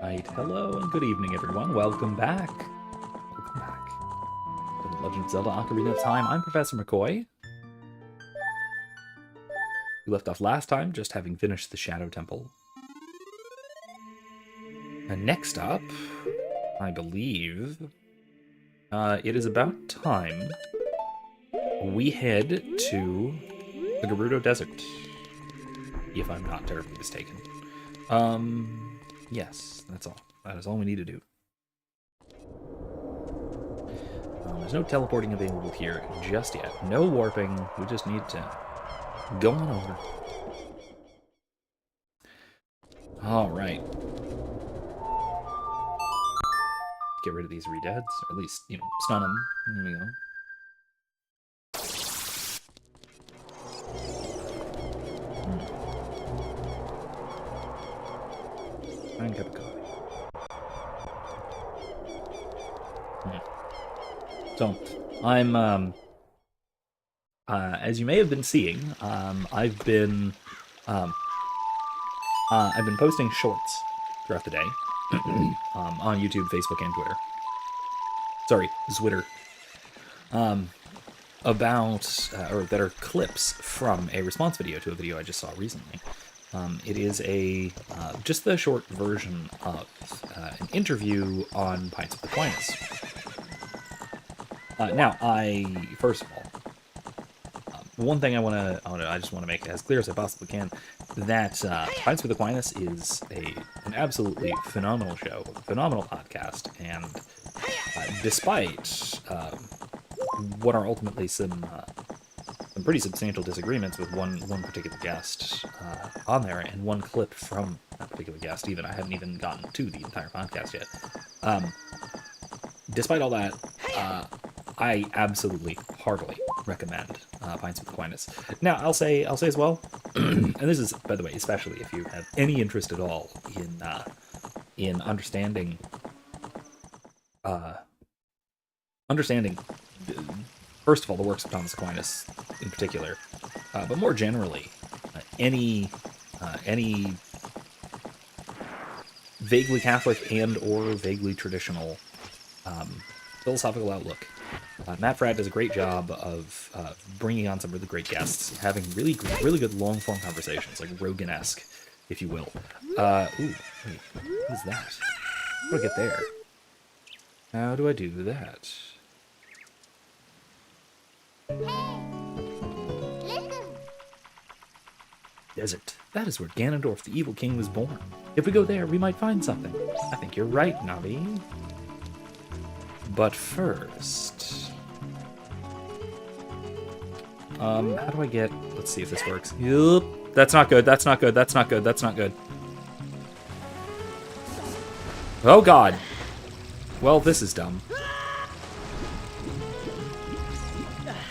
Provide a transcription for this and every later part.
Right, hello and good evening, everyone. Welcome back. Welcome back to the Legend of Zelda Ocarina of Time. I'm Professor McCoy. We left off last time just having finished the Shadow Temple. And next up, I believe, it is about time we head to the Gerudo Desert, if I'm not terribly mistaken. Yes, that's all. That is all we need to do. There's no teleporting available here just yet. No warping. We just need to go on over. Alright. Get rid of these redeads, or at least, stun them. There we go. Fine cup of coffee. So, I'm, as you may have been seeing, I've been posting shorts throughout the day, on YouTube, Facebook, and Twitter. Sorry, Zwitter. Or that are clips from a response video to a video I just saw recently. It is just the short version of an interview on Pints with Aquinas. Now, first of all, one thing I just want to make as clear as I possibly can, that Pints with Aquinas is an absolutely phenomenal show, phenomenal podcast, and despite what are ultimately some pretty substantial disagreements with one particular guest on there, and one clip from that particular guest, even. I haven't even gotten to the entire podcast yet. Despite all that, I absolutely, heartily recommend Pints with Aquinas. Now, I'll say as well, and this is, by the way, especially if you have any interest at all in understanding, first of all, the works of Thomas Aquinas in particular, but more generally, any vaguely Catholic and or vaguely traditional philosophical outlook. Matt Fradd does a great job of bringing on some really great guests, having really good long-form conversations, like Rogan-esque, if you will. Ooh, wait, what is that? How do I get there? How do I do that? Desert. That is where Ganondorf, the Evil King, was born. If we go there, we might find something. I think you're right, Navi. But first... how do I get... Let's see if this works. Yup. That's not good, that's not good, that's not good, that's not good. Oh god! Well, this is dumb.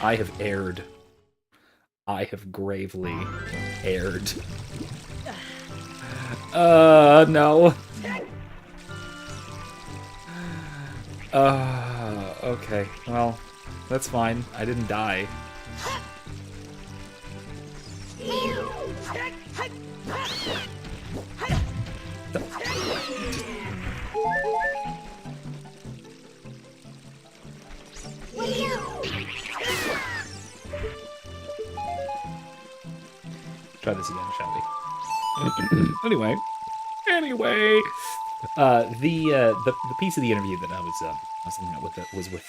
I have erred. I have gravely erred. No. Okay, well, that's fine. I didn't die. Try this again, shall we? Anyway, the piece of the interview that I was looking at was with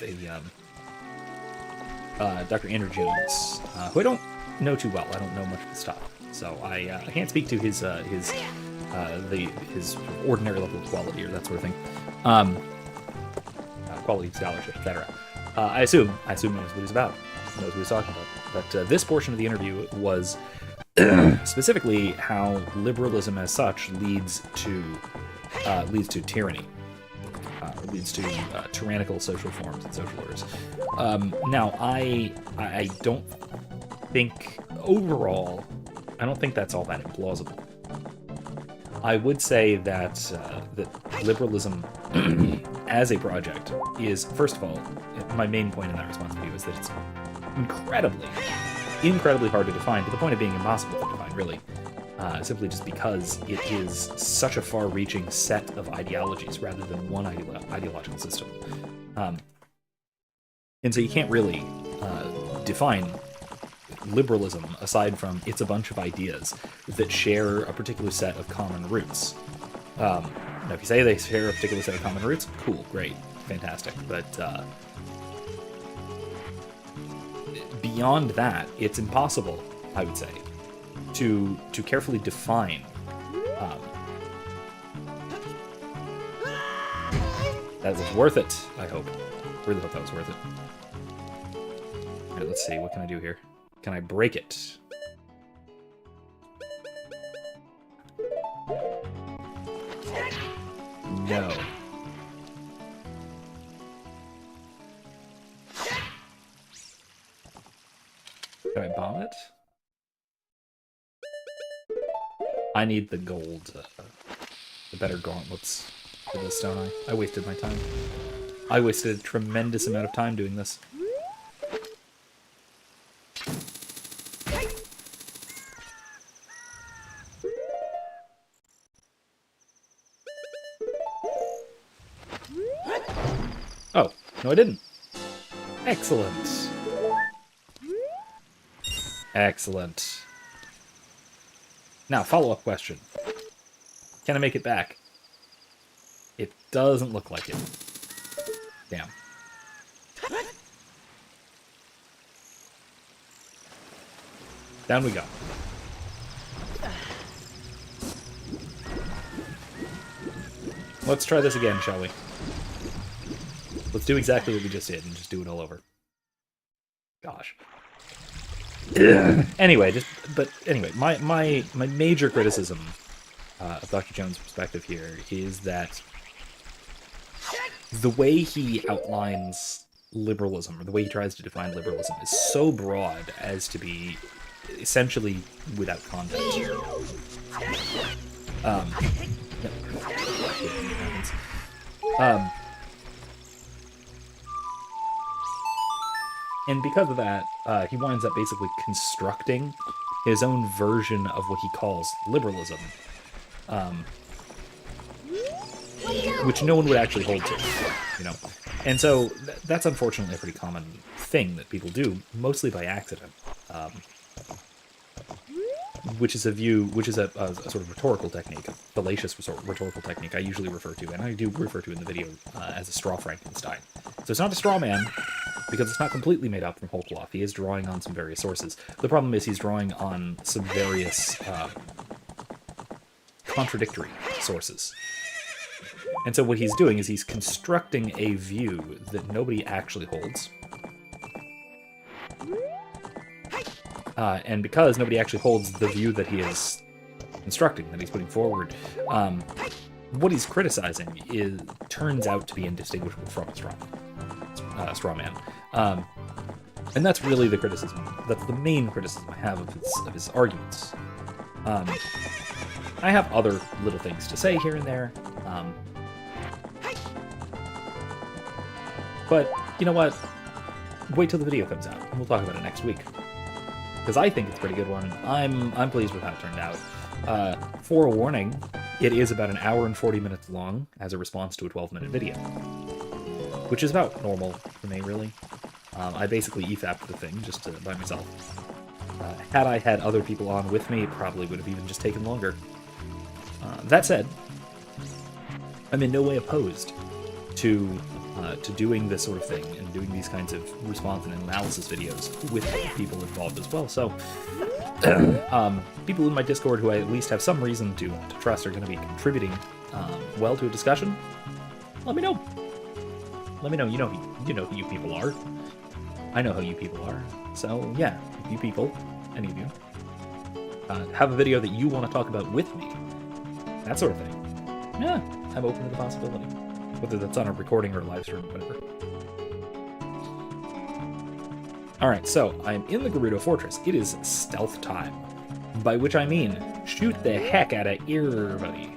Dr. Andrew Jones, who I don't know too well. I don't know much of the stuff, so I can't speak to his ordinary level of quality or that sort of thing, quality of scholarship, etc. I assume he knows what he's about, knows what he's talking about. But this portion of the interview was specifically how liberalism as such leads to tyranny, leads to tyrannical social forms and social orders. Now, I don't think overall, I don't think that's all that implausible. I would say that liberalism as a project is, first of all, my main point in that response to you is that it's incredibly hard to define, to the point of being impossible to define, really. simply just because it is such a far-reaching set of ideologies rather than one ideological system. And so you can't really define liberalism aside from it's a bunch of ideas that share a particular set of common roots. Now, if you say they share a particular set of common roots, cool, great, fantastic. But beyond that, it's impossible, I would say, to carefully define that was worth it, I hope. Really hope that was worth it. Alright, let's see, what can I do here? Can I break it? No. Can I bomb it? I need the gold, the better gauntlets for this, don't I? I wasted my time. I wasted a tremendous amount of time doing this. Oh, no I didn't. Excellent. Excellent. Now, follow-up question. Can I make it back? It doesn't look like it. Damn. Down we go. Let's try this again, shall we? Let's do exactly what we just did and just do it all over. Gosh. Anyway, my major criticism of Dr. Jones' perspective here is that the way he outlines liberalism, or the way he tries to define liberalism, is so broad as to be essentially without content. And because of that, he winds up basically constructing his own version of what he calls liberalism, which no one would actually hold to, you know. And so that's unfortunately a pretty common thing that people do, mostly by accident, which is a sort of rhetorical technique, a fallacious rhetorical technique I usually refer to, and I do refer to in the video as a straw Frankenstein. So it's not a straw man, because it's not completely made up from whole cloth. He is drawing on some various sources. The problem is he's drawing on some various contradictory sources. And so what he's doing is he's constructing a view that nobody actually holds. And because nobody actually holds the view that he is constructing, that he's putting forward, what he's criticizing turns out to be indistinguishable from a straw man. And that's really the criticism. That's the main criticism I have of his arguments. I have other little things to say here and there. But you know what? Wait till the video comes out, and we'll talk about it next week. Because I think it's a pretty good one. I'm pleased with how it turned out. For a warning, it is about an hour and 40 minutes long as a response to a 12-minute video, which is about normal for me, really. I basically EFAP'd the thing just by myself. Had I had other people on with me, it probably would have even just taken longer. That said, I'm in no way opposed to doing this sort of thing and doing these kinds of response and analysis videos with people involved as well. So, people in my Discord who I at least have some reason to trust are going to be contributing well to a discussion. Let me know. Let me know. You know who you people are. I know who you people are. So yeah, if you people, any of you, have a video that you want to talk about with me, that sort of thing. Yeah, I'm open to the possibility. Whether that's on a recording or a live stream, whatever. Alright, so I'm in the Gerudo Fortress. It is stealth time. By which I mean, shoot the heck out of everybody.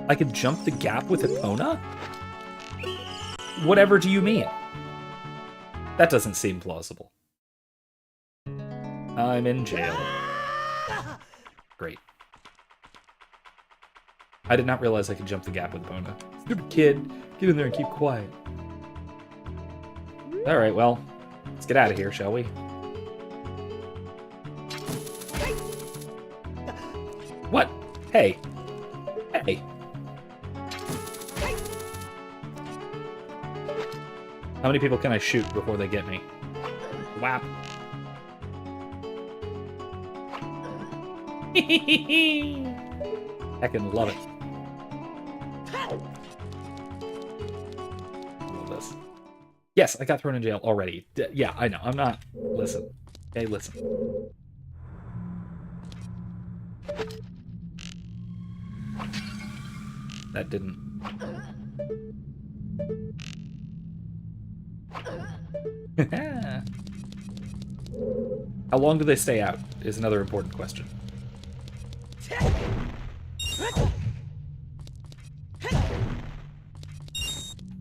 I could jump the gap with Epona? Whatever do you mean? That doesn't seem plausible. I'm in jail. Great. I did not realize I could jump the gap with Bona. Stupid kid. Get in there and keep quiet. Alright, well, let's get out of here, shall we? What? Hey. Hey. How many people can I shoot before they get me? Whap. Heckin' love it. Love this. Yes, I got thrown in jail already. Yeah, I know. I'm not... Listen. Okay, listen. That didn't... How long do they stay out is another important question.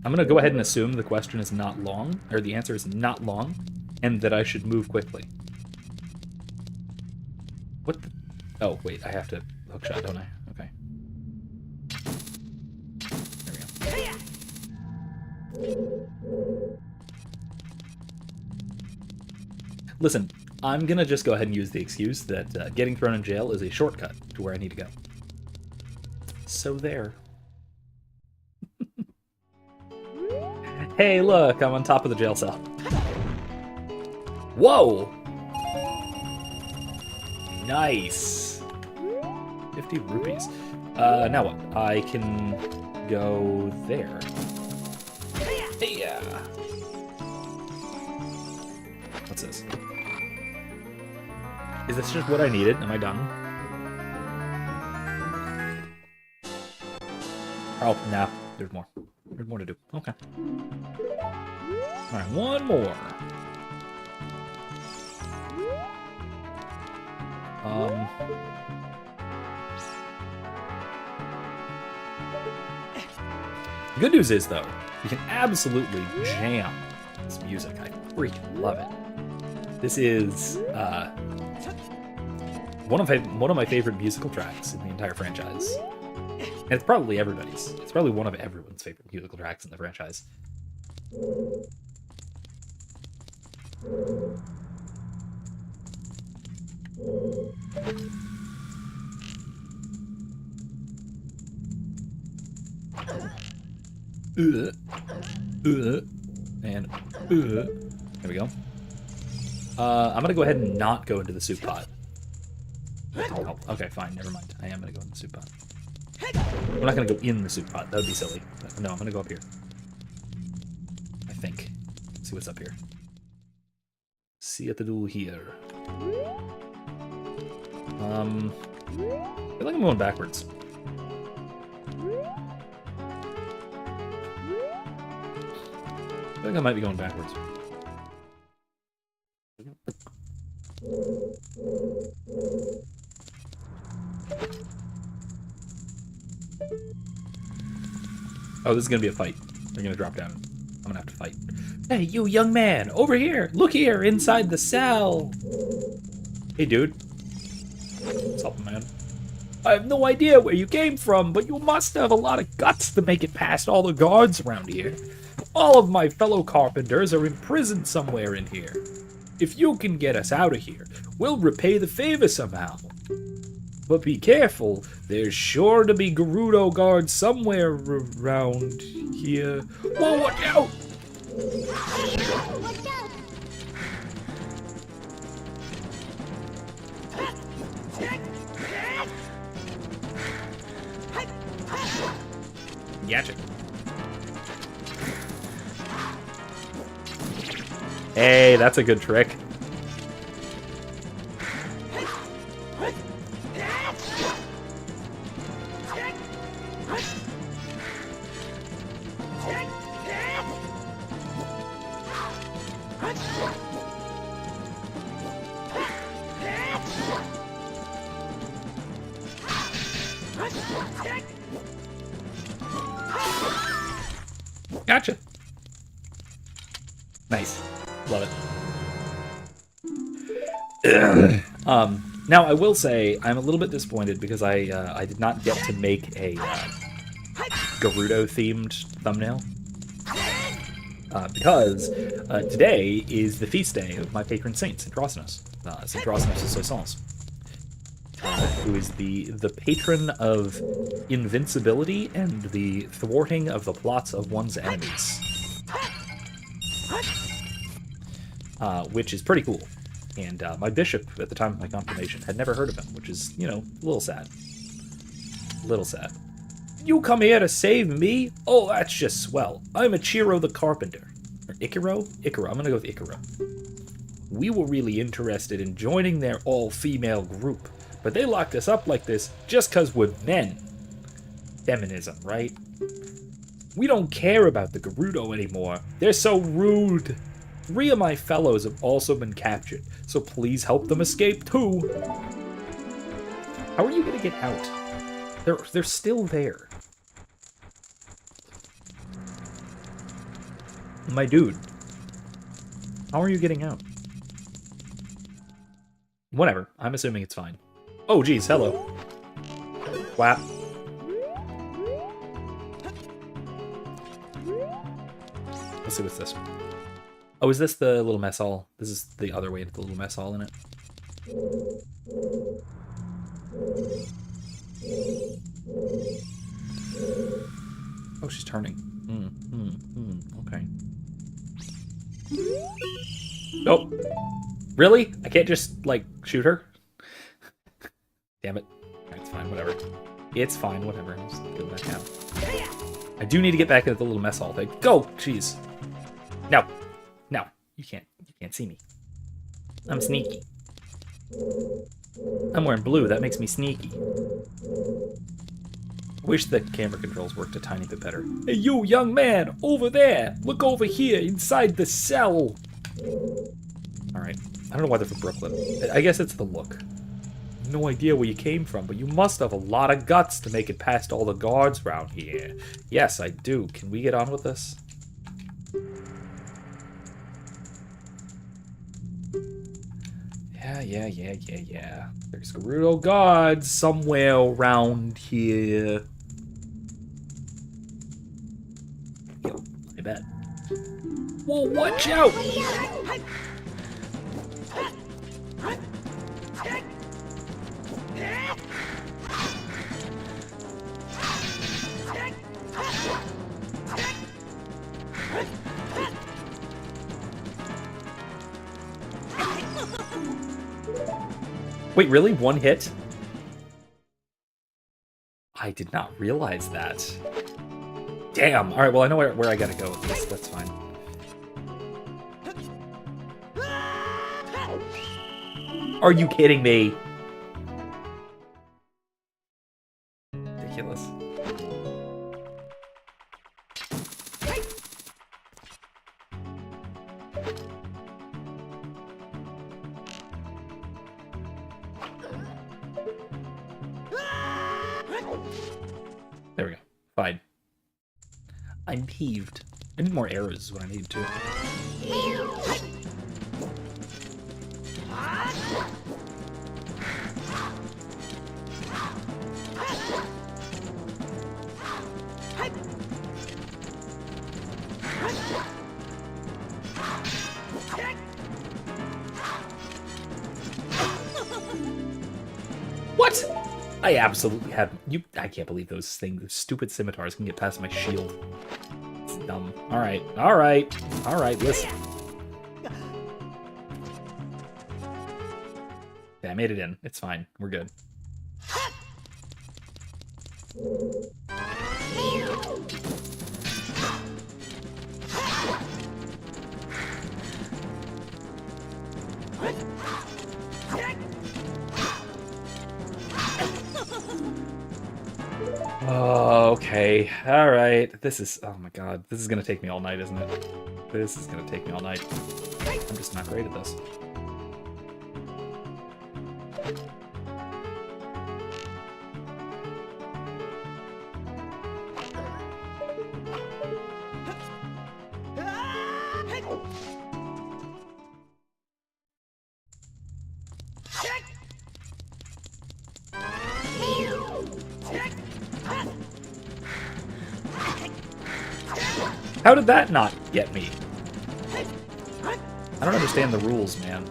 I'm gonna go ahead and assume the question is not long, or the answer is not long, and that I should move quickly. What the... Oh, wait, I have to hookshot, don't I? Okay. There we go. Listen, I'm gonna just go ahead and use the excuse that getting thrown in jail is a shortcut to where I need to go. So there. Hey, look, I'm on top of the jail cell. Whoa! Nice. 50 rupees. Now what? I can go there. Yeah. What's this? Is this just what I needed? Am I done? Oh, nah. There's more. There's more to do. Okay. Alright, one more. The good news is, though, you can absolutely jam this music. I freaking love it. This is one of my favorite musical tracks in the entire franchise. And it's probably everybody's. It's probably one of everyone's favorite musical tracks in the franchise. And there we go. I'm gonna go ahead and not go into the soup pot. Oh, okay, fine, never mind. I am gonna go in the soup pot. I'm not gonna go in the soup pot. That would be silly. But no, I'm gonna go up here. I think. Let's see what's up here. See what to do here. I feel like I'm going backwards. I feel like I might be going backwards. Oh, this is gonna be a fight. They're gonna drop down. I'm gonna have to fight. Hey, you young man! Over here! Look here! Inside the cell! Hey, dude. What's up, man? I have no idea where you came from, but you must have a lot of guts to make it past all the guards around here. All of my fellow carpenters are imprisoned somewhere in here. If you can get us out of here, we'll repay the favor somehow. But be careful, there's sure to be Gerudo guards somewhere around here. Whoa, watch out! Watch out! Gotcha. Hey, that's a good trick. Gotcha. Nice. Love it. Now I will say I'm a little bit disappointed because I did not get to make a Gerudo themed thumbnail because today is the feast day of my patron saint, Saint Drausinus, Saint Drausinus of Soissons, who is the patron of invincibility and the thwarting of the plots of one's enemies, which is pretty cool. And my bishop, at the time of my confirmation, had never heard of him, which is, you know, a little sad. A little sad. You come here to save me? Oh, that's just swell. I'm Ichiro the Carpenter. Or Ikaro? Ikaro. I'm gonna go with Ikaro. We were really interested in joining their all-female group, but they locked us up like this just because we're men. Feminism, right? We don't care about the Gerudo anymore. They're so rude. 3 of my fellows have also been captured, so please help them escape too. How are you gonna get out? They're still there. My dude. How are you getting out? Whatever. I'm assuming it's fine. Oh, geez. Hello. Wow. Let's see what's this. Oh, is this the little mess hall? This is the other way to the little mess hall in it. Oh, she's turning. Okay. Nope. Really? I can't just, like, shoot her? Damn it. It's fine, whatever. It's fine, whatever. I'll just go back down. I do need to get back into the little mess hall thing. Go! Jeez. No. No. You can't see me. I'm sneaky. I'm wearing blue. That makes me sneaky. Wish the camera controls worked a tiny bit better. Hey, you, young man! Over there! Look over here, inside the cell! Alright. I don't know why they're from Brooklyn. I guess it's the look. No idea where you came from, but you must have a lot of guts to make it past all the guards around here. Yes, I do. Can we get on with this? Yeah. There's Gerudo guards somewhere around here. Yo, I bet. Whoa, watch out! Wait, really? One hit? I did not realize that. Damn. All right, well, I know where I gotta go with this. That's fine. Are you kidding me? Ridiculous. There we go. Fine. I'm peeved. I need more arrows is what I need to. What? I absolutely had you. I can't believe those things. Those stupid scimitars can get past my shield. It's dumb. All right. Listen. Yeah, I made it in. It's fine. We're good. Oh, okay. All right. This is... Oh, my God. This is going to take me all night, isn't it? This is going to take me all night. I'm just not great at this. How did that not get me? I don't understand the rules, man.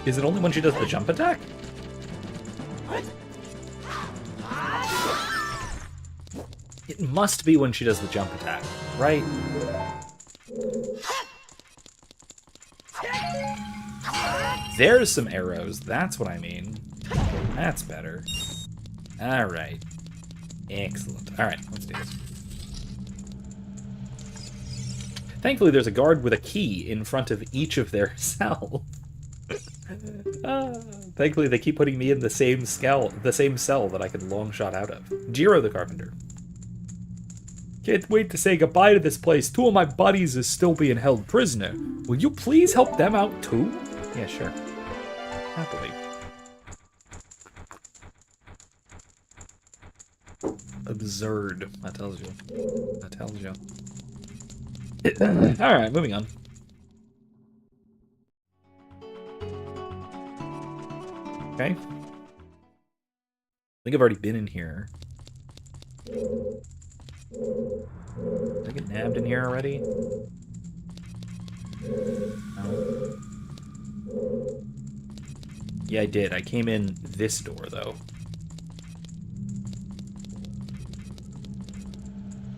Is it only when she does the jump attack? It must be when she does the jump attack, right? There's some arrows. That's what I mean. That's better. All right. Excellent. All right, let's do this. Thankfully, there's a guard with a key in front of each of their cells. Thankfully, they keep putting me in the same cell that I can long shot out of. Jiro the Carpenter. Can't wait to say goodbye to this place. 2 of my buddies is still being held prisoner. Will you please help them out too? Yeah, sure. Happily. Absurd. That tells you. That tells you. Alright, moving on. Okay. I think I've already been in here. Did I get nabbed in here already? No. Yeah, I did. I came in this door, though.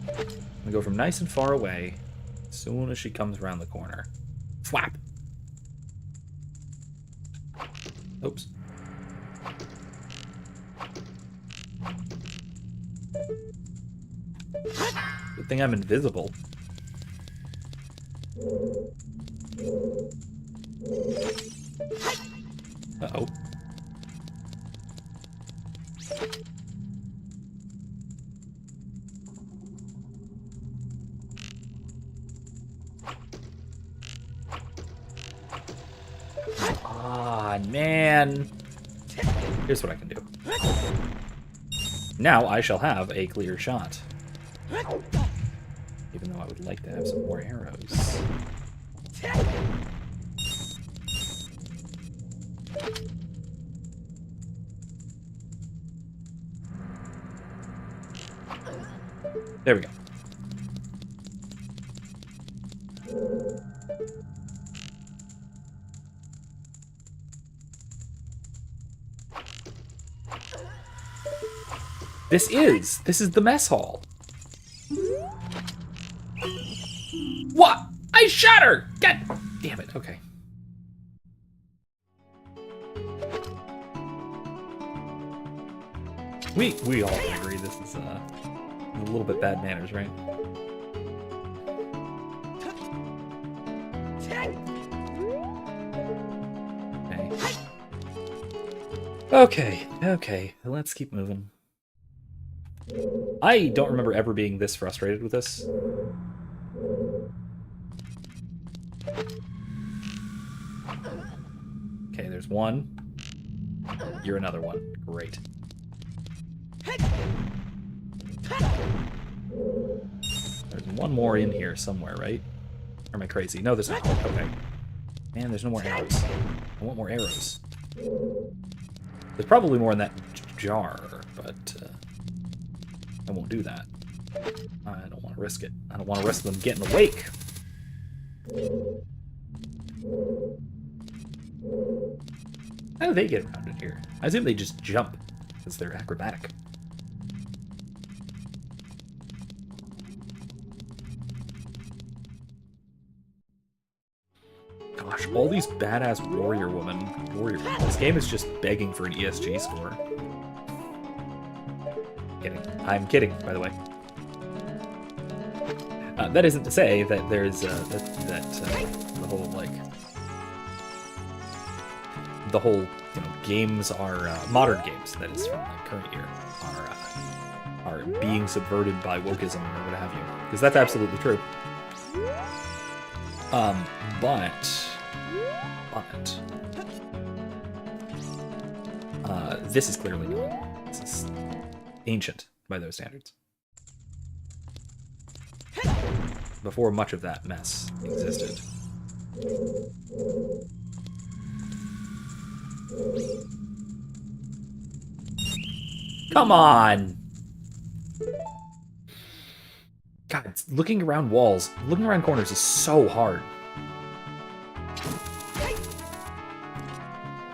I'm gonna go from nice and far away as soon as she comes around the corner. Flap! Oops. Good thing I'm invisible. Uh-oh. Ah, man. Here's what I can do. Now I shall have a clear shot. Even though I would like to have some more arrows. There we go. This is the mess hall. What? I shot her! God damn it, okay. We all agree this is a little bit bad manners, right? Okay, let's keep moving. I don't remember ever being this frustrated with this. Okay, there's one. You're another one. Great. There's one more in here somewhere, right? Or am I crazy? No, there's not. Okay. Man, there's no more arrows. I want more arrows. There's probably more in that jar, but I won't do that. I don't want to risk it. I don't want to risk them getting awake. How do they get around in here? I assume they just jump, because they're acrobatic. Gosh, all these badass warrior women. This game is just begging for an ESG score. Kidding. I'm kidding, by the way. That isn't to say that there's the whole the whole games are modern games, that is from the current year, are being subverted by wokeism or what have you, because that's absolutely true. But on it. This is clearly not. This is ancient by those standards. Before much of that mess existed. Come on! God, looking around walls, looking around corners is so hard.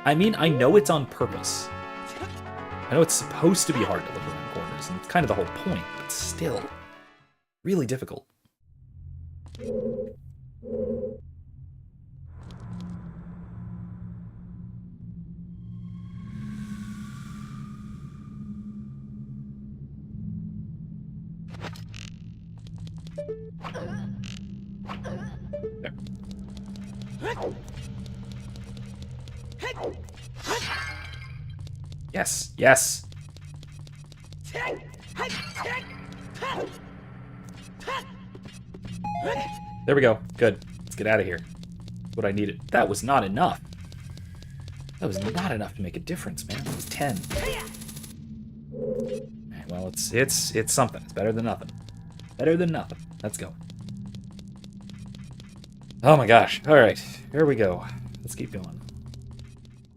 I mean, I know it's on purpose. I know it's supposed to be hard to look around corners, and it's kind of the whole point, but still, really difficult. Yes, yes. There we go. Good. Let's get out of here. What I needed. That was not enough. That was not enough to make a difference, man. That was 10. Right, well, it's something. It's better than nothing. Better than nothing. Let's go. Oh my gosh. All right. Here we go. Let's keep going.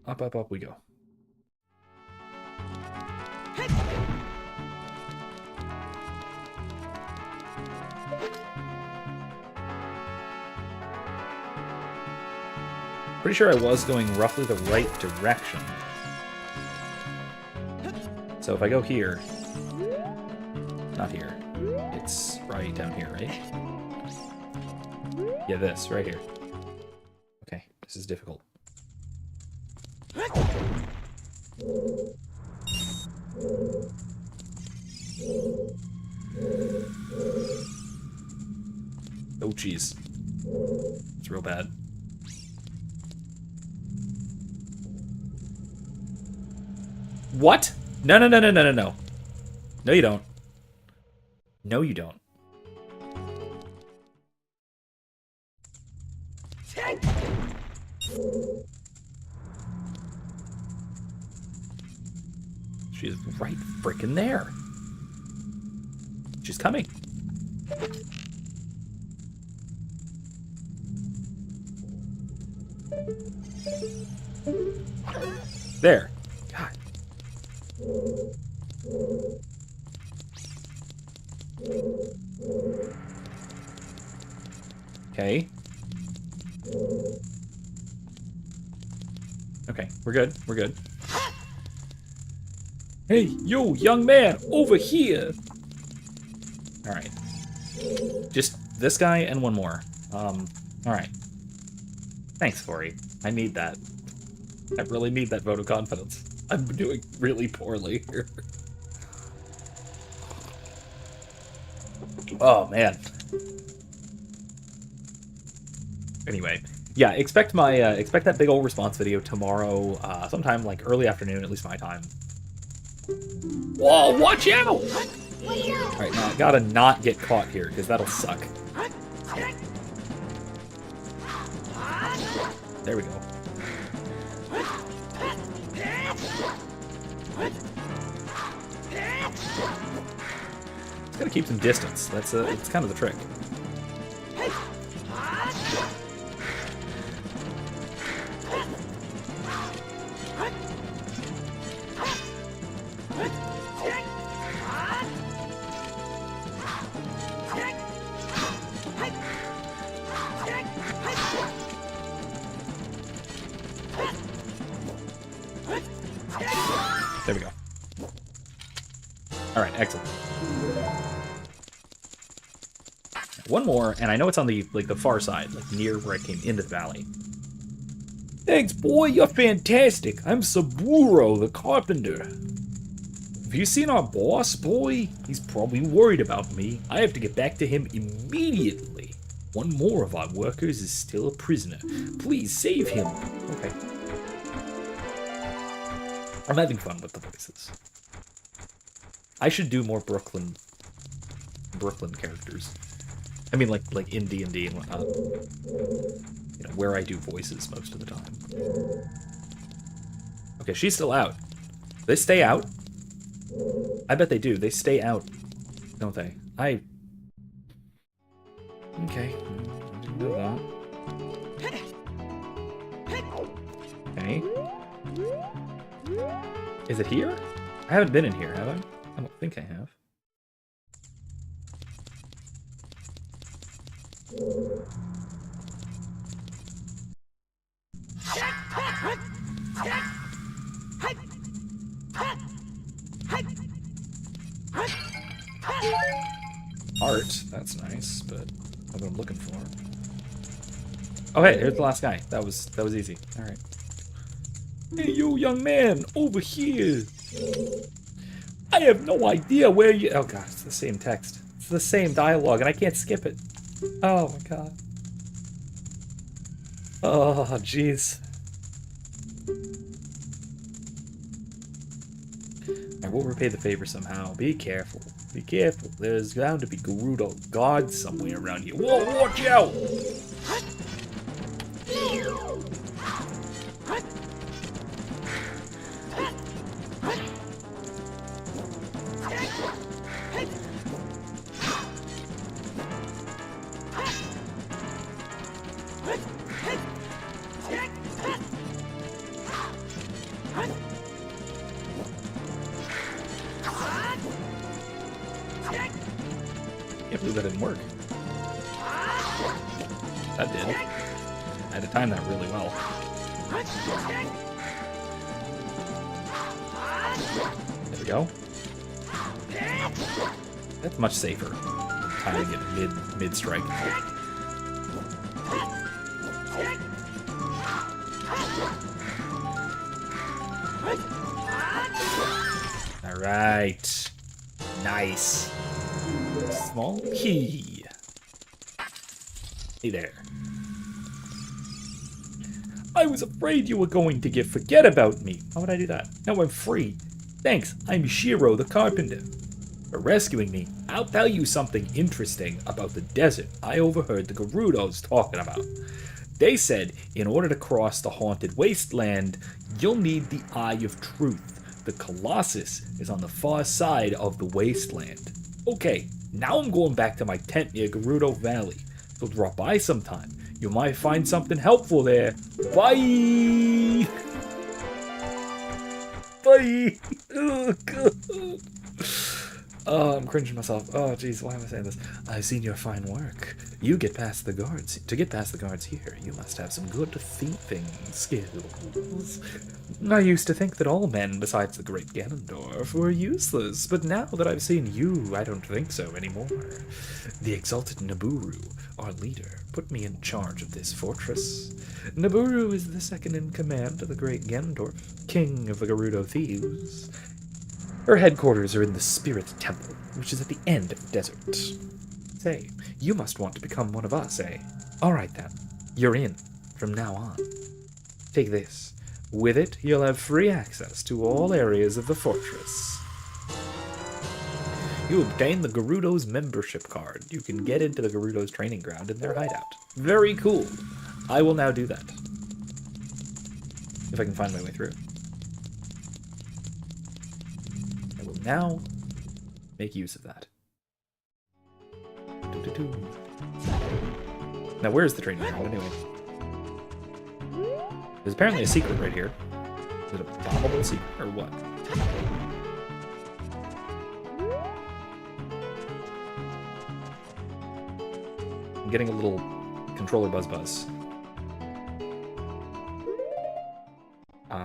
Up, up, up we go. Pretty sure I was going roughly the right direction. So if I go here, not here, it's right down here, right? Yeah, this, right here. Okay, this is difficult. Oh, jeez. It's real bad. What? No, no, no, no, no, no, no. No, you don't. No, you don't. She's right freaking there. She's coming. There. God. Okay. Okay, we're good. We're good. Hey, yo, young man, over here. All right. Just this guy and one more. All right. Thanks, Corey. I need that. I really need that vote of confidence. I'm doing really poorly here. Oh, man. Anyway, yeah, expect my expect that big old response video tomorrow, sometime like early afternoon, at least my time. Whoa, watch out! Alright, now I gotta not get caught here, because that'll suck. There we go. Just gotta keep some distance. That's it's kind of the trick. There we go. All right, excellent. One more, and I know it's on the the far side, like near where I came into the valley. Thanks, boy. You're fantastic. I'm Saburo, the carpenter. Have you seen our boss, boy? He's probably worried about me. I have to get back to him immediately. One more of our workers is still a prisoner. Please save him. Okay. I'm having fun with the voices. I should do more Brooklyn characters. I mean, like in D&D and whatnot. you know, where I do voices most of the time. Okay, she's still out. They stay out? I bet they do. They stay out, don't they? Okay. I didn't know that. Okay. Is it here? I haven't been in here, have I? I don't think I have. Art, that's nice, but not what I'm looking for. Oh hey, here's the last guy. That was easy. Alright. Hey you young man, over here. I have no idea where you oh god, it's the same text. It's the same dialogue and I can't skip it. Oh my god. Oh jeez. I will repay the favor somehow. Be careful. Be careful. There's bound to be Gerudo gods somewhere around here. Whoa, watch out! Can't believe that didn't work. That did. I had to time that really well. There we go. That's much safer. Timing it mid-strike. Alright. Nice. Small key. Hey there. I was afraid you were going to forget about me. How would I do that? Now I'm free. Thanks, I'm Shiro the Carpenter. For rescuing me, I'll tell you something interesting about the desert I overheard the Gerudos talking about. They said in order to cross the haunted wasteland, you'll need the Eye of Truth. The Colossus is on the far side of the wasteland. Okay, now I'm going back to my tent near Gerudo Valley. So drop by sometime. You might find something helpful there. Bye! Bye! Oh, God. Oh, I'm cringing myself. Oh, jeez, why am I saying this? I've seen your fine work. You get past the guards. To get past the guards here, you must have some good thieving skills. I used to think that all men besides the great Ganondorf were useless, but now that I've seen you, I don't think so anymore. The exalted Naburu, our leader, put me in charge of this fortress. Naburu is the second in command to the great Ganondorf, king of the Gerudo thieves. Her headquarters are in the Spirit Temple, which is at the end of the desert. Say, you must want to become one of us, eh? Alright then, you're in, from now on. Take this. With it, you'll have free access to all areas of the fortress. You obtain the Gerudo's membership card. You can get into the Gerudo's training ground in their hideout. Very cool. I will now do that. If I can find my way through. I will now make use of that. Now where's the training ground anyway? There's apparently a secret right here. Is it a bombable secret or what? I'm getting a little controller buzz.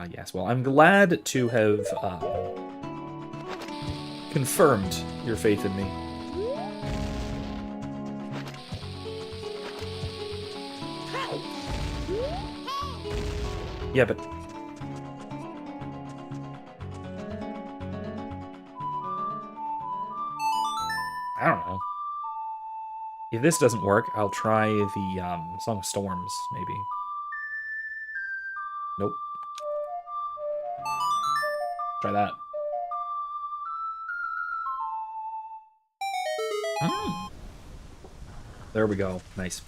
Yes, well, I'm glad to have confirmed your faith in me. Yeah, but... I don't know. If this doesn't work, I'll try the Song of Storms, maybe. Nope. Try that. There we go. Nice.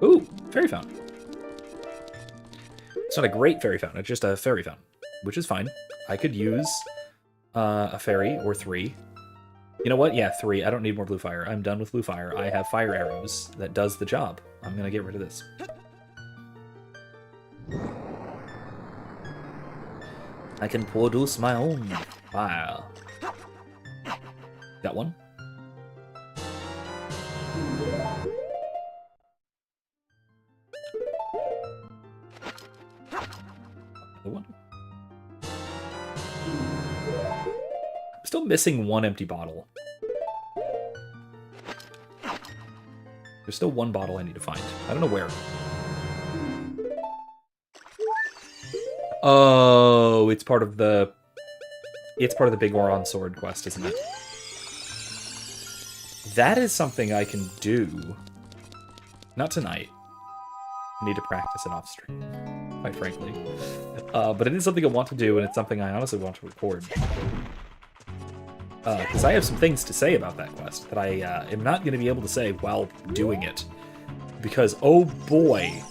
Ooh, fairy fountain. It's not a great fairy fountain, it's just a fairy fountain, which is fine. I could use a fairy or 3. You know what? Yeah, 3. I don't need more blue fire. I'm done with blue fire. I have fire arrows. That does the job. I'm gonna get rid of this. I can produce my own fire. Got one. Another one. I'm still missing 1 empty bottle. There's still 1 bottle I need to find. I don't know where. Oh, it's part of the big Oron sword quest, isn't it? That is something I can do. Not tonight. I need to practice it off stream, quite frankly. But it is something I want to do, and it's something I honestly want to record. Because I have some things to say about that quest that I am not going to be able to say while doing it. Because, oh boy.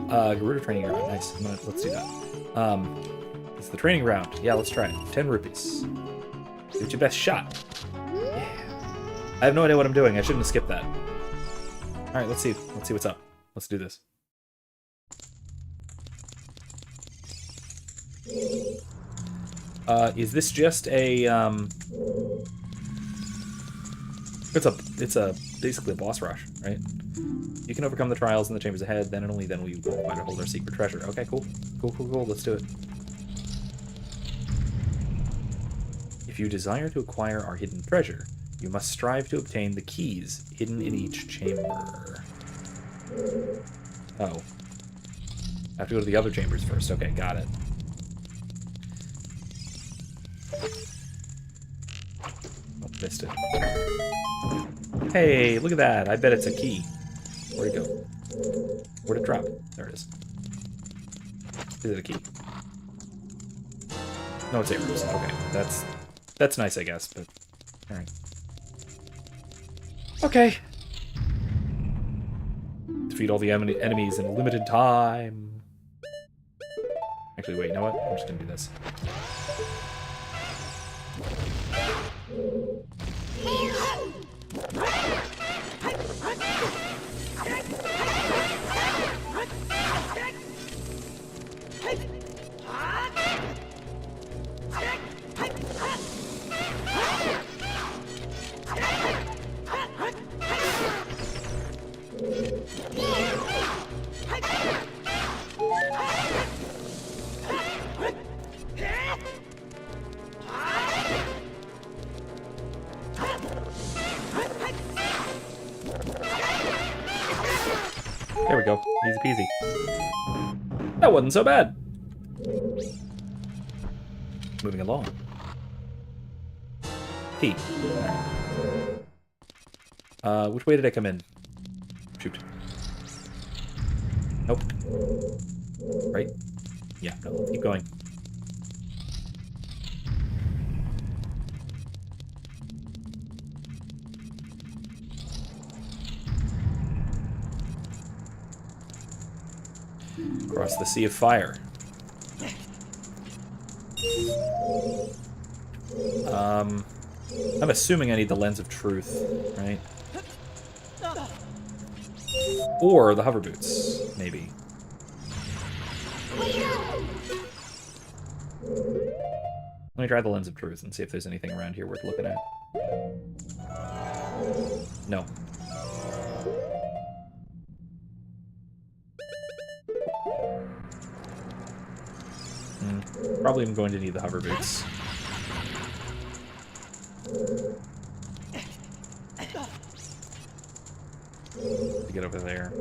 Garuda training ground. Nice. Let's do that. It's the training round. Yeah, let's try it. 10 rupees. Give it your best shot. Yeah. I have no idea what I'm doing. I shouldn't have skipped that. Alright, let's see. Let's see what's up. Let's do this. Is this just a, It's basically a boss rush, right? You can overcome the trials in the chambers ahead, then and only then will you qualify to hold our secret treasure. Okay, cool. Cool. Let's do it. If you desire to acquire our hidden treasure, you must strive to obtain the keys hidden in each chamber. Oh. I have to go to the other chambers first. Okay, got it. Oh, missed it. Hey, look at that. I bet it's a key. Where'd it go? Where'd it drop? There it is. Is it a key? No, it's arrows. Okay, that's nice, I guess, but... Alright. Okay. Defeat all the enemies in a limited time. Actually, wait, you know what? I'm just gonna do this. There we go. Easy peasy. That wasn't so bad. Moving along. P. Which way did I come in? Shoot. Nope. Right? Yeah, no, let's keep going. Across the Sea of Fire. I'm assuming I need the Lens of Truth, right? Or the hover boots, maybe. Let me try the Lens of Truth and see if there's anything around here worth looking at. No. Probably am going to need the hover boots. To get over there.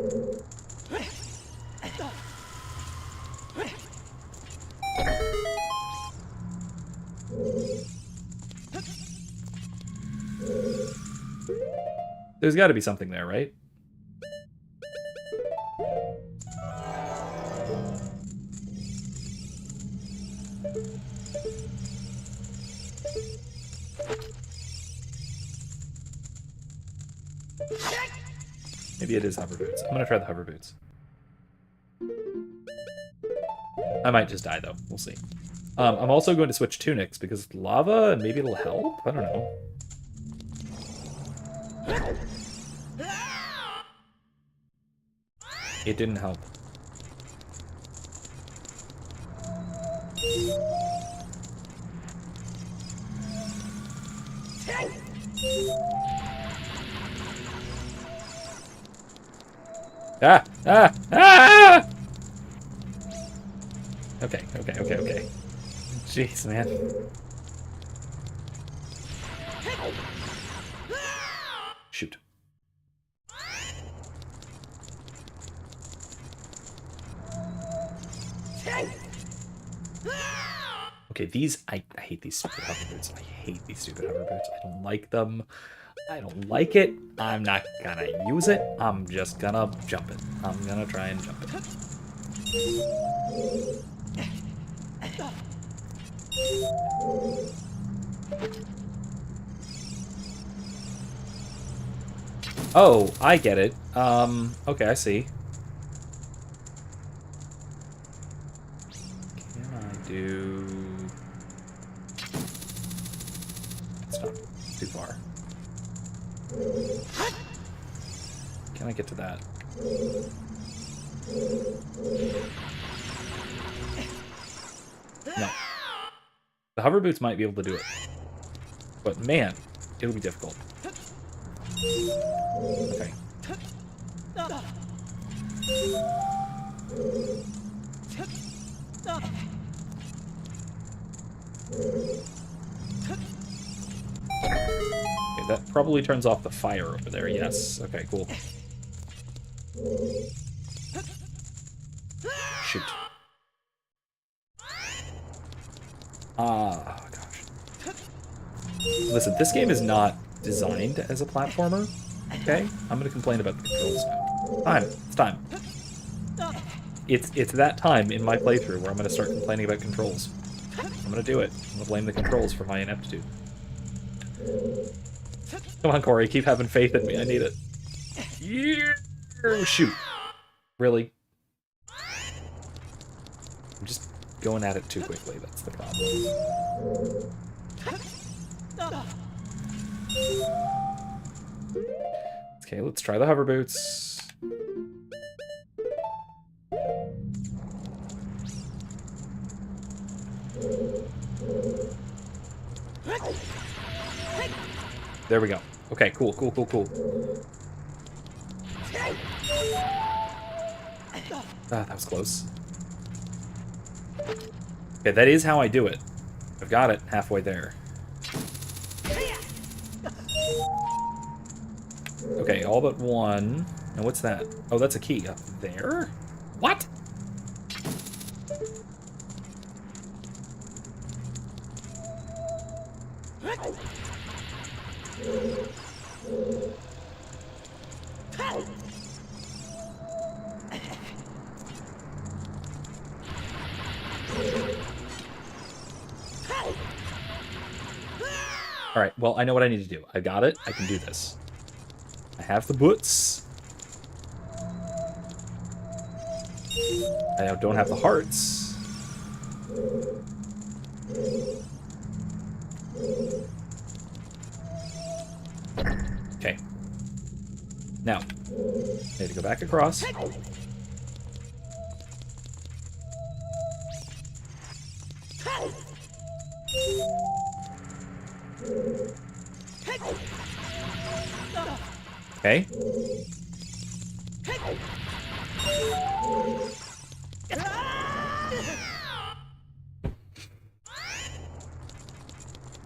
There's got to be something there, right? Maybe it is hover boots. I'm gonna try the hover boots. I might just die, though. We'll see. I'm also going to switch tunics because it's lava, and maybe it'll help? I don't know. It didn't help. Ah! Ah! Ah! Okay, okay, okay, okay. Jeez, man. Shoot. Okay, these... I hate these stupid hover boots. I hate these stupid hover boots. I don't like them. I don't like it. I'm not gonna use it. I'm just gonna jump it. I'm gonna try and jump it. Oh, I get it. Okay, I see. Can I do... Stop. It's too far. Can I get to that? No. The hover boots might be able to do it. But man, it'll be difficult. Okay. Okay, that probably turns off the fire over there, yes. Okay, cool. Shoot. Ah, gosh. Listen, this game is not designed as a platformer, okay? I'm gonna complain about the controls now. Time. It's time. It's that time in my playthrough where I'm gonna start complaining about controls. I'm gonna do it. I'm gonna blame the controls for my ineptitude. Come on, Corey, keep having faith in me. I need it. Yeah. Shoot. Really? I'm just going at it too quickly. That's the problem. Okay, let's try the hover boots. There we go. Okay, cool, cool, cool, cool. Ah, that was close. Okay, that is how I do it. I've got it halfway there. Okay, all but one. Now what's that? Oh, that's a key up there? What? Alright, well, I know what I need to do. I got it. I can do this. I have the boots. I don't have the hearts. Okay. Now, I need to go back across. Okay.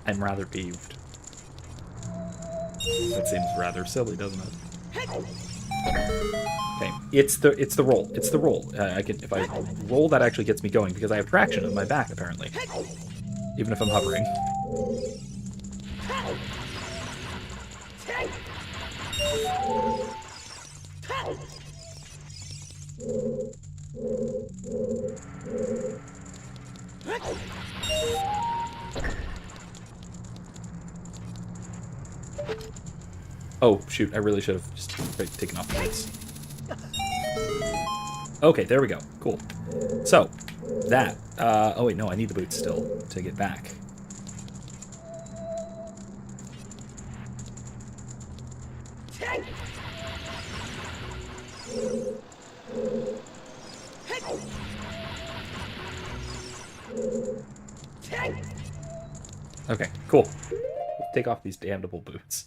I'm rather peeved. That seems rather silly, doesn't it? Okay, it's the roll. It's the roll. I can, if I roll, that actually gets me going because I have traction on my back apparently, even if I'm hovering. Oh, shoot, I really should have just taken off the boots. Okay, there we go. Cool. So, that. Oh, wait, no, I need the boots still to get back. Okay, cool. Take off these damnable boots.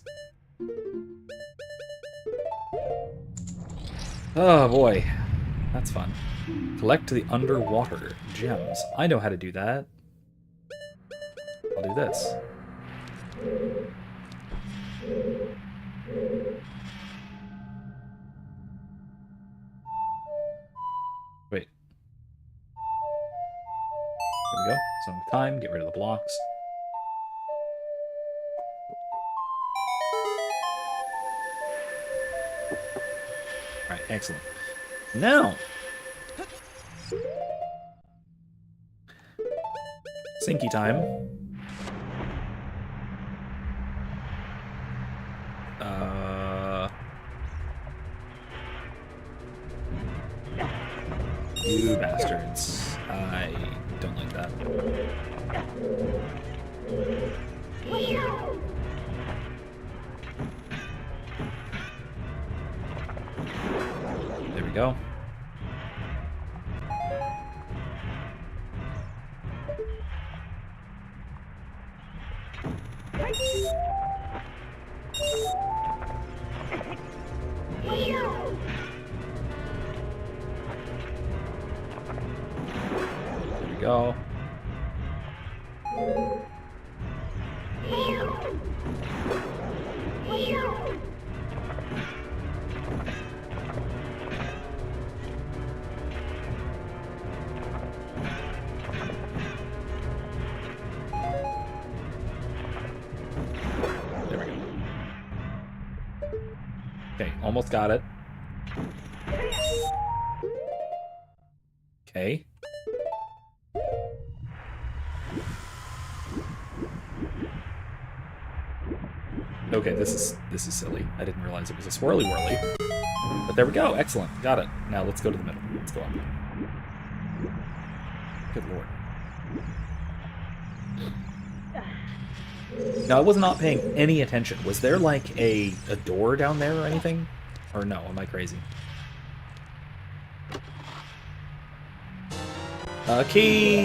Oh, boy. That's fun. Collect the underwater gems. I know how to do that. I'll do this. Wait. There we go. Some time. Get rid of the blocks. Alright, excellent. Now! Sinky time. You bastards. I don't like that. There we go. Go. There we go. Okay, almost got it. Okay. Okay, this is silly. I didn't realize it was a swirly whirly. But there we go. Excellent. Got it. Now let's go to the middle. Let's go up. Good lord. Now, I was not paying any attention. Was there, like, a door down there or anything? Or no? Am I crazy? Key!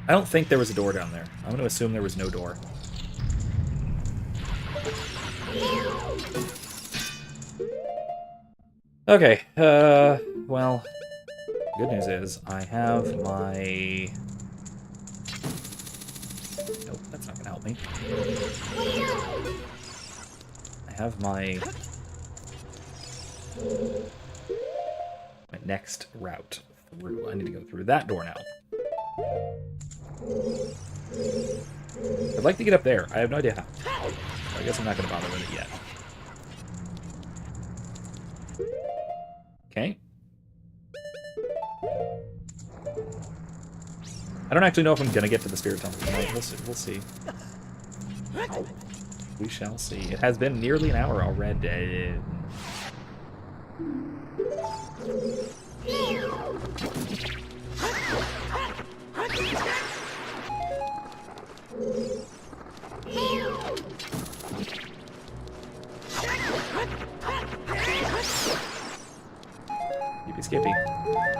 I don't think there was a door down there. I'm going to assume there was no door. Okay, well, good news is I have my... Nope, that's not going to help me. I have my next route through. I need to go through that door now. I'd like to get up there. I have no idea how. I guess I'm not going to bother with it yet. Okay. I don't actually know if I'm going to get to the Spirit Temple tonight. We'll see. We shall see. It has been nearly an hour already. Skippy.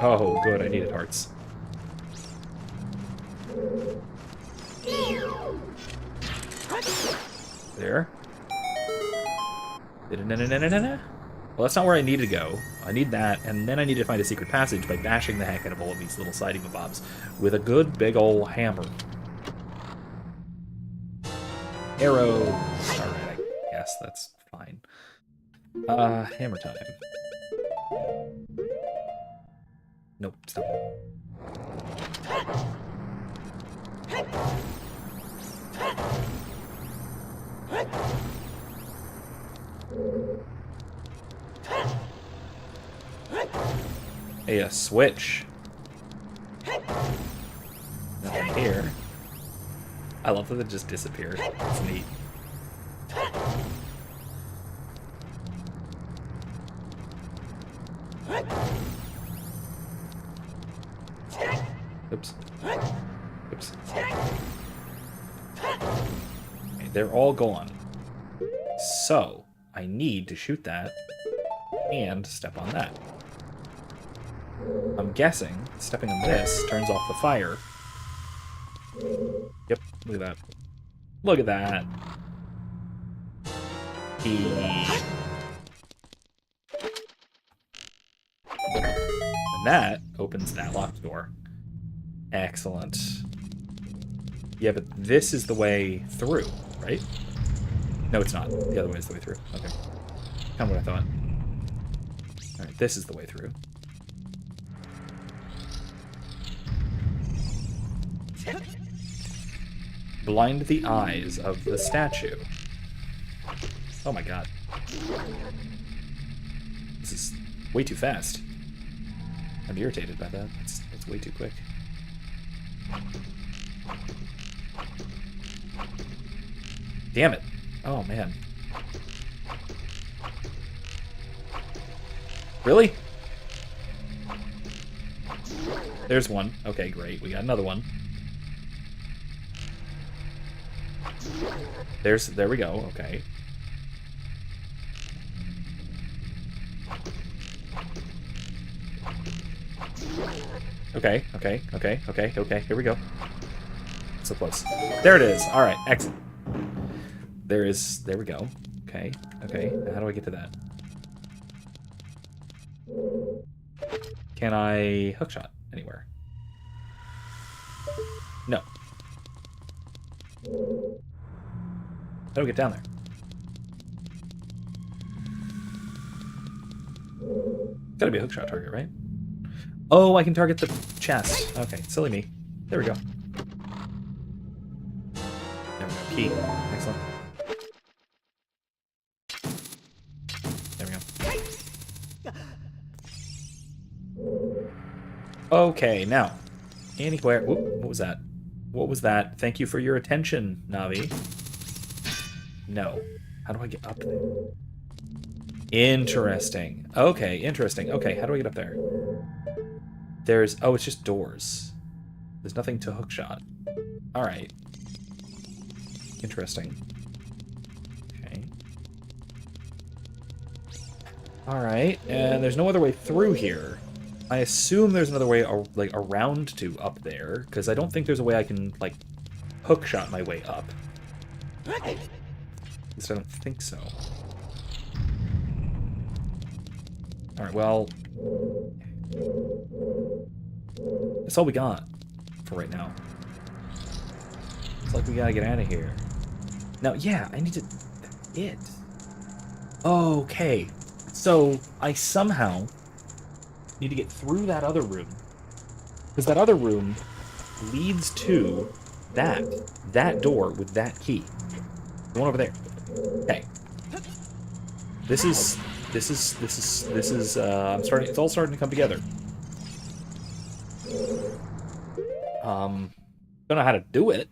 Oh, good. I needed hearts. There. Well, that's not where I need to go. I need that, and then I need to find a secret passage by bashing the heck out of all of these little sidey-mabobs with a good big ol' hammer. Arrows. Alright, I guess that's fine. Hammer time. Nope, stop. Hey, a switch. Nothing here. I love that it just disappeared. It's neat. Oops. Oops. Okay, they're all gone. So, I need to shoot that and step on that. I'm guessing stepping on this turns off the fire. Yep, look at that. Look at that. And that opens that locked door. Excellent. Yeah, but this is the way through, right? No, it's not. The other way is the way through. Okay. Kind of what I thought. Alright, this is the way through. Blind the eyes of the statue. Oh my god. This is way too fast. I'm irritated by that. It's way too quick. Damn it. Oh, man. Really? There's one. Okay, great. We got another one. There we go. Okay. Okay. Here we go. So close. There it is. All right. Excellent. There we go. Okay. How do I get to that? Can I hookshot anywhere? No. How do I get down there? Gotta be a hookshot target, right? Oh, I can target the chest. Okay, silly me. There we go. There we go. Key. Excellent. There we go. Okay, now. Anywhere. Whoop, what was that? What was that? Thank you for your attention, Navi. No. How do I get up there? Interesting. Okay, interesting. Okay, how do I get up there? There's... Oh, it's just doors. There's nothing to hookshot. Alright. Interesting. Okay. Alright, and there's no other way through here. I assume there's another way, like, around to up there, because I don't think there's a way I can, like, hookshot my way up. At least I don't think so. Alright, well... That's all we got for right now. It's like we gotta get out of here. Now, yeah, I need to... It. Okay. So, I somehow need to get through that other room. Because that other room leads to that door with that key. The one over there. Okay. This is it's all starting to come together. Don't know how to do it,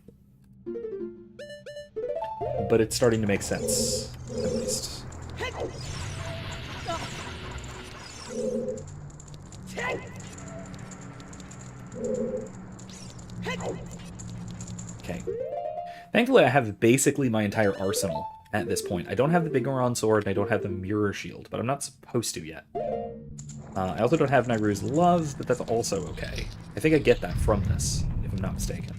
but it's starting to make sense, at least. Okay. Thankfully, I have basically my entire arsenal at this point. I don't have the Big Goron sword, and I don't have the mirror shield, but I'm not supposed to yet. I also don't have Nairu's love, but that's also okay. I think I get that from this, if I'm not mistaken.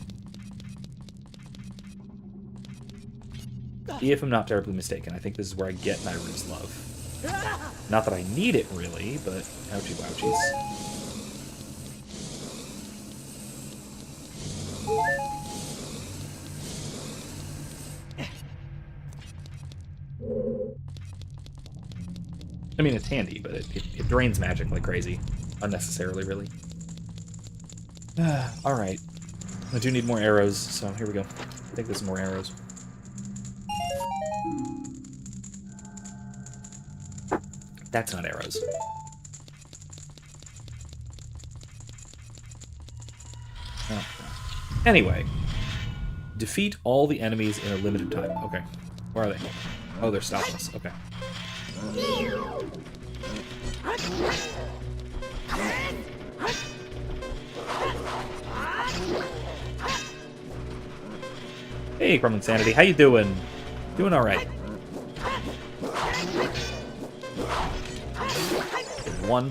If I'm not terribly mistaken, I think this is where I get Nairu's love. Not that I need it, really, but ouchie wouchies. I mean, it's handy, but it drains magic like crazy. Unnecessarily, really. Alright. I do need more arrows, so here we go. I think there's more arrows. That's not arrows. Oh. Anyway. Defeat all the enemies in a limited time. Okay. Where are they? Oh, they're stopping us. Okay. Hey, Gremlin Sanity, how you doing? Doing all right. One.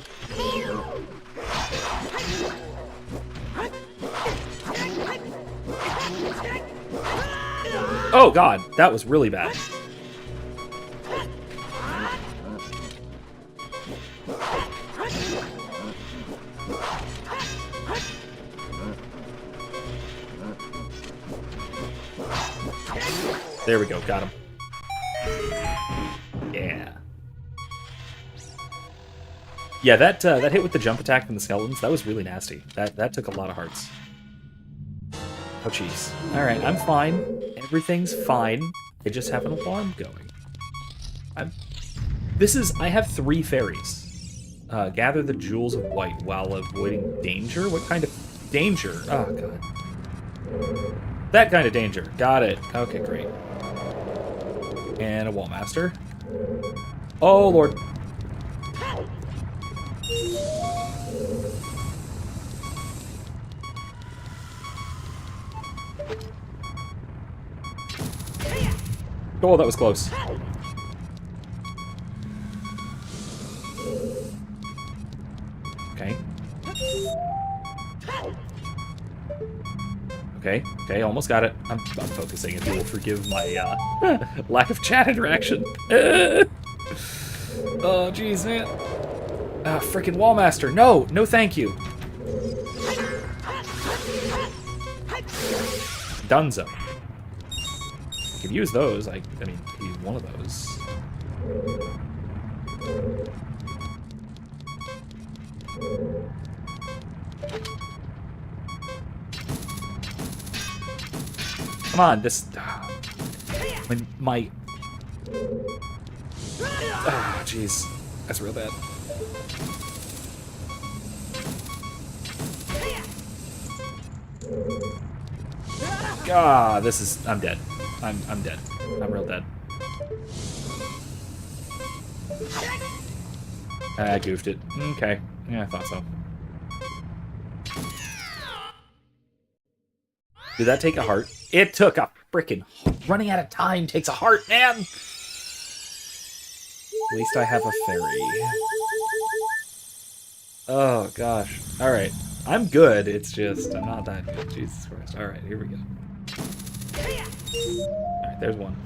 Oh god, that was really bad. There we go, got him. Yeah. Yeah, that hit with the jump attack from the skeletons, that was really nasty. That took a lot of hearts. Oh, jeez. Alright, I'm fine. Everything's fine. I just have an alarm going. I have 3 fairies. Gather the jewels of white while avoiding danger? What kind of danger? Oh, God. That kind of danger. Got it. Okay, great. And a Wallmaster. Oh, Lord. Oh, that was close. Okay. Okay, almost got it. I'm focusing, if you will forgive my lack of chat interaction. Oh, jeez, man. Frickin' Wallmaster. No, no thank you. Dunzo. I could use those. I mean, use one of those. Come on, this... when my... Oh, jeez. That's real bad. God, this is... I'm dead. I'm dead. I'm real dead. I goofed it. Okay. Yeah, I thought so. Did that take a heart? It took a frickin' running out of time takes a heart, man! At least I have a fairy. Oh, gosh. Alright. I'm good, it's just, I'm not that good. Jesus Christ. Alright, here we go. Alright, there's one.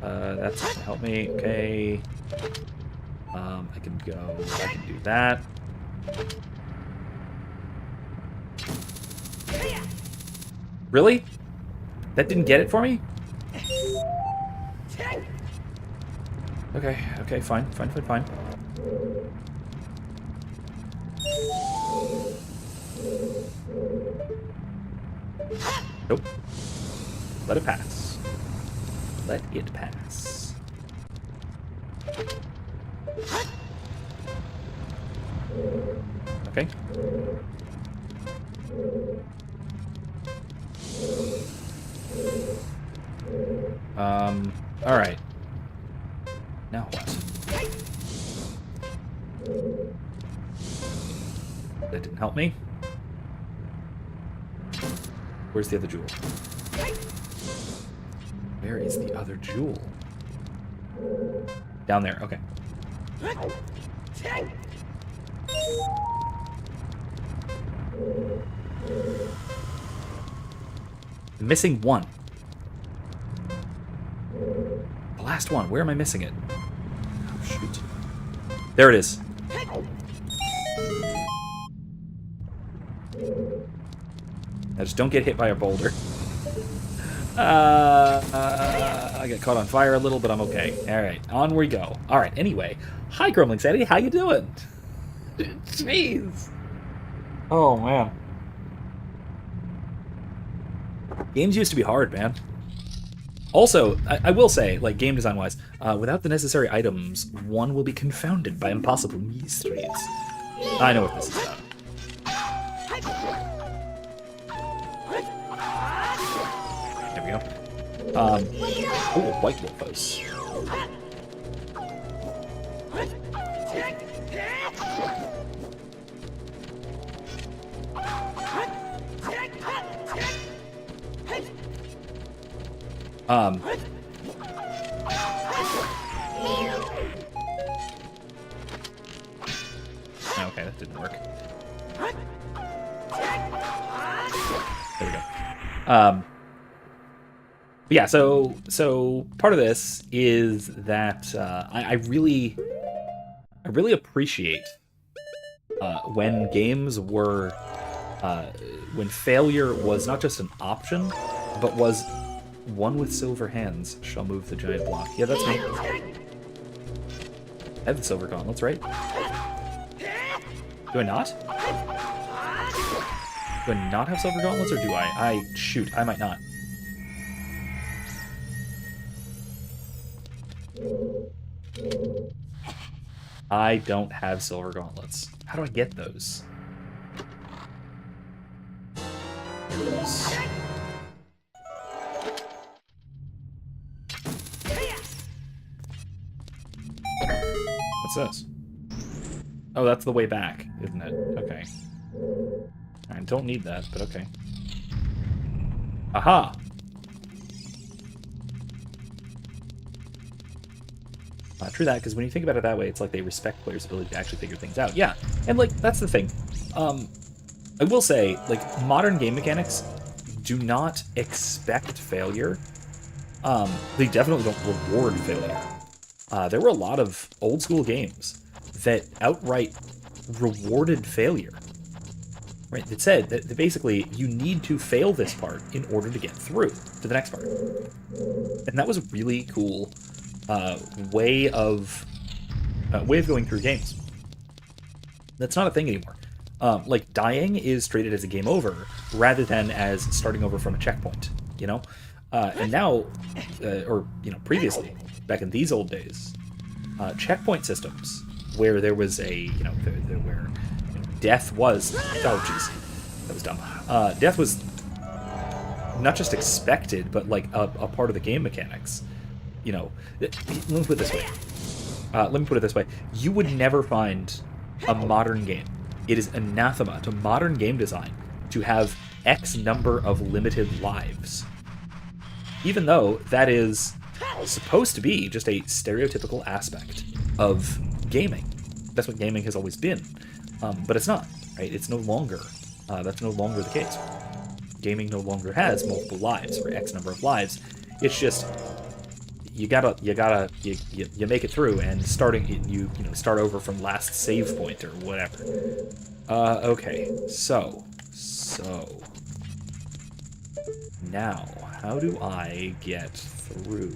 That's gonna help me. Okay. I can go. I can do that. Really? That didn't get it for me? Okay, okay, fine. Nope. Let it pass. Let it pass. Okay. Alright. Now what? That didn't help me. Where's the other jewel? Where is the other jewel? Down there, okay. I'm missing one. The last one. Where am I missing it? Oh, shoot. There it is. Now just don't get hit by a boulder. I got caught on fire a little, but I'm okay. Alright, on we go. Alright, anyway. Hi, Grumbling Sandy. How you doing? Jeez. Oh, man. Games used to be hard, man. Also, I will say, like, game design-wise, without the necessary items, one will be confounded by impossible mysteries. I know what this is about. There we go. Ooh, white wolfos. Um, okay, that didn't work. There we go. Yeah, so part of this is that I really appreciate when games were when failure was not just an option, but was one with silver hands shall move the giant block. Yeah, that's me. I have the silver gauntlets, right? Do I not? Do I not have silver gauntlets, or do I? Shoot, I might not. I don't have silver gauntlets. How do I get those? What's this? Oh, that's the way back, isn't it? Okay. I don't need that, but okay. Aha! True that, because when you think about it that way, it's like they respect players' ability to actually figure things out. Yeah, and like, that's the thing. I will say, like, modern game mechanics do not expect failure. They definitely don't reward failure. There were a lot of old school games that outright rewarded failure. Right? It said that basically you need to fail this part in order to get through to the next part. And that was a really cool way of going through games. That's not a thing anymore. Like, dying is treated as a game over rather than as starting over from a checkpoint, you know? And now, or, you know, previously, back in these old days, checkpoint systems where there was a, you know, where death was, oh jeez, that was dumb. Death was not just expected, but like a part of the game mechanics. You know, let me put it this way. You would never find a modern game. It is anathema to modern game design to have X number of limited lives. Even though that is supposed to be just a stereotypical aspect of gaming. That's what gaming has always been. But it's not, right? It's no longer, that's no longer the case. Gaming no longer has multiple lives, or X number of lives. It's just, you make it through, and you start over from last save point, or whatever. Okay, so, now, how do I get through?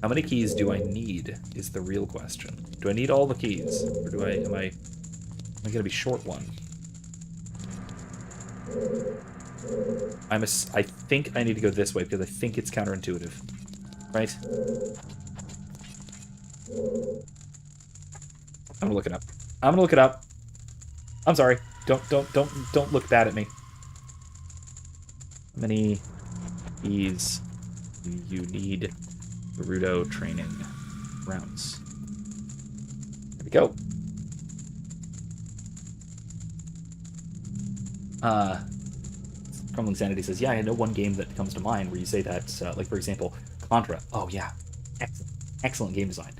How many keys do I need is the real question. Do I need all the keys? Or am I gonna be short one? I think I need to go this way because I think it's counterintuitive. Right? I'm gonna look it up. I'm sorry. Don't look bad at me. How many keys do you need Gerudo training rounds? There we go. Crumbling Sanity says, yeah, I know one game that comes to mind where you say that, like, for example, Contra. Oh, yeah. Excellent game design.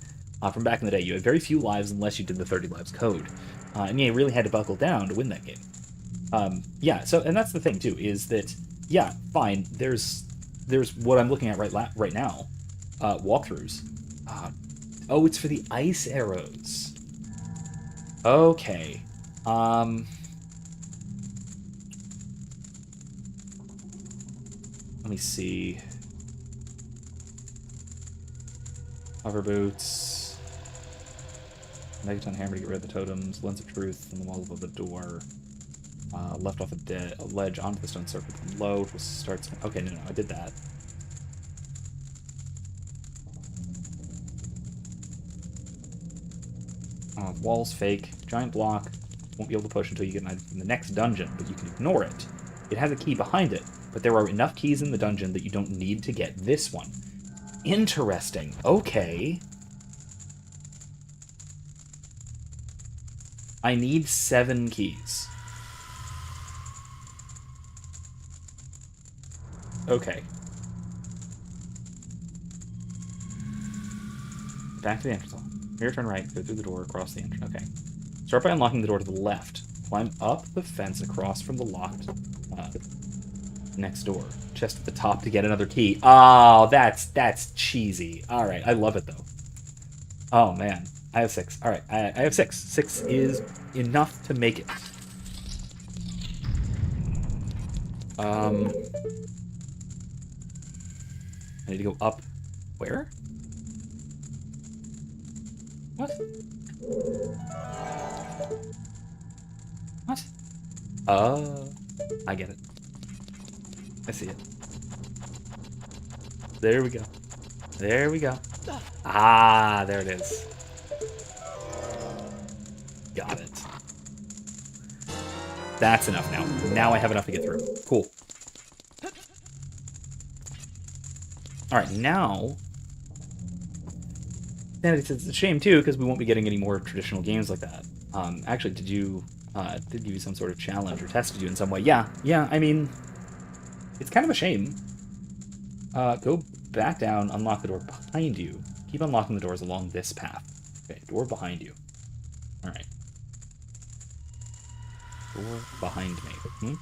From back in the day, you had very few lives unless you did the 30 lives code. And yeah, you really had to buckle down to win that game. Yeah, so, and that's the thing, too, is that, yeah, fine, there's what I'm looking at right now. Walkthroughs. Oh, it's for the ice arrows. Okay. Let me see. Hover boots. Megaton hammer to get rid of the totems. Lens of truth on the wall above the door. Left off a ledge onto the stone circle from low. Starts. Okay, no, I did that. Walls fake. Giant block. Won't be able to push until you get an item from the next dungeon, but you can ignore it. It has a key behind it, but there are enough keys in the dungeon that you don't need to get this one. Interesting. Okay. I need 7 keys. Okay. Back to the entrance hall. Here, turn right, go through the door, across the entrance. Okay. Start by unlocking the door to the left. Climb up the fence across from the locked next door. Chest at the top to get another key. Oh, that's cheesy. All right, I love it, though. Oh, man. I have 6. All right, I have 6. 6 is enough to make it. I need to go up. Where? What? What? I get it. I see it. There we go. There we go. Ah, there it is. Got it. That's enough now. Now I have enough to get through. Cool. Alright, now... And it's a shame, too, because we won't be getting any more traditional games like that. Actually, did you give you some sort of challenge or tested you in some way? Yeah, I mean... It's kind of a shame. Go back down, unlock the door behind you. Keep unlocking the doors along this path. Okay, door behind you. Alright. Door behind me.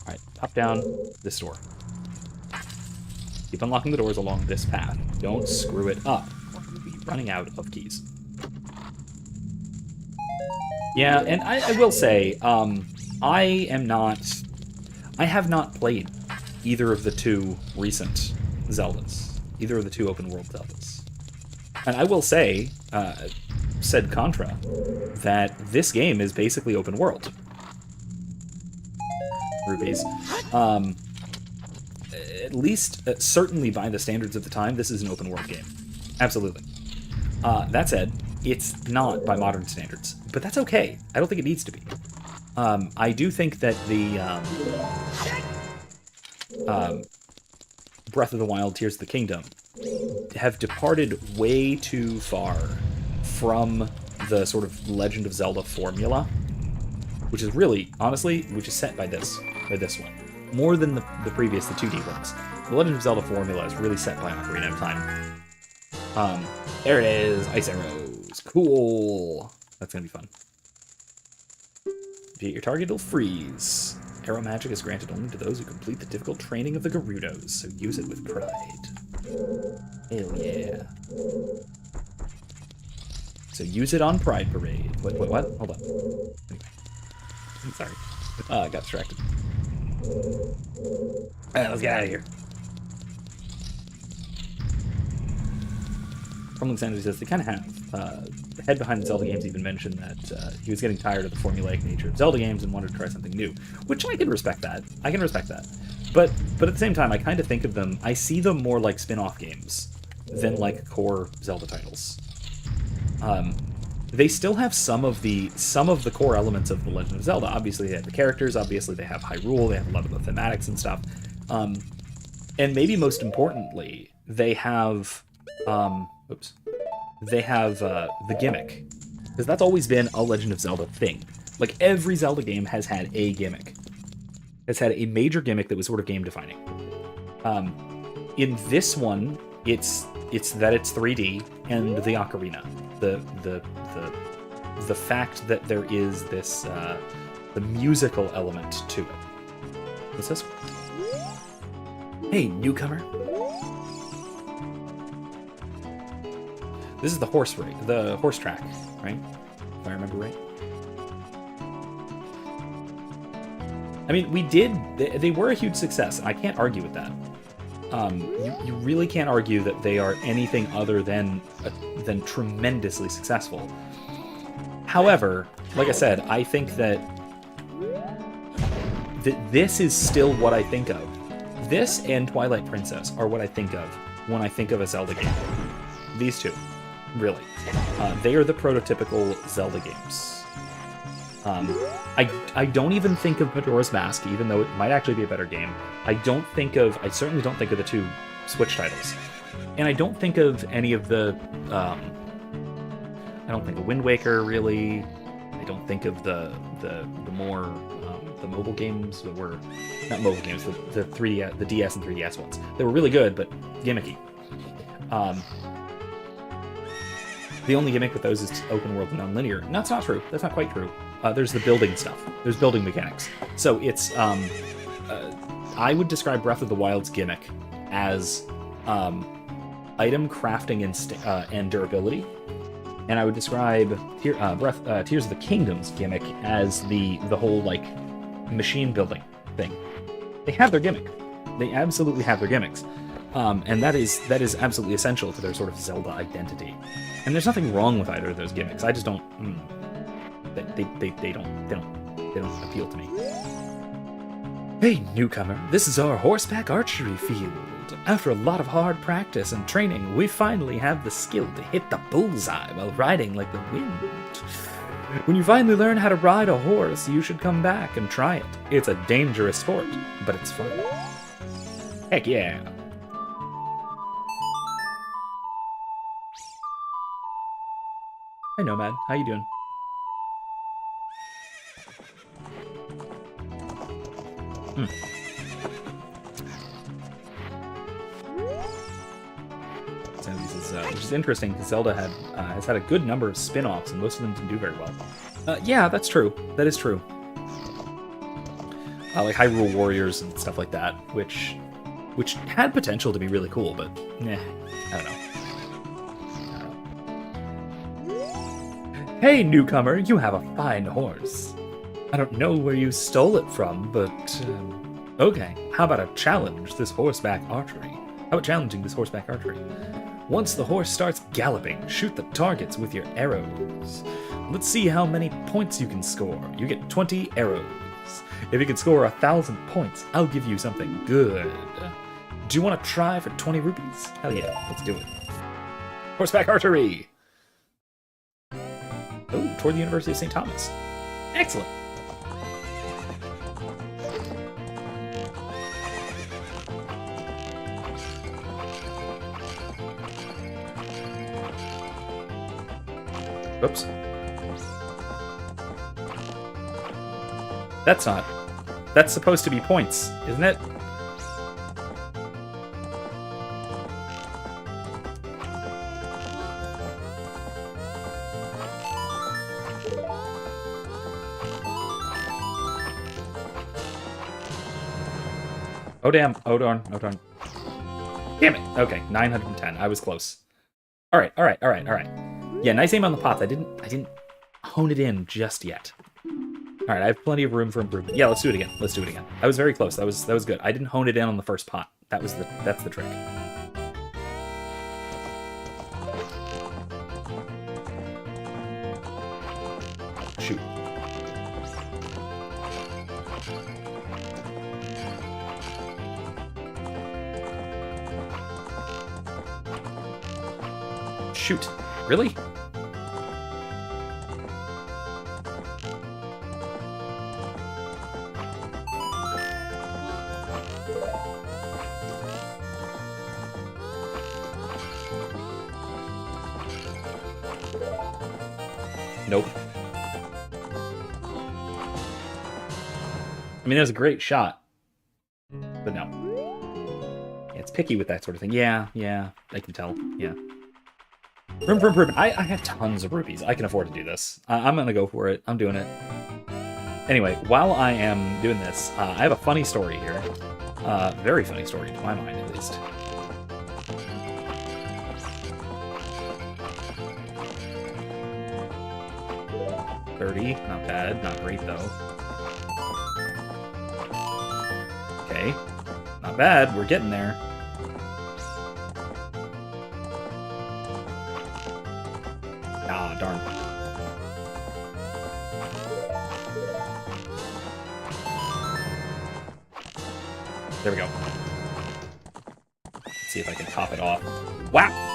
Alright, top down this door. Keep unlocking the doors along this path. Don't screw it up, or you'll be running out of keys. Yeah, and I will say, I have not played either of the 2 recent Zeldas. Either of the 2 open world Zeldas. And I will say, said contra, that this game is basically open world. Rupees. At least, certainly by the standards of the time, this is an open world game. Absolutely. That said, it's not by modern standards. But that's okay. I don't think it needs to be. I do think that the Breath of the Wild, Tears of the Kingdom have departed way too far from the sort of Legend of Zelda formula, which is really, honestly, which is set by this one. More than the previous, the 2D ones. The Legend of Zelda formula is really set by Ocarina of Time. There it is, ice arrows. Cool. That's gonna be fun. If you hit your target, it'll freeze. Arrow magic is granted only to those who complete the difficult training of the Gerudos, so use it with pride. Hell yeah. So use it on Pride Parade. Wait, what? Hold on. Anyway. I'm sorry. I got distracted. Alright, let's get out of here. From Sanity says they kind of have. The head behind the Zelda games even mentioned that he was getting tired of the formulaic nature of Zelda games and wanted to try something new, which I can respect that. But at the same time, I kind of think of them. I see them more like spin-off games than like core Zelda titles. They still have some of the core elements of The Legend of Zelda. Obviously, they have the characters. Obviously, they have Hyrule. They have a lot of the thematics and stuff. And maybe most importantly, they have the gimmick, because that's always been a Legend of Zelda thing. Like every Zelda game has had a gimmick. Has had a major gimmick that was sort of game defining. In this one, it's that it's 3D and the ocarina. The fact that there is this the musical element to it. What's this? Hey, newcomer. This is the horse track, right? If I remember right. I mean, they were a huge success, and I can't argue with that. You really can't argue that they are anything other than tremendously successful. However, like I said, I think that this is still what I think of. This and Twilight Princess are what I think of when I think of a Zelda game. These two, really. They are the prototypical Zelda games. I don't even think of Majora's Mask, even though it might actually be a better game. I certainly don't think of the 2 Switch titles. And I don't think of any of the, I don't think of Wind Waker, really. I don't think of the more the mobile games that were not mobile games, the 3D, the DS and 3DS ones. They were really good, but gimmicky. The only gimmick with those is open world and non-linear. No, that's not true. That's not quite true. There's the building stuff. There's building mechanics. So it's I would describe Breath of the Wild's gimmick as item crafting and durability, and I would describe Tears of the Kingdom's gimmick as the whole like machine building thing. They have their gimmick. They absolutely have their gimmicks, and that is absolutely essential to their sort of Zelda identity. And there's nothing wrong with either of those gimmicks. I just don't. They don't appeal to me. Hey, newcomer, this is our horseback archery field. After a lot of hard practice and training, we finally have the skill to hit the bullseye while riding like the wind. When you finally learn how to ride a horse, you should come back and try it. It's a dangerous sport, but it's fun. Heck yeah. Hi, Nomad. How you doing? Which is interesting because Zelda has had a good number of spin-offs, and most of them didn't do very well. Yeah, that's true. That is true. Like Hyrule Warriors and stuff like that, which had potential to be really cool, but I don't know. Hey, newcomer, you have a fine horse. I don't know where you stole it from, but okay. How about a challenge this horseback archery? How about challenging this horseback archery? Once the horse starts galloping, shoot the targets with your arrows. Let's see how many points you can score. You get 20 arrows. If you can score 1,000 points, I'll give you something good. Do you want to try for 20 rupees? Hell yeah, let's do it. Horseback archery! Oh, toward the University of St. Thomas. Excellent. Oops. That's supposed to be points, isn't it? Oh damn, oh darn, oh darn. Damn it! Okay, 910, I was close. Alright. Yeah, nice aim on the pots. I didn't hone it in just yet. All right, I have plenty of room for improvement. Yeah, let's do it again. I was very close. That was good. I didn't hone it in on the first pot. That's the trick. Shoot. Shoot. Really? Nope. I mean, that was a great shot, but no. Yeah, it's picky with that sort of thing. Yeah, I can tell. Yeah. Room for improvement. I have tons of rupees. I can afford to do this. I'm gonna go for it. I'm doing it. Anyway, while I am doing this, I have a funny story here. Very funny story, to my mind at least. $30, not bad, not great though. Okay, not bad, we're getting there. Ah, darn. There we go. Let's see if I can top it off. Wow!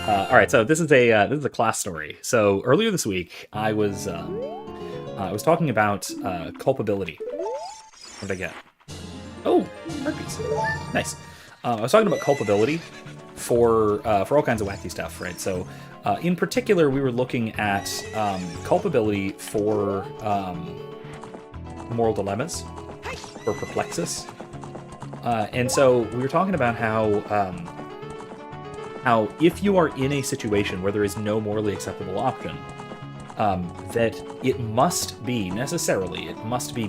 Alright, so this is a class story. So earlier this week, I was talking about culpability. What did I get? Oh, herpes. Nice. I was talking about culpability for all kinds of wacky stuff, right? So in particular, we were looking at culpability for moral dilemmas or perplexus. And so we were talking about how if you are in a situation where there is no morally acceptable option, that it must be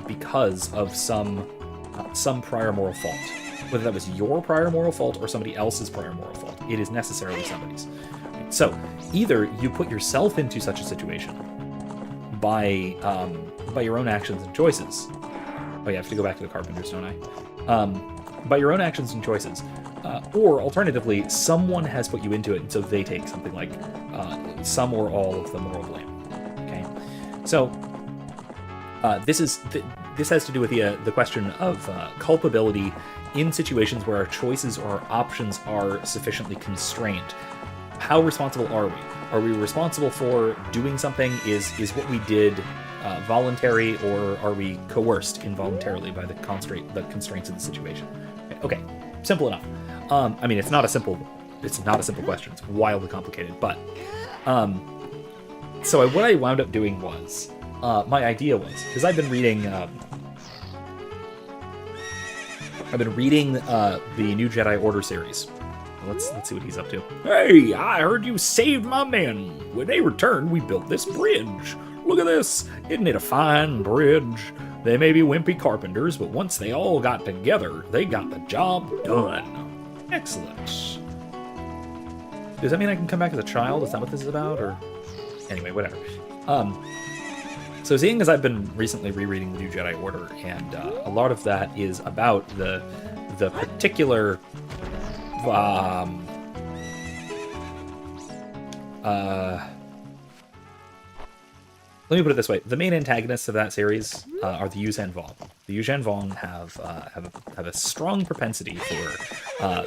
because of some prior moral fault. Whether that was your prior moral fault or somebody else's prior moral fault, it is necessarily somebody's. So either you put yourself into such a situation by your own actions and choices. Oh yeah, I have to go back to the carpenters, don't I? By your own actions and choices. Or alternatively, someone has put you into it, and so they take something like some or all of the moral blame. Okay, so this has to do with the question of culpability in situations where our choices or our options are sufficiently constrained. How responsible are we? Are we responsible for doing something? Is what we did voluntary, or are we coerced involuntarily by the constraints of the situation? Okay, simple enough. I mean, it's not a simple question. It's wildly complicated. But so what I wound up doing was, my idea was, because I've been reading the new Jedi Order series. Let's see what he's up to. Hey, I heard you saved my men. When they returned, we built this bridge. Look at this. Isn't it a fine bridge? They may be wimpy carpenters, but once they all got together, they got the job done. Excellent. Does that mean I can come back as a child? Is that what this is about? Or anyway, whatever. So seeing as I've been recently rereading the new Jedi Order, and a lot of that is about the particular let me put it this way: the main antagonists of that series are the Yuuzhan Vong. The Yuuzhan Vong have a strong propensity for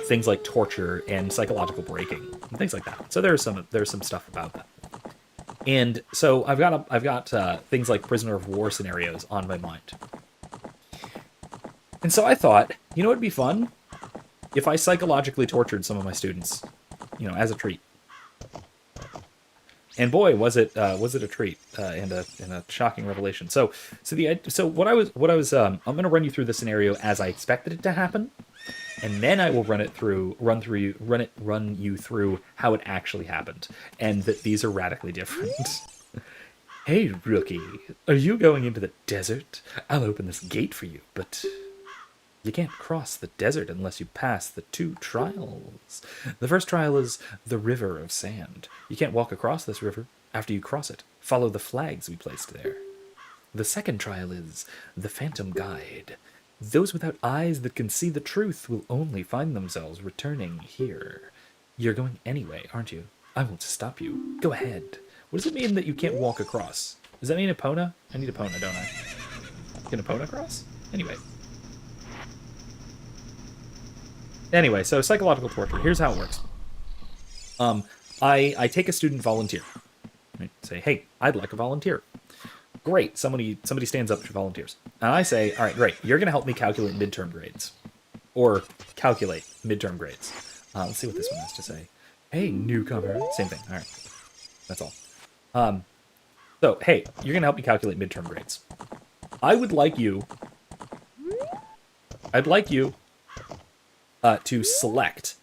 things like torture and psychological breaking and things like that. So there's some stuff about that. And so I've got things like prisoner of war scenarios on my mind. And so I thought, you know, it'd be fun if I psychologically tortured some of my students, you know, as a treat. And boy, was it a treat and a shocking revelation. So what I was I'm going to run you through the scenario as I expected it to happen, and then I will run you through how it actually happened, and that these are radically different. Hey, rookie, are you going into the desert? I'll open this gate for you, but you can't cross the desert unless you pass the 2 trials. The first trial is the River of Sand. You can't walk across this river. After you cross it, follow the flags we placed there. The second trial is the Phantom Guide. Those without eyes that can see the truth will only find themselves returning here. You're going anyway, aren't you? I won't stop you. Go ahead. What does it mean that you can't walk across? Does that mean Epona? I need Epona, don't I? Can Epona cross? Anyway, so psychological torture. Here's how it works. I take a student volunteer. I say, hey, I'd like a volunteer. Great, somebody stands up to volunteers. And I say, all right, great, you're going to help me calculate midterm grades. Or calculate midterm grades. Let's see what this one has to say. Hey, newcomer. Same thing, all right. That's all. So, hey, you're going to help me calculate midterm grades. I'd like you to select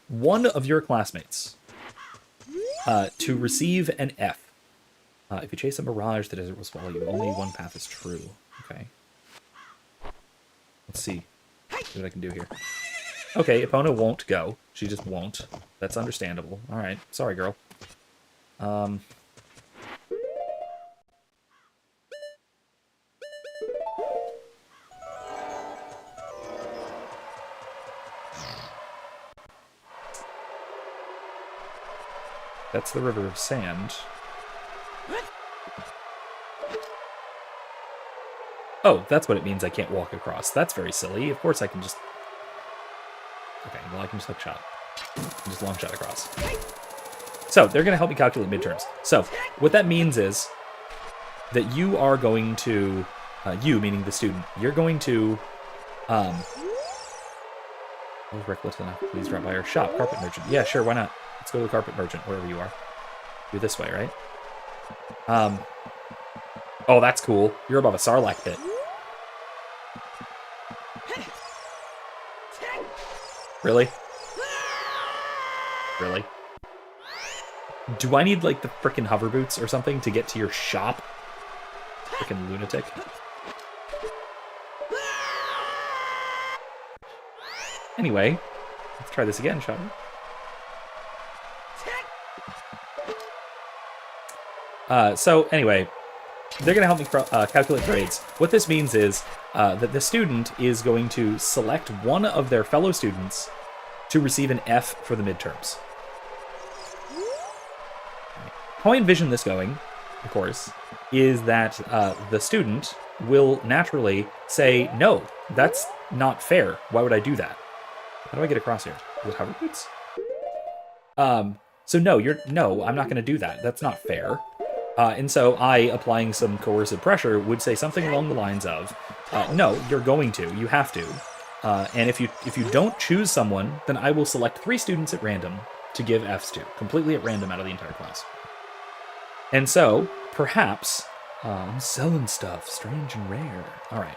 one of your classmates to receive an F. If you chase a mirage, the desert will swallow you. Only one path is true. Okay. Let's see what I can do here. Okay, Epona won't go. She just won't. That's understandable. All right. Sorry, girl. That's the River of Sand. Oh, that's what it means I can't walk across. That's very silly. Of course I can just... Okay, well I can just hook shot. Just long shot across. So, they're going to help me calculate midterms. So, what that means is that you are going to... you, meaning the student, you're going to... Oh, Rick, please drop by our shop. Carpet merchant. Yeah, sure, why not? Let's go to the carpet merchant, wherever you are. You're this way, right? Oh, that's cool. You're above a Sarlacc pit. Really? Really? Do I need, like, the frickin' hover boots or something to get to your shop? Frickin' lunatic. Anyway, let's try this again, shall we? So, anyway, they're going to help me calculate grades. What this means is that the student is going to select one of their fellow students to receive an F for the midterms. How I envision this going, of course, is that the student will naturally say, no, that's not fair. Why would I do that? How do I get across here? Is it hover boots? So no, I'm not going to do that. That's not fair. And so I, applying some coercive pressure, would say something along the lines of, no, you're going to. You have to. And if you don't choose someone, then I will select 3 students at random to give Fs to, completely at random out of the entire class. And so, perhaps, I'm selling stuff, strange and rare. All right.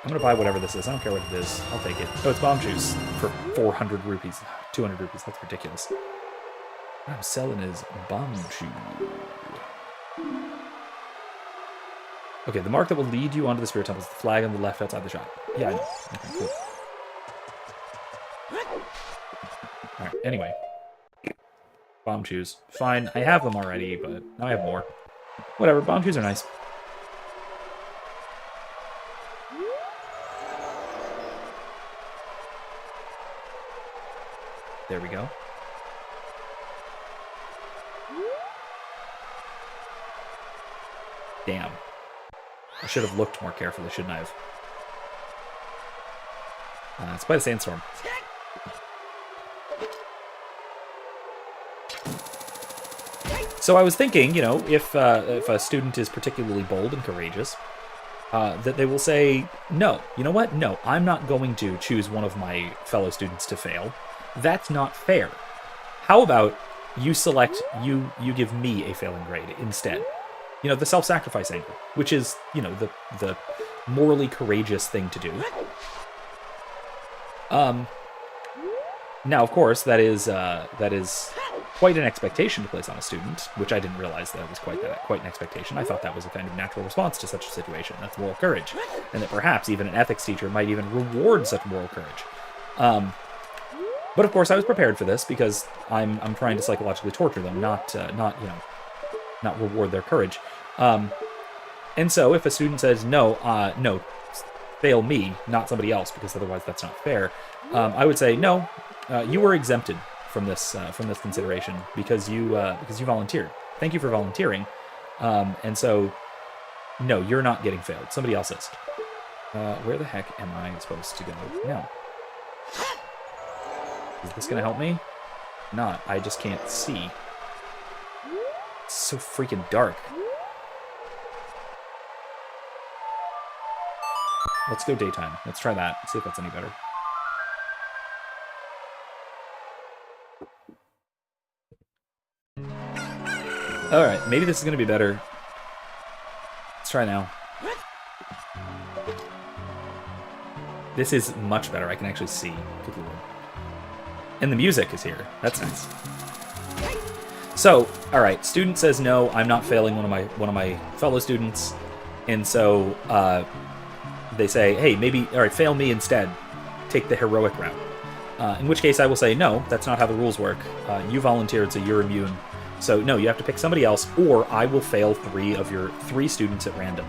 I'm going to buy whatever this is. I don't care what it is. I'll take it. Oh, it's bomb juice for 400 rupees. 200 rupees. That's ridiculous. What I'm selling is bomb juice. Okay, the mark that will lead you onto the spirit temple is the flag on the left outside the shop. Yeah, I know. Okay, cool. Alright, anyway. Bomb shoes. Fine, I have them already, but now I have more. Whatever, bomb shoes are nice. There we go. Damn. I should have looked more carefully, shouldn't I have? It's by the sandstorm. So I was thinking, you know, if a student is particularly bold and courageous, that they will say, no, you know what? No, I'm not going to choose one of my fellow students to fail. That's not fair. How about you select, you give me a failing grade instead? You know, the self-sacrifice angle, which is, you know, the morally courageous thing to do. Now, of course, that is quite an expectation to place on a student, which I didn't realize that was quite an expectation. I thought that was a kind of natural response to such a situation. That's moral courage, and that perhaps even an ethics teacher might even reward such moral courage. But of course, I was prepared for this because I'm trying to psychologically torture them, not reward their courage. And so, if a student says no, no, fail me, not somebody else, because otherwise that's not fair, I would say no. You were exempted from this consideration because you volunteered. Thank you for volunteering. And so, no, you're not getting failed. Somebody else is. Where the heck am I supposed to go now? Is this gonna help me? Not. I just can't see. It's so freaking dark. Let's go daytime. Let's try that. See if that's any better. Alright, maybe this is going to be better. Let's try now. This is much better. I can actually see. Good lord. And the music is here. That's nice. So, alright, student says no, I'm not failing one of my fellow students. And so, they say, hey, maybe, alright, fail me instead. Take the heroic route. In which case I will say, no, that's not how the rules work. You volunteered, so you're immune. So, no, you have to pick somebody else, or I will fail 3 of your 3 students at random.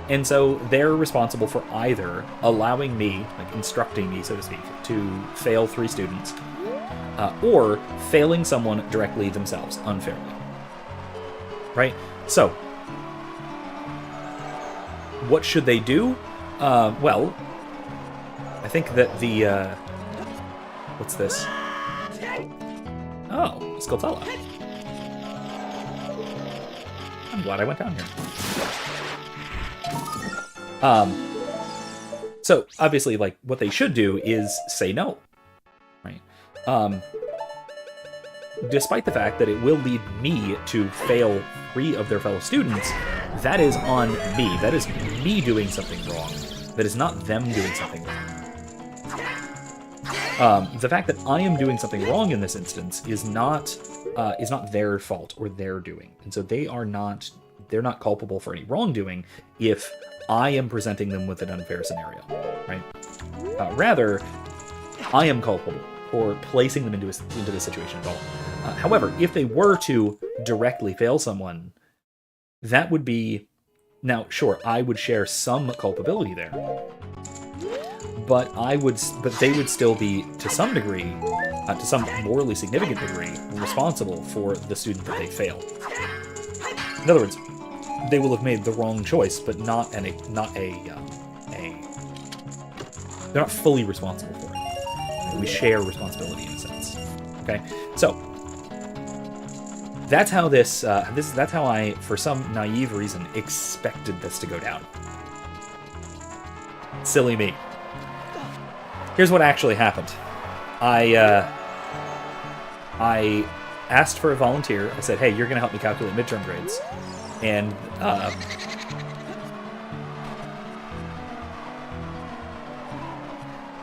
And so they're responsible for either allowing me, like instructing me, so to speak, to fail 3 students, or failing someone directly themselves, unfairly. Right? So, what should they do? Well, I think that the, what's this? Oh, Skulltula. I'm glad I went down here. So, obviously, like, what they should do is say no. Right? Despite the fact that it will lead me to fail 3 of their fellow students, that is on me. That is me doing something wrong. That is not them doing something wrong. The fact that I am doing something wrong in this instance is not their fault or their doing, and so they're not culpable for any wrongdoing if I am presenting them with an unfair scenario, right? Rather, I am culpable for placing them into this situation at all. However, if they were to directly fail someone, that would be... Now, sure, I would share some culpability there, but they would still be, to some degree, to some morally significant degree, responsible for the student that they fail. In other words, they will have made the wrong choice, but they're not fully responsible for it. We share responsibility in a sense. Okay, so that's how that's how I, for some naive reason, expected this to go down. Silly me. Here's what actually happened. I asked for a volunteer. I said, "Hey, you're going to help me calculate midterm grades," and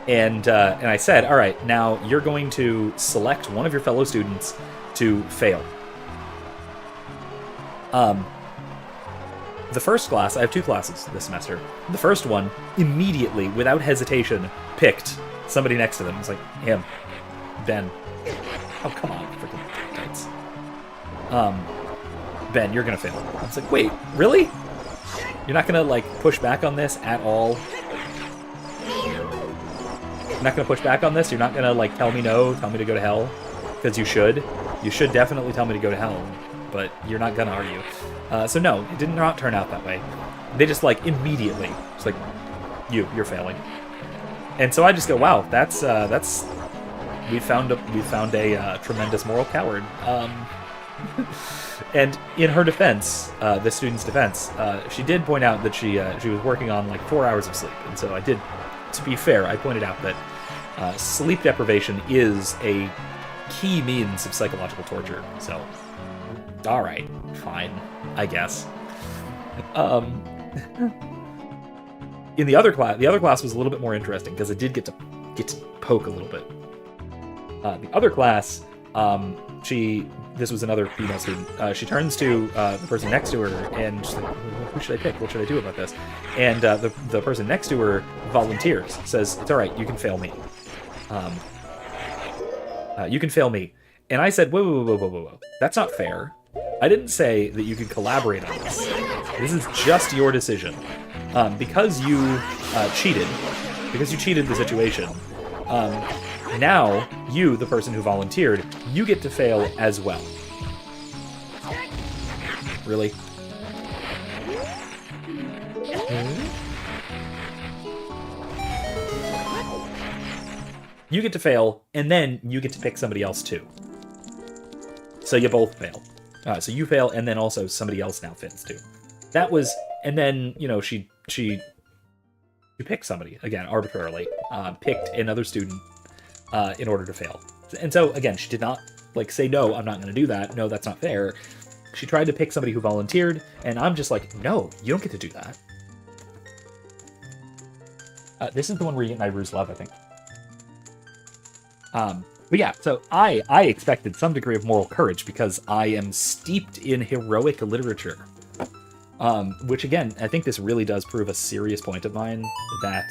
I said, "All right, now you're going to select one of your fellow students to fail." The first class, I have 2 classes this semester. The first one, immediately, without hesitation, picked somebody next to them. It's like, him. Ben. Oh, come on, freaking guys. Ben, you're gonna fail. I was like, wait, really? You're not gonna, like, push back on this at all? You're not gonna push back on this? You're not gonna, like, tell me no, tell me to go to hell? Because you should. You should definitely tell me to go to hell, but you're not gonna, are you? So no, it did not turn out that way. They just, like, immediately, it's like, you're failing. And so I just go, wow, that's we found a tremendous moral coward. And in her defense, the student's defense, she did point out that she was working on like 4 hours of sleep, and so I did. To be fair, I pointed out that sleep deprivation is a key means of psychological torture. So, all right, fine, I guess. In the other class was a little bit more interesting because I did get to poke a little bit. The other class, this was another female student. She turns to the person next to her and she's like, "Who should I pick? What should I do about this?" And the person next to her volunteers, says, "It's all right, you can fail me. You can fail me." And I said, whoa, that's not fair. I didn't say that you could collaborate on this. This is just your decision. Because you cheated the situation, now you, the person who volunteered, you get to fail as well. Really? You get to fail, and then you get to pick somebody else too. So you both fail. So you fail, and then also somebody else now fails too. That was, and then, you know, she picked somebody, again, arbitrarily, picked another student in order to fail. And so, again, she did not, like, say, no, I'm not going to do that. No, that's not fair. She tried to pick somebody who volunteered, and I'm just like, no, you don't get to do that. This is the one where you get Nairu's love, I think. But yeah, so I expected some degree of moral courage because I am steeped in heroic literature. Which, again, I think this really does prove a serious point of mine that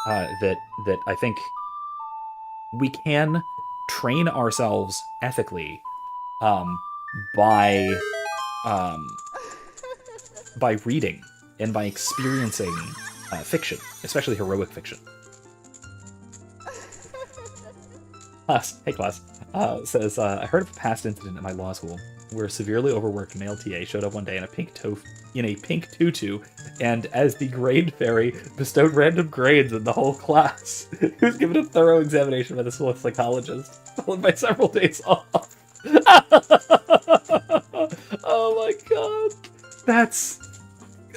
that I think we can train ourselves ethically by reading and by experiencing fiction, especially heroic fiction. Hey class, says, I heard of a past incident at my law school where a severely overworked male TA showed up one day in a pink tutu, and as the grade fairy, bestowed random grades in the whole class. He was given a thorough examination by the school psychologist, followed by several days off. Oh my god. That's...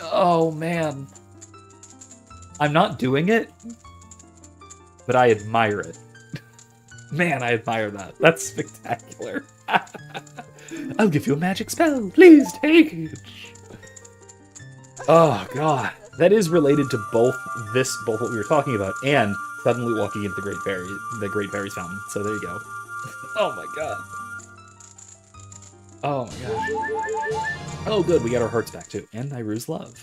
Oh man. I'm not doing it, but I admire it. Man, I admire that. That's spectacular. I'll give you a magic spell. Please take it. Oh, God. That is related to both what we were talking about and Suddenly walking into the Great Berries Fountain. So there you go. Oh my god. Oh my gosh. Oh good, we got our hearts back too. And Nairu's Love.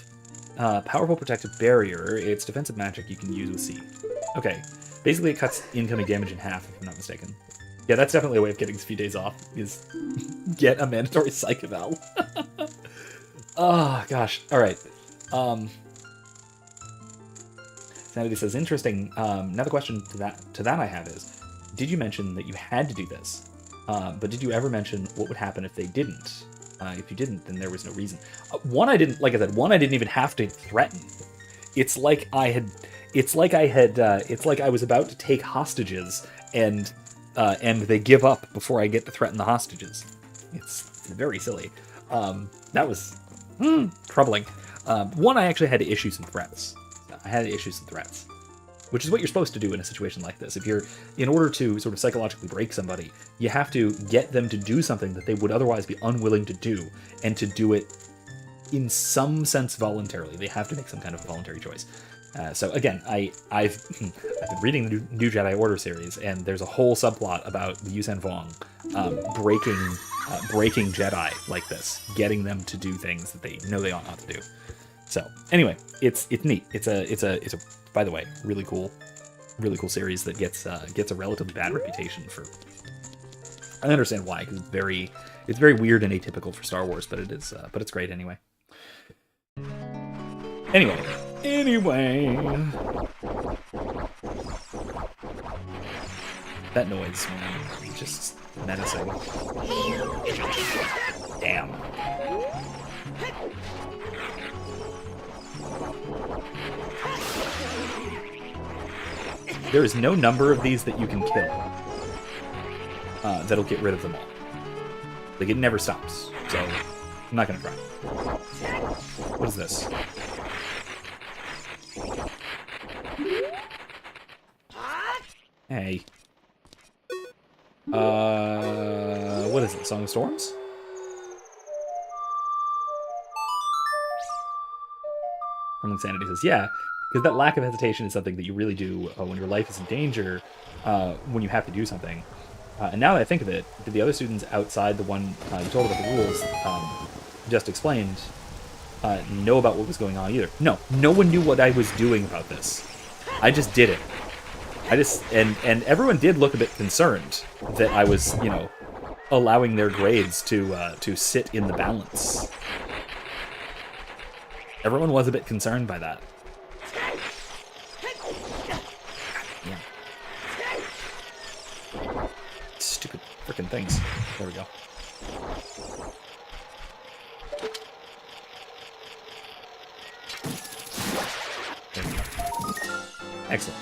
Powerful protective barrier. It's defensive magic you can use with C. Okay. Basically it cuts incoming damage in half, if I'm not mistaken. Yeah, that's definitely a way of getting a few days off, is get a mandatory Psych Eval. Oh gosh. Alright. Sanity says, interesting. Now the question to that I have is, did you mention that you had to do this? But did you ever mention what would happen if they didn't? If you didn't, then there was no reason. One, I didn't, like I said, I didn't even have to threaten. It's like I was about to take hostages and they give up before I get to threaten the hostages. It's very silly. That was troubling. One, I actually had to issue some threats. Which is what you're supposed to do in a situation like this. In order to sort of psychologically break somebody, you have to get them to do something that they would otherwise be unwilling to do, and to do it in some sense voluntarily. They have to make some kind of voluntary choice. So again, I've been reading the New Jedi Order series, and there's a whole subplot about the Yuuzhan Vong breaking Jedi like this, getting them to do things that they know they ought not to do. So anyway, it's neat. It's a by the way really cool series that gets a relatively bad reputation for. I understand why, because it's very weird and atypical for Star Wars, but it's great anyway. Anyway. That noise, man, just menacing. Damn. There is no number of these that you can kill that'll get rid of them all. Like, it never stops, so I'm not gonna try. What is this? Hey. What is it? Song of Storms? From Sanity says, yeah, because that lack of hesitation is something that you really do when your life is in danger, when you have to do something. And now that I think of it, did the other students outside the one you told about the rules just explained know about what was going on either? No one knew what I was doing about this. I just did it. And everyone did look a bit concerned that I was, allowing their grades to sit in the balance. Everyone was a bit concerned by that. Yeah. Stupid freaking things. There we go. There we go. Excellent.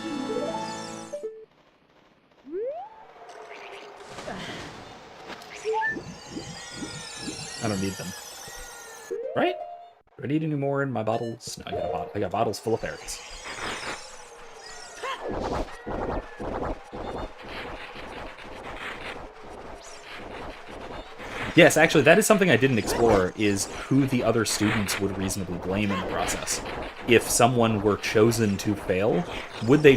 I don't need them. Right? Do I need any more in my bottles? No, I got bottles full of ferrets. Yes, actually, that is something I didn't explore, is who the other students would reasonably blame in the process. If someone were chosen to fail, would they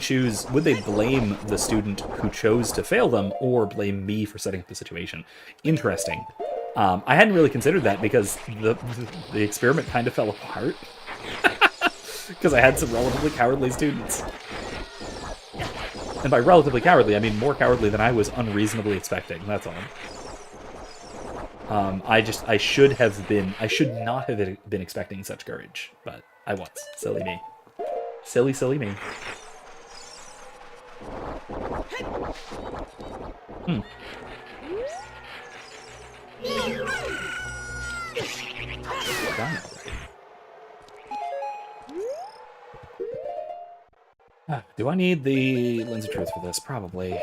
blame the student who chose to fail them, or blame me for setting up the situation? Interesting. I hadn't really considered that, because the experiment kind of fell apart. Because I had some relatively cowardly students. And by relatively cowardly, I mean more cowardly than I was unreasonably expecting, that's all. I should not have been expecting such courage, but I was. Silly me. Silly me. Do I need the Lens of Truth for this? Probably.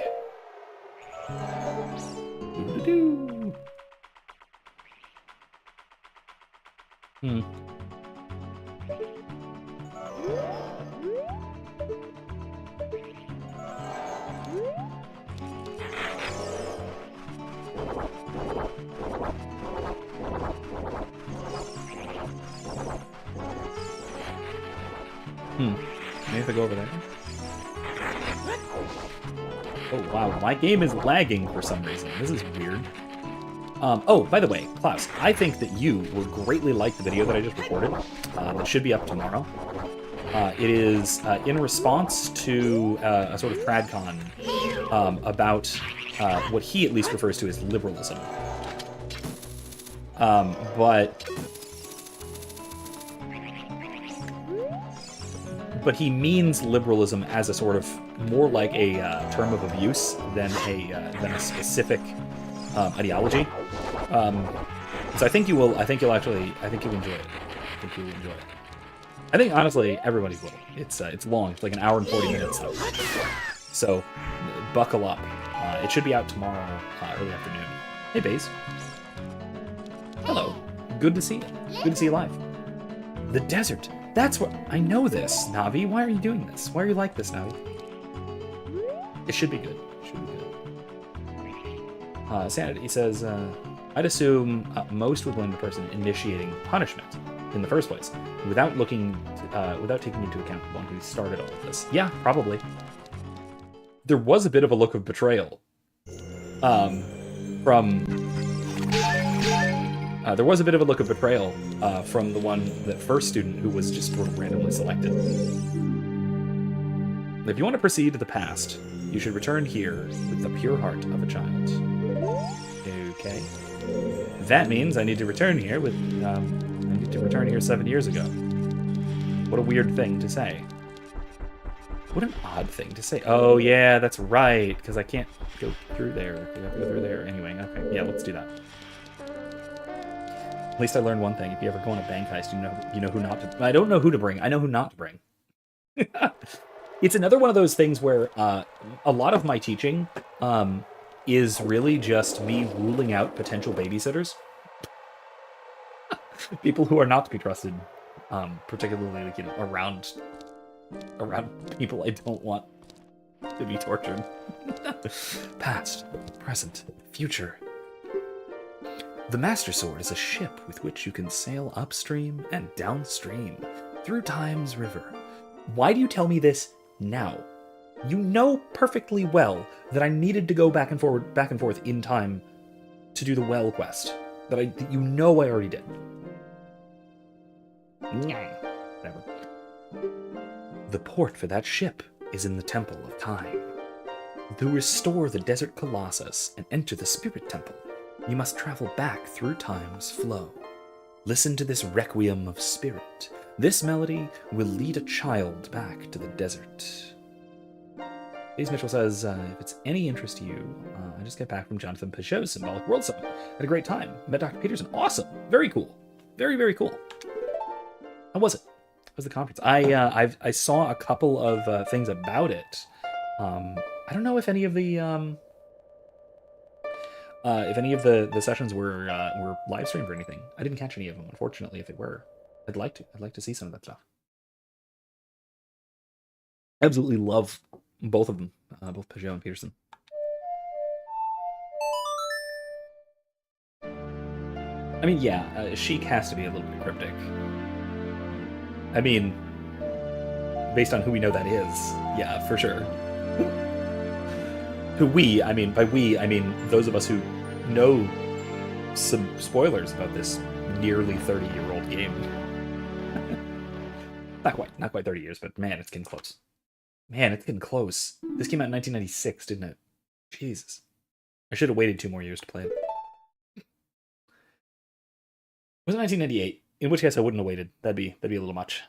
Maybe if I go over there. Oh, wow. My game is lagging for some reason. This is weird. Oh, by the way, Klaus, I think that you will greatly like the video that I just recorded. That should be up tomorrow. It is in response to a sort of tradcon about what he at least refers to as liberalism. But he means liberalism as a sort of more like a term of abuse than a specific ideology. So I think you'll enjoy it. I think you'll enjoy it. I think honestly everybody will. It's long. It's like an hour and 40 minutes though. So buckle up. It should be out tomorrow early afternoon. Hey, Baze. Hello. Good to see you. Good to see you live. The desert. That's what I know this, Navi. Why are you doing this? Why are you like this, Navi? It should be good. Sanity says, I'd assume most would blame the person initiating punishment in the first place, without taking into account the one who started all of this. Yeah, probably. There was a bit of a look of betrayal from the first student who was just sort of randomly selected. If you want to proceed to the past, you should return here with the pure heart of a child. Okay. That means I need to return here 7 years ago. What a weird thing to say. What an odd thing to say. Oh yeah, that's right, because I can't go through there. I have to go through there anyway. Okay, yeah, let's do that. At least I learned one thing. If you ever go on a bank heist, you know who not to... I don't know who to bring. I know who not to bring. It's another one of those things where a lot of my teaching is really just me ruling out potential babysitters. People who are not to be trusted, particularly like, around people I don't want to be tortured. Past, present, future. The Master Sword is a ship with which you can sail upstream and downstream through time's river. Why do you tell me this now? You know perfectly well that I needed to go back and forth in time to do the well quest. That you know I already did. Whatever. The port for that ship is in the Temple of Time. To restore the Desert Colossus and enter the Spirit Temple, you must travel back through time's flow. Listen to this requiem of spirit. This melody will lead a child back to the desert. Hayes Mitchell says, if it's any interest to you, I just got back from Jonathan Peugeot's Symbolic World Summit. Had a great time. Met Dr. Peterson. Awesome. Very cool. Very, very cool. How was it? How was the conference? I saw a couple of things about it. I don't know if any of the sessions were live streamed or anything. I didn't catch any of them, unfortunately. If they were, I'd like to see some of that stuff. Absolutely love both of them, both Peugeot and Peterson. I mean, yeah, Sheik has to be a little bit cryptic. I mean, based on who we know that is, yeah, for sure. By we, I mean those of us who know some spoilers about this nearly 30-year-old game. Not quite 30 years, but man, it's getting close. Man, it's getting close. This came out in 1996, didn't it? Jesus. I should have waited 2 more years to play it. It was 1998, in which case I wouldn't have waited. That'd be a little much.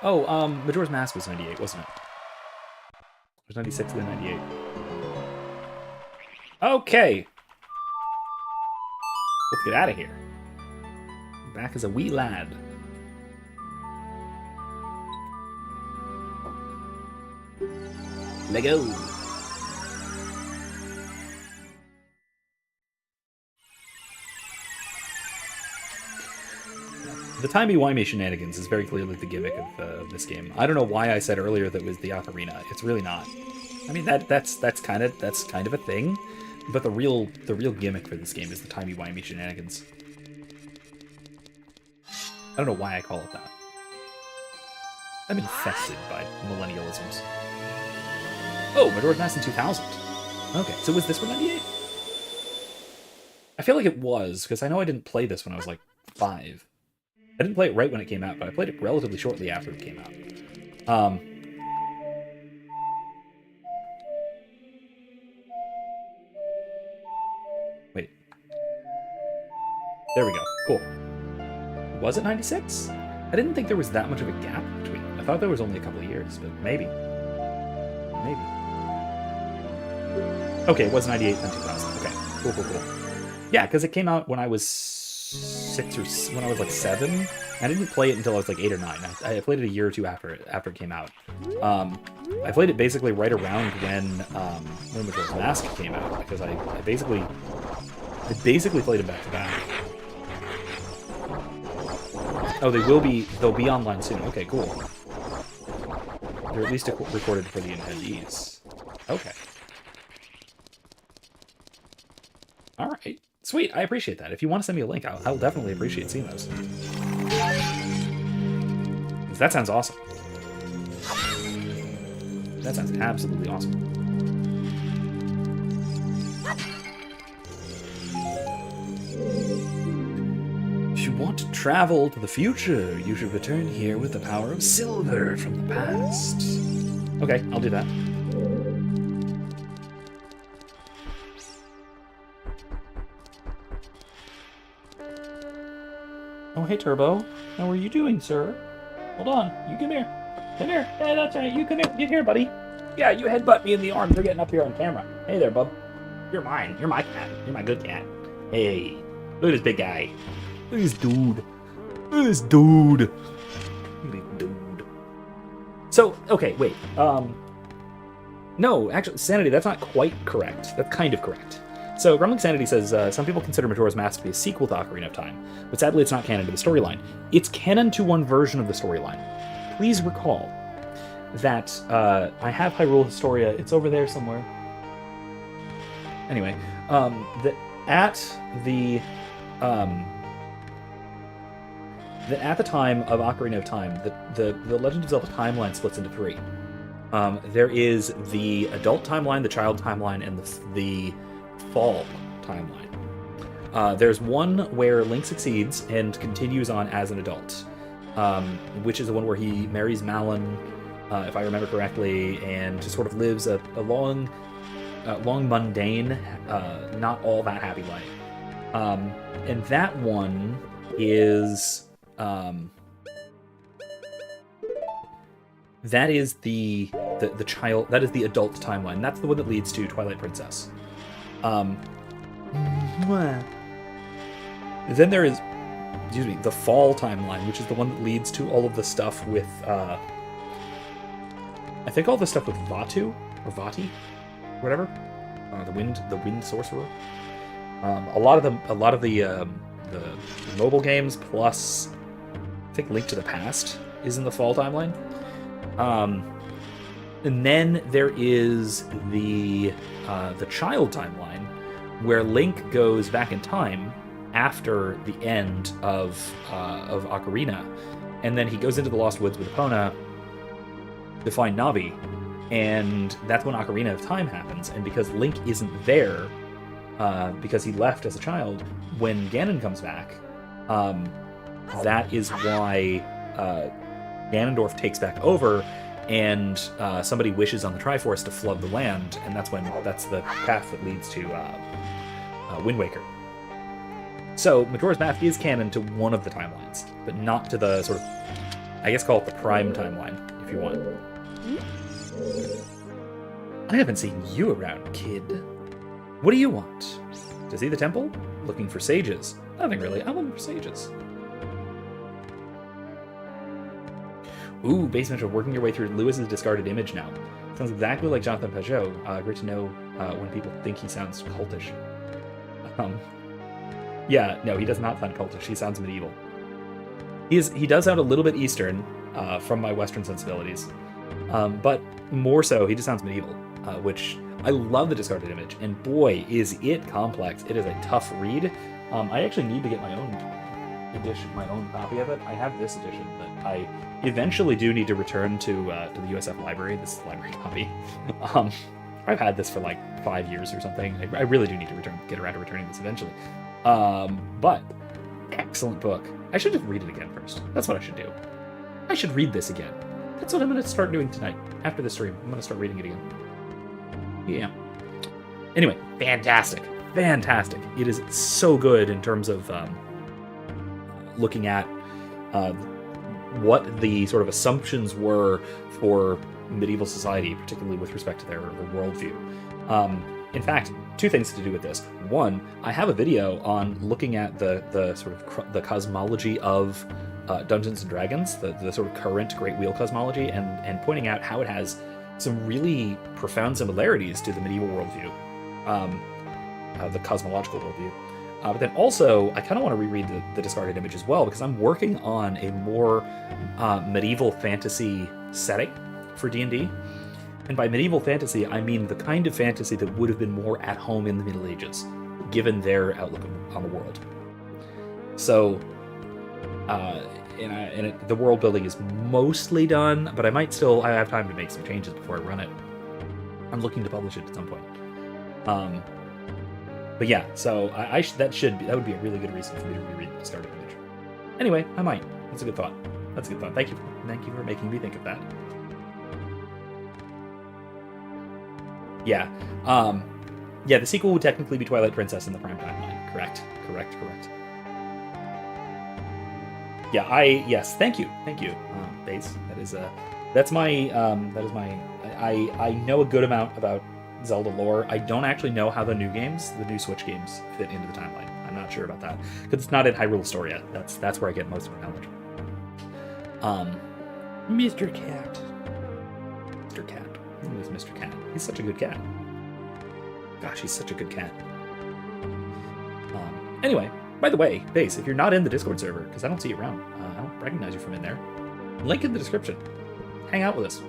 Oh, Majora's Mask was 98, wasn't it? It was 96 and then 98. Okay. Let's get out of here. Back as a wee lad. Lego. The timey-wimey shenanigans is very clearly the gimmick of this game. I don't know why I said earlier that it was the ocarina. It's really not. I mean that's kind of a thing, but the real gimmick for this game is the timey-wimey shenanigans. I don't know why I call it that. I'm infested by millennialisms. Oh, Majora's Mask in 2000. Okay, so was this one 98? I feel like it was, because I know I didn't play this when I was like 5. I didn't play it right when it came out, but I played it relatively shortly after it came out. Wait. There we go. Cool. Was it 96? I didn't think there was that much of a gap between them. I thought there was only a couple of years, but maybe. Maybe. Okay, it was 98 then 2000. Okay, cool, cool, cool. Yeah, because it came out when I was 6 or when I was like 7. I didn't play it until I was like 8 or 9. I played it a year or two after it came out. I played it basically right around when Majora's Mask came out, because I basically played it back to back. Oh, they'll be online soon. Okay, cool. They're at least recorded for the attendees. Okay. All right. Sweet. I appreciate that. If you want to send me a link, I'll definitely appreciate seeing those. That sounds awesome. That sounds absolutely awesome. If you want to travel to the future, you should return here with the power of silver from the past. Okay, I'll do that. Oh, hey, Turbo. How are you doing, sir? Hold on. You come here. Come here. Hey, that's right. You come here. Get here, buddy. Yeah, you headbutt me in the arm. They're getting up here on camera. Hey there, bub. You're mine. You're my cat. You're my good cat. Hey. Look at this big guy. Look at this dude. Look at this dude. Big dude. So, okay, wait. No, actually, Sanity, that's not quite correct. That's kind of correct. So, Gremlin Sanity says, some people consider Majora's Mask to be a sequel to Ocarina of Time, but sadly it's not canon to the storyline. It's canon to one version of the storyline. Please recall that I have Hyrule Historia. It's over there somewhere. Anyway, at the time of Ocarina of Time, the Legend of Zelda timeline splits into 3. There is the adult timeline, the child timeline, and the fall timeline. There's one where Link succeeds and continues on as an adult, which is the one where he marries Malon, if I remember correctly, and just sort of lives a long, mundane, not all that happy life. And that one is that is the child, that is the adult timeline. That's the one that leads to Twilight Princess. Then there is, the fall timeline, which is the one that leads to all of the stuff with, I think all the stuff with Vatu, or Vati, whatever, the wind sorcerer. A lot of the mobile games, plus I think Link to the Past is in the fall timeline. And then there is the child timeline, where Link goes back in time after the end of Ocarina, and then he goes into the Lost Woods with Epona to find Navi, and that's when Ocarina of Time happens. And because Link isn't there, because he left as a child, when Ganon comes back, that is why Ganondorf takes back over, and somebody wishes on the Triforce to flood the land, and that's the path that leads to Wind Waker. So Majora's Mask is canon to one of the timelines, but not to the sort of, I guess, call it the prime timeline, if you want. I haven't seen you around, kid. What do you want? To see the temple? Looking for sages? Nothing really. I'm looking for sages. Ooh, basement of working your way through Lewis's discarded image now. Sounds exactly like Jonathan Pajot. Great to know when people think he sounds cultish. Yeah, no, he does not sound cultish. He sounds medieval. He does sound a little bit Eastern from my Western sensibilities. But more so, he just sounds medieval, which I love the discarded image. And boy, is it complex. It is a tough read. I actually need to get my own edition, my own copy of it. I have this edition that I eventually do need to return to the USF library. This library copy. I've had this for like 5 years or something. I really do need to get around to returning this eventually. But excellent book. I should just read it again first. That's what I should do. I should read this again. That's what I'm going to start doing tonight after the stream. I'm going to start reading it again. Yeah. Anyway, fantastic. Fantastic. It is so good in terms of looking at what the sort of assumptions were for medieval society, particularly with respect to their worldview. In fact, two things to do with this. One, I have a video on looking at the sort of the cosmology of Dungeons and Dragons, the sort of current Great Wheel cosmology, and pointing out how it has some really profound similarities to the medieval worldview, the cosmological worldview. But then also, I kind of want to reread the Discarded Image as well, because I'm working on a more medieval fantasy setting for D&D. And by medieval fantasy, I mean the kind of fantasy that would have been more at home in the Middle Ages, given their outlook on the world. So, the world building is mostly done, but I have time to make some changes before I run it. I'm looking to publish it at some point. But yeah, so that would be a really good reason for me to reread the Discarded Image. Anyway, I might. That's a good thought. Thank you for making me think of that. Yeah. The sequel would technically be Twilight Princess in the Prime Timeline. Correct. Yeah, yes, thank you, Base. I know a good amount about Zelda lore. I don't actually know how the new Switch games fit into the timeline. I'm not sure about that, because it's not in Hyrule Historia. That's where I get most of my knowledge. Mr. Cat. Who is Mr. Cat? He's such a good cat. Gosh, he's such a good cat. Anyway, by the way, Base, if you're not in the Discord server, because I don't see you around, I don't recognize you from in there, link in the description. Hang out with us.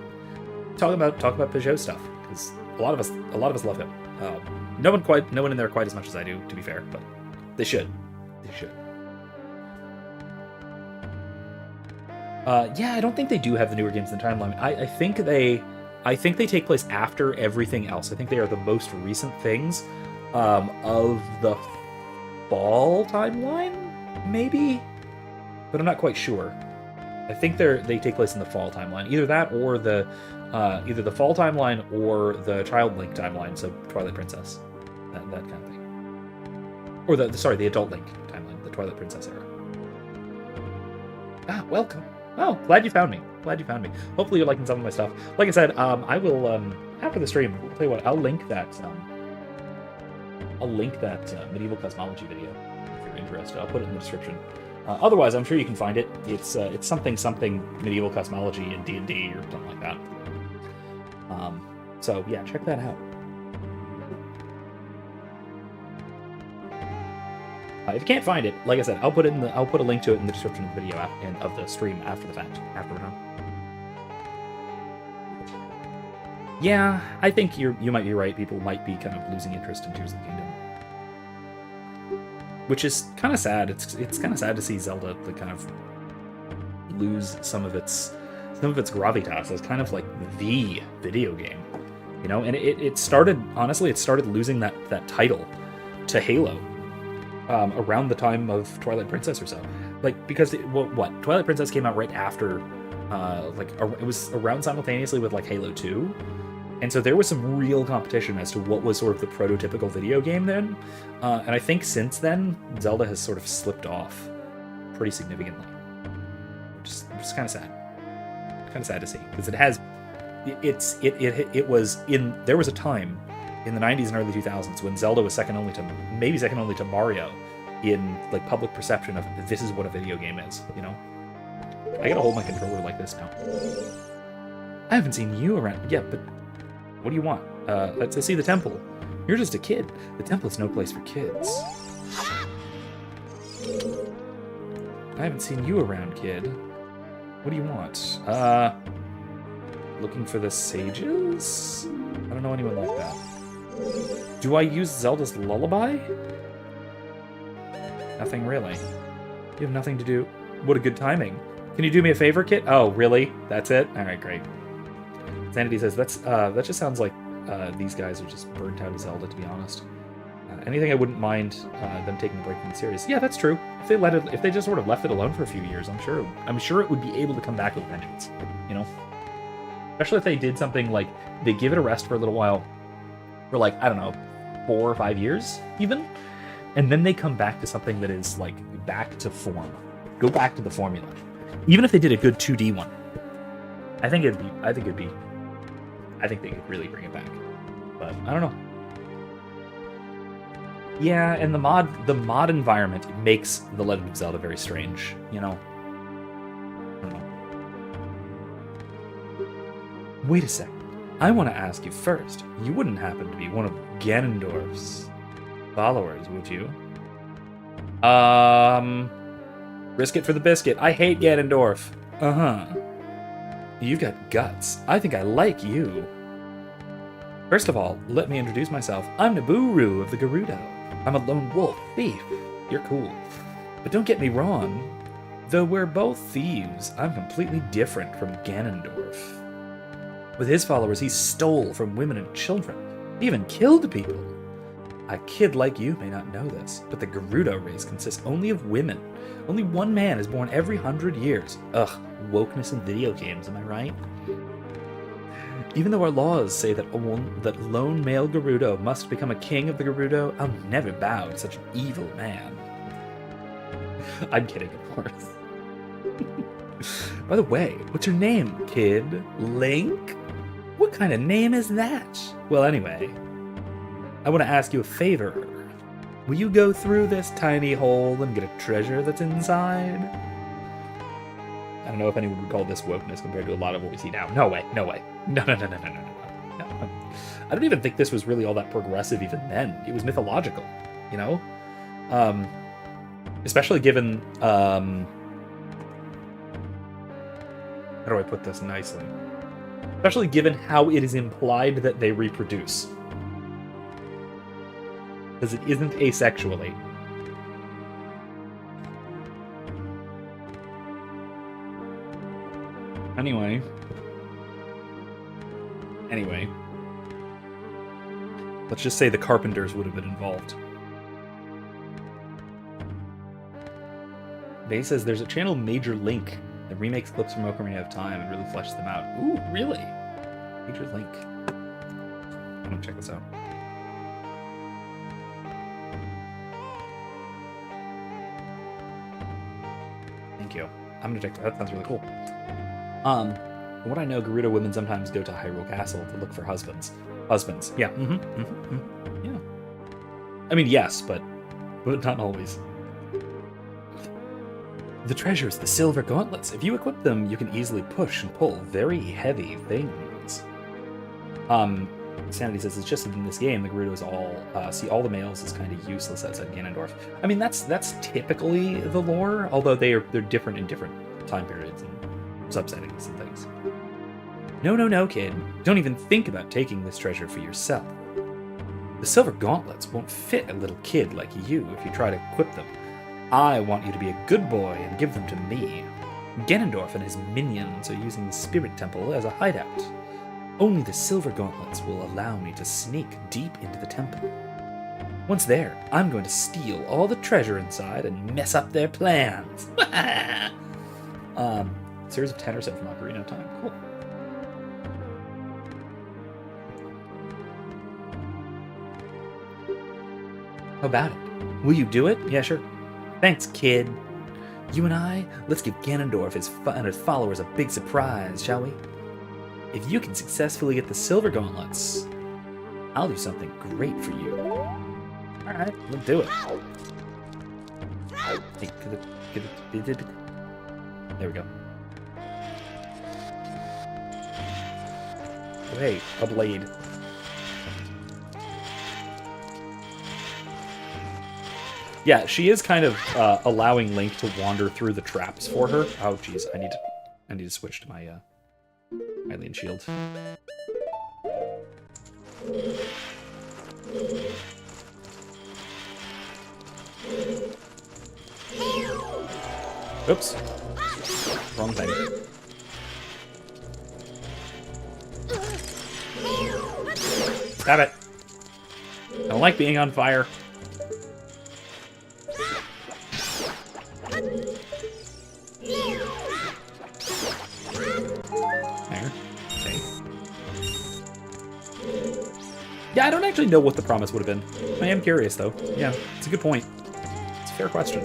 Talk about Peugeot stuff, because a lot of us love him. No one in there quite as much as I do, to be fair, but they should. Yeah, I don't think they do have the newer games in the timeline. I think they take place after everything else. I think they are the most recent things of the fall timeline, maybe, but I'm not quite sure. I think they take place in the fall timeline, either that or either the fall timeline or the Child Link timeline, so Twilight Princess, that kind of thing, or the Adult Link timeline, the Twilight Princess era. Welcome. Oh, glad you found me. Hopefully you're liking some of my stuff. Like I said, I will after the stream. I'll tell you what. I'll link that medieval cosmology video if you're interested. I'll put it in the description. Otherwise, I'm sure you can find it. It's something medieval cosmology in D&D or something like that. So yeah, check that out. If you can't find it, like I said, I'll put a link to it in the description of the video and of the stream after the fact, after we're done. Yeah, I think you might be right. People might be kind of losing interest in Tears of the Kingdom, which is kind of sad. It's kind of sad to see Zelda kind of lose some of its gravitas as kind of like the video game, you know. And it started losing that title to Halo. Around the time of Twilight Princess or so, like, because Twilight Princess came out right after, it was around simultaneously with like Halo 2, and so there was some real competition as to what was sort of the prototypical video game then, and I think since then Zelda has sort of slipped off pretty significantly. Just kind of sad to see, because there was a time in the 90s and early 2000s when Zelda was second only to Mario in like public perception of this is what a video game is, you know. I gotta hold my controller like this now. I haven't seen you around. Yeah, but what do you want? Let's see the temple. You're just a kid. The temple's no place for kids. I haven't seen you around, kid. What do you want? Looking for the sages? I don't know anyone like that. Do I use Zelda's Lullaby? Nothing really. You have nothing to do. What a good timing. Can you do me a favor, kid? Oh, really? That's it? All right, great. Sanity says, that just sounds like these guys are just burnt out of Zelda, to be honest. Anything I wouldn't mind them taking a break from the series. Yeah, that's true. If they just sort of left it alone for a few years, I'm sure it would be able to come back with vengeance. You know, especially if they did something like they give it a rest for a little while, for like, I don't know, 4 or 5 years even, and then they come back to something that is like back to form. Go back to the formula. Even if they did a good 2D one, I think they could really bring it back. But I don't know. Yeah, and the mod environment makes The Legend of Zelda very strange, you know? I don't know. Wait a second. I want to ask you first. You wouldn't happen to be one of Ganondorf's followers, would you? Risk it for the biscuit. I hate Ganondorf. Uh-huh. You've got guts. I think I like you. First of all, let me introduce myself. I'm Nabooru of the Gerudo. I'm a lone wolf thief. You're cool. But don't get me wrong. Though we're both thieves, I'm completely different from Ganondorf. With his followers, he stole from women and children. He even killed people. A kid like you may not know this, but the Gerudo race consists only of women. Only one man is born every 100 years. Ugh, wokeness in video games, am I right? Even though our laws say that lone male Gerudo must become a king of the Gerudo, I'll never bow to such an evil man. I'm kidding, of course. By the way, what's your name, kid? Link? What kind of name is that? Well, anyway, I want to ask you a favor. Will you go through this tiny hole and get a treasure that's inside? I don't know if anyone would call this wokeness compared to a lot of what we see now. No way. No. I don't even think this was really all that progressive even then. It was mythological, you know? Especially given, how do I put this nicely? Especially given how it is implied that they reproduce. Because it isn't asexually. Anyway. Let's just say the Carpenters would have been involved. They says there's a channel Major Link that remakes clips from Ocarina of Time and really fleshes them out. Ooh, really? Major Link. I'm gonna check this out. Thank you. I'm gonna check that. That sounds really cool. From what I know, Gerudo women sometimes go to Hyrule Castle to look for husbands. Yeah. Yeah. I mean, yes, but not always. The treasures, the silver gauntlets. If you equip them, you can easily push and pull very heavy things. Sanity says it's just in this game, the Gerudos all the males as kind of useless outside Ganondorf. I mean, that's typically the lore, although they're different in different time periods and subsettings and things. No, kid. Don't even think about taking this treasure for yourself. The silver gauntlets won't fit a little kid like you if you try to equip them. I want you to be a good boy and give them to me. Ganondorf and his minions are using the Spirit Temple as a hideout. Only the silver gauntlets will allow me to sneak deep into the temple. Once there, I'm going to steal all the treasure inside and mess up their plans. Series of 10 or so from Ocarina of Time. Cool. How about it? Will you do it? Yeah, sure. Thanks, kid. You and I, let's give Ganondorf and his followers a big surprise, shall we? If you can successfully get the silver gauntlets, I'll do something great for you. Alright, let's do it. Hey, there we go. Hey, a blade. Yeah, she is kind of allowing Link to wander through the traps for her. Oh, jeez, I need to switch to my Hylian shield. Oops. Wrong thing. Stop it. I don't like being on fire. There. Okay. Yeah, I don't actually know what the promise would have been. I am curious, though. Yeah, it's a good point. It's a fair question.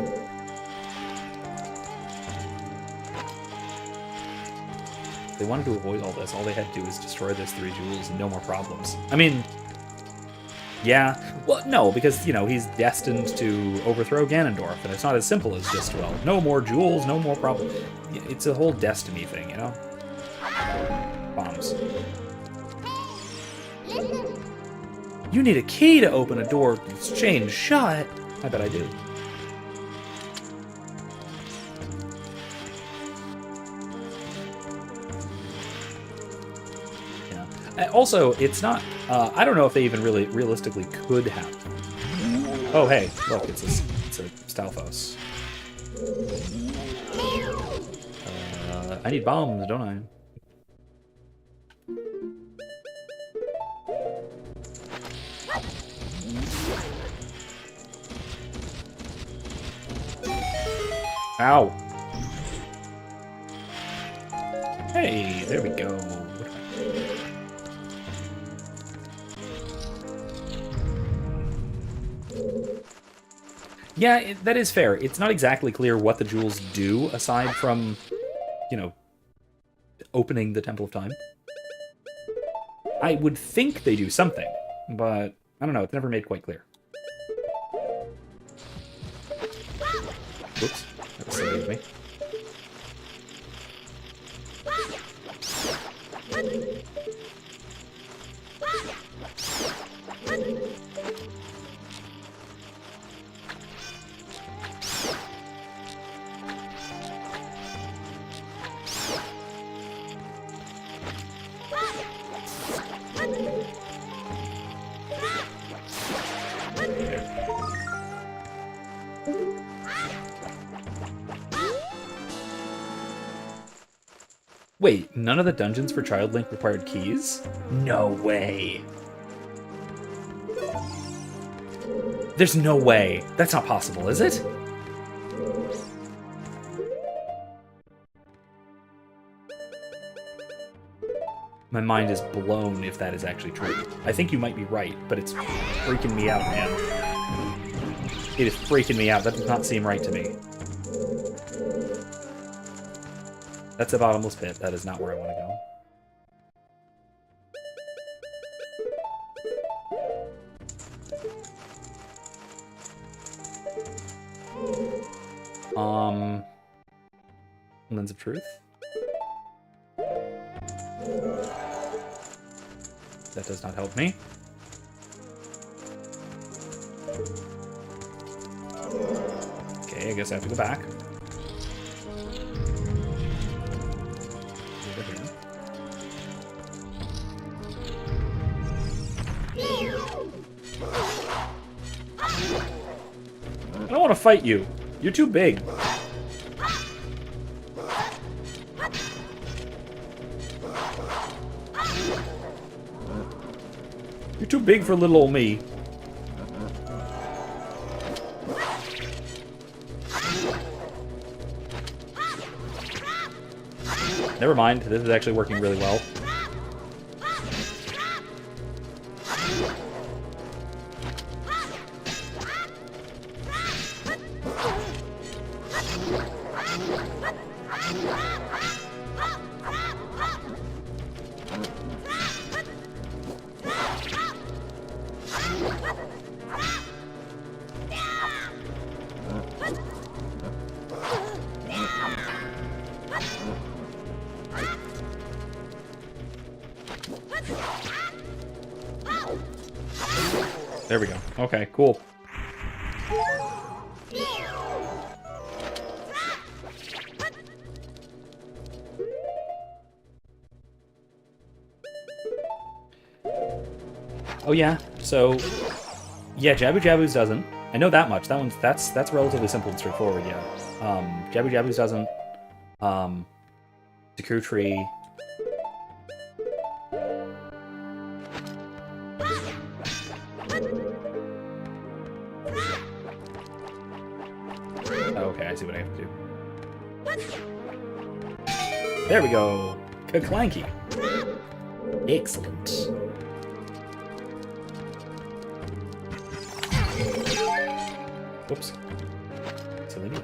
If they wanted to avoid all this, all they had to do was destroy those 3 jewels and no more problems. I mean, yeah. Well, no, because, you know, he's destined to overthrow Ganondorf, and it's not as simple as just, well, no more jewels, no more problems. It's a whole destiny thing, you know? Bombs. You need a key to open a door that's chained shut. I bet I do. Yeah. Also, it's not... I don't know if they even really realistically could have. Oh, hey, look, it's a Stalfos. I need bombs, don't I? Ow. Hey, there we go. Yeah, that is fair. It's not exactly clear what the jewels do, aside from, you know, opening the Temple of Time. I would think they do something, but I don't know. It's never made quite clear. Whoops. That was silly of me. Wait, none of the dungeons for Child Link required keys? No way. There's no way. That's not possible, is it? My mind is blown if that is actually true. I think you might be right, but it's freaking me out, man. It is freaking me out. That does not seem right to me. That's a bottomless pit. That is not where I want to go. Lens of Truth? That does not help me. Okay, I guess I have to go back. I don't want to fight you. You're too big. You're too big for little old me. Never mind. This is actually working really well. There we go. Okay, cool. Oh yeah, so... Yeah, Jabu Jabu's doesn't. I know that much. That's relatively simple and straightforward, yeah. Jabu Jabu's doesn't. Sakura Tree. Okay, I see what I have to do. There we go! Clanky. Excellent. Whoops. Silly me.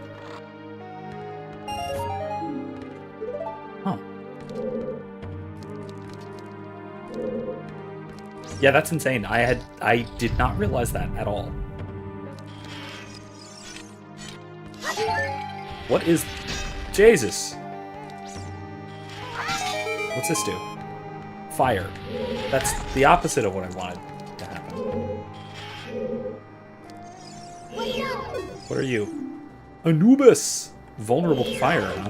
Huh. Yeah, that's insane. I did not realize that at all. What is... Jesus! What's this do? Fire. That's the opposite of what I wanted to happen. What are you? Anubis! Vulnerable to fire, huh?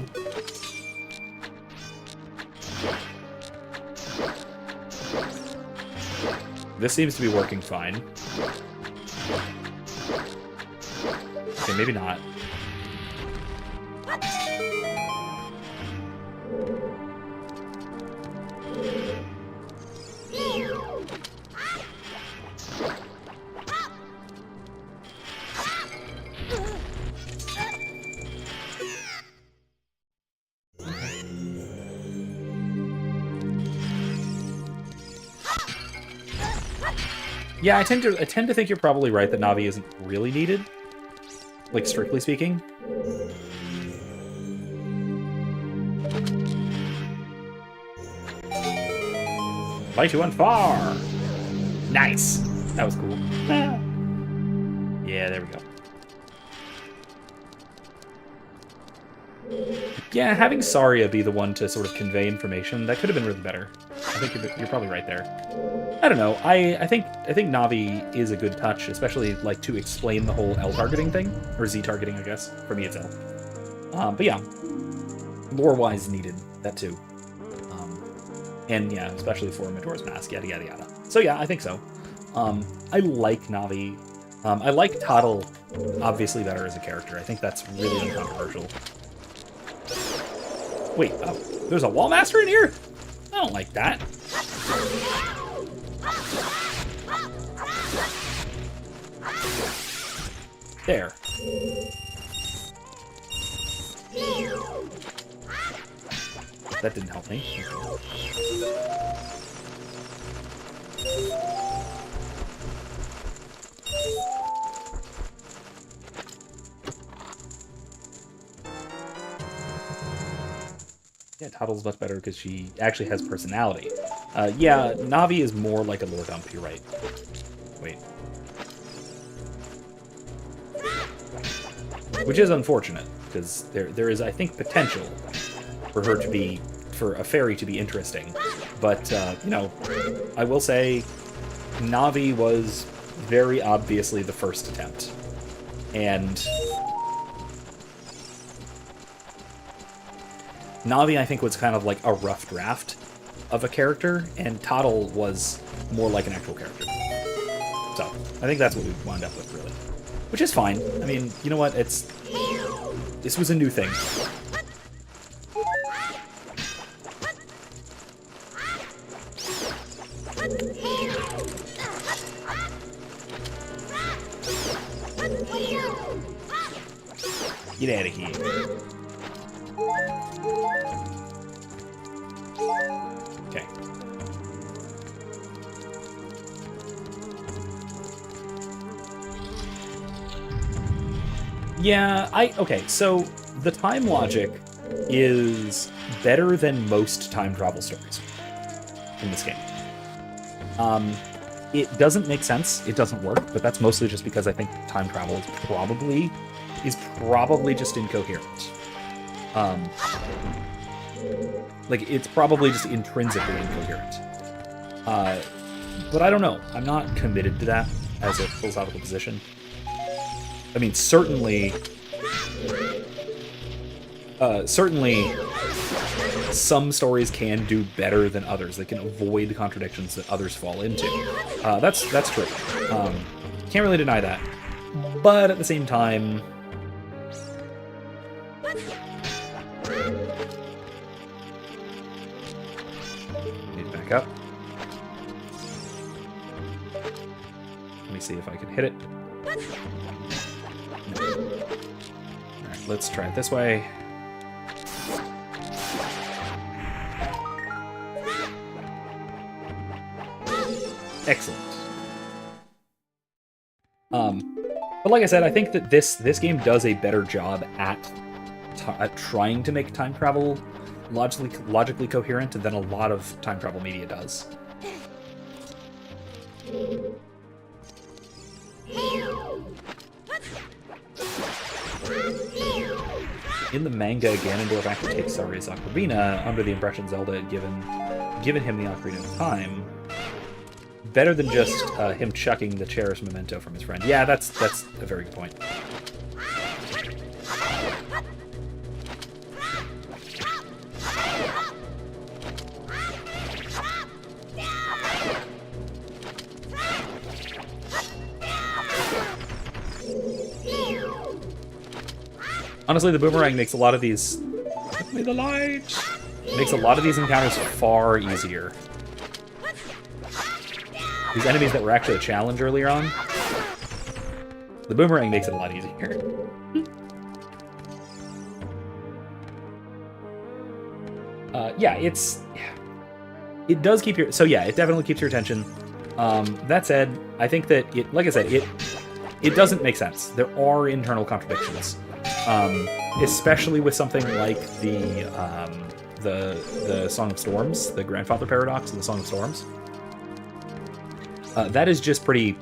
This seems to be working fine. Okay, maybe not. Yeah, I tend to think you're probably right that Navi isn't really needed, like strictly speaking. Fight you on far. Nice. That was cool. Yeah, there we go. Yeah, having Saria be the one to sort of convey information, that could have been really better. I think you're probably right there. I don't know. I think Navi is a good touch, especially like to explain the whole L targeting thing, or Z targeting, I guess. For me, it's L. But yeah, lore-wise needed that too, and yeah, especially for Majora's Mask, yada yada yada. So yeah, I think so. I like Navi. I like Toddle obviously better as a character. I think that's really uncontroversial. Wait, there's a Wall Master in here? I don't like that. There. That didn't help me. Yeah, Toddle's much better because she actually has personality. Yeah, Navi is more like a lore dump, you're right. Wait. Which is unfortunate, because there is, I think, potential for her to be, for a fairy to be interesting. But, you know, I will say Navi was very obviously the first attempt. And Navi, I think, was kind of like a rough draft of a character, and Toddle was more like an actual character. So, I think that's what we wound up with, really. Which is fine. I mean, you know what? This was a new thing. Get out of here. Okay. Yeah, okay, so the time logic is better than most time travel stories in this game. It doesn't make sense, it doesn't work, but that's mostly just because I think time travel is probably just incoherent. Like, it's probably just intrinsically incoherent. But I don't know. I'm not committed to that as a philosophical position. I mean, certainly some stories can do better than others. They can avoid the contradictions that others fall into. That's true. Can't really deny that. but at the same time, need to back up. Let me see if I can hit it. No. Alright, let's try it this way. Excellent. But like I said, I think that this game does a better job at trying to make time travel logically coherent than a lot of time travel media does. In the manga, Ganondorf actually takes Saria's Ocarina under the impression Zelda had given him the Ocarina of Time. Better than just him chucking the cherished memento from his friend. Yeah, that's a very good point. Honestly, the boomerang makes a lot of these... Give me the light! Makes a lot of these encounters far easier. These enemies that were actually a challenge earlier on, the boomerang makes it a lot easier. Yeah, it does keep your... So yeah, it definitely keeps your attention. That said, I think that it, like I said, it doesn't make sense. There are internal contradictions, especially with something like the Song of Storms, the Grandfather Paradox and the Song of Storms. That is just pretty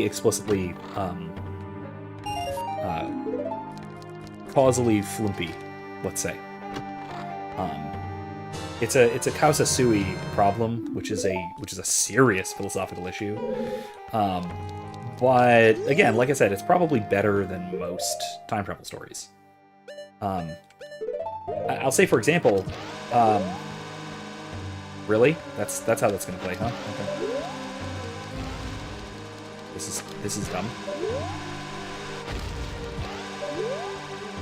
explicitly causally flumpy, let's say. It's a causa sui problem, which is a serious philosophical issue. But again, like I said, it's probably better than most time travel stories. I'll say, for example, really? That's how that's gonna play, huh? Okay. This is dumb.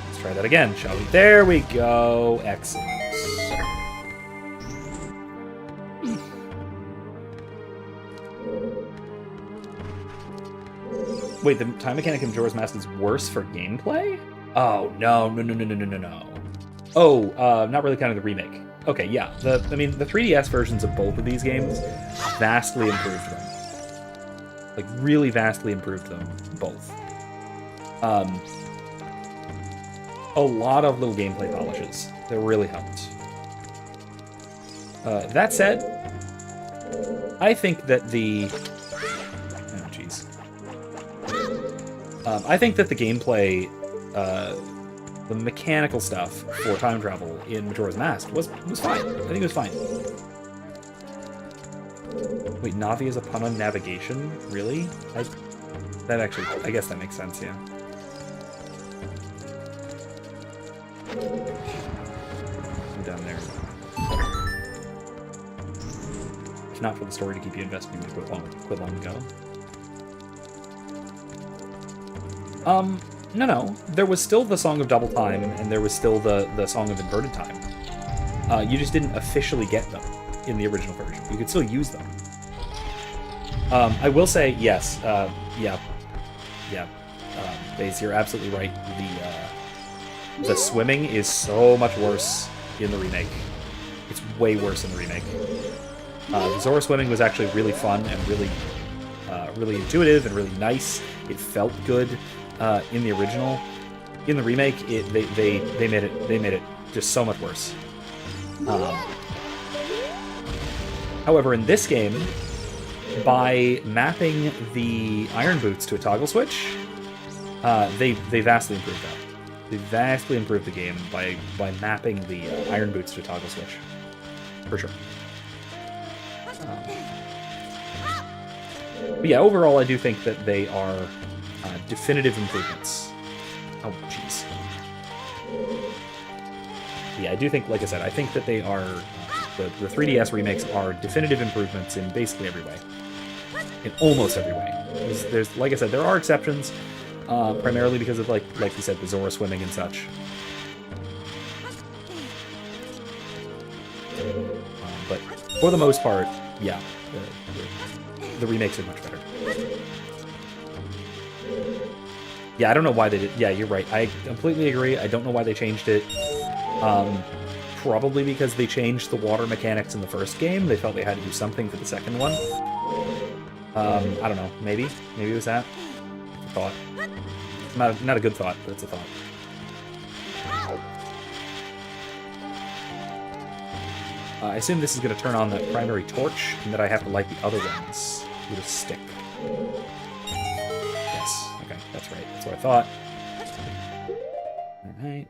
Let's try that again, shall we? There we go. Excellent. Wait, the time mechanic in Majora's Mask is worse for gameplay? Oh, no. Oh, not really counting the remake. Okay, yeah. The 3DS versions of both of these games vastly improved them. Like, really vastly improved them, both. A lot of little gameplay polishes that really helped. That said, I think that the... Oh, jeez. I think that the gameplay, the mechanical stuff for time travel in Majora's Mask was fine. I think it was fine. Wait, Navi is a pun on navigation? Really? That actually, I guess that makes sense, yeah. I'm down there. If not for the story to keep you invested, you would quit long ago. No. There was still the Song of Double Time, and there was still the Song of Inverted Time. You just didn't officially get them in the original version. You could still use them. I will say, yes, Baze, you're absolutely right. The swimming is so much worse in the remake. It's way worse in the remake. The Zora swimming was actually really fun and really intuitive and really nice. It felt good in the original. In the remake, they made it just so much worse. However, in this game, by mapping the iron boots to a toggle switch, they vastly improved that. They vastly improved the game by mapping the iron boots to a toggle switch. For sure. But yeah, overall, I do think that they are definitive improvements. Oh, jeez. Yeah, I do think, like I said, I think that they are... The 3DS remakes are definitive improvements in basically every way. In almost every way. There's like I said, there are exceptions. primarily because of, like you said, the Zora swimming and such. But for the most part, yeah, the remakes are much better. Yeah, I don't know why they did. Yeah, you're right. I completely agree. I don't know why they changed it. Probably because they changed the water mechanics in the first game. They felt they had to do something for the second one. I don't know. Maybe it was that. It's a thought. Not a good thought, but it's a thought. I assume this is going to turn on the primary torch, and that I have to light the other ones with a stick. Yes. Okay, that's right. That's what I thought. Alright.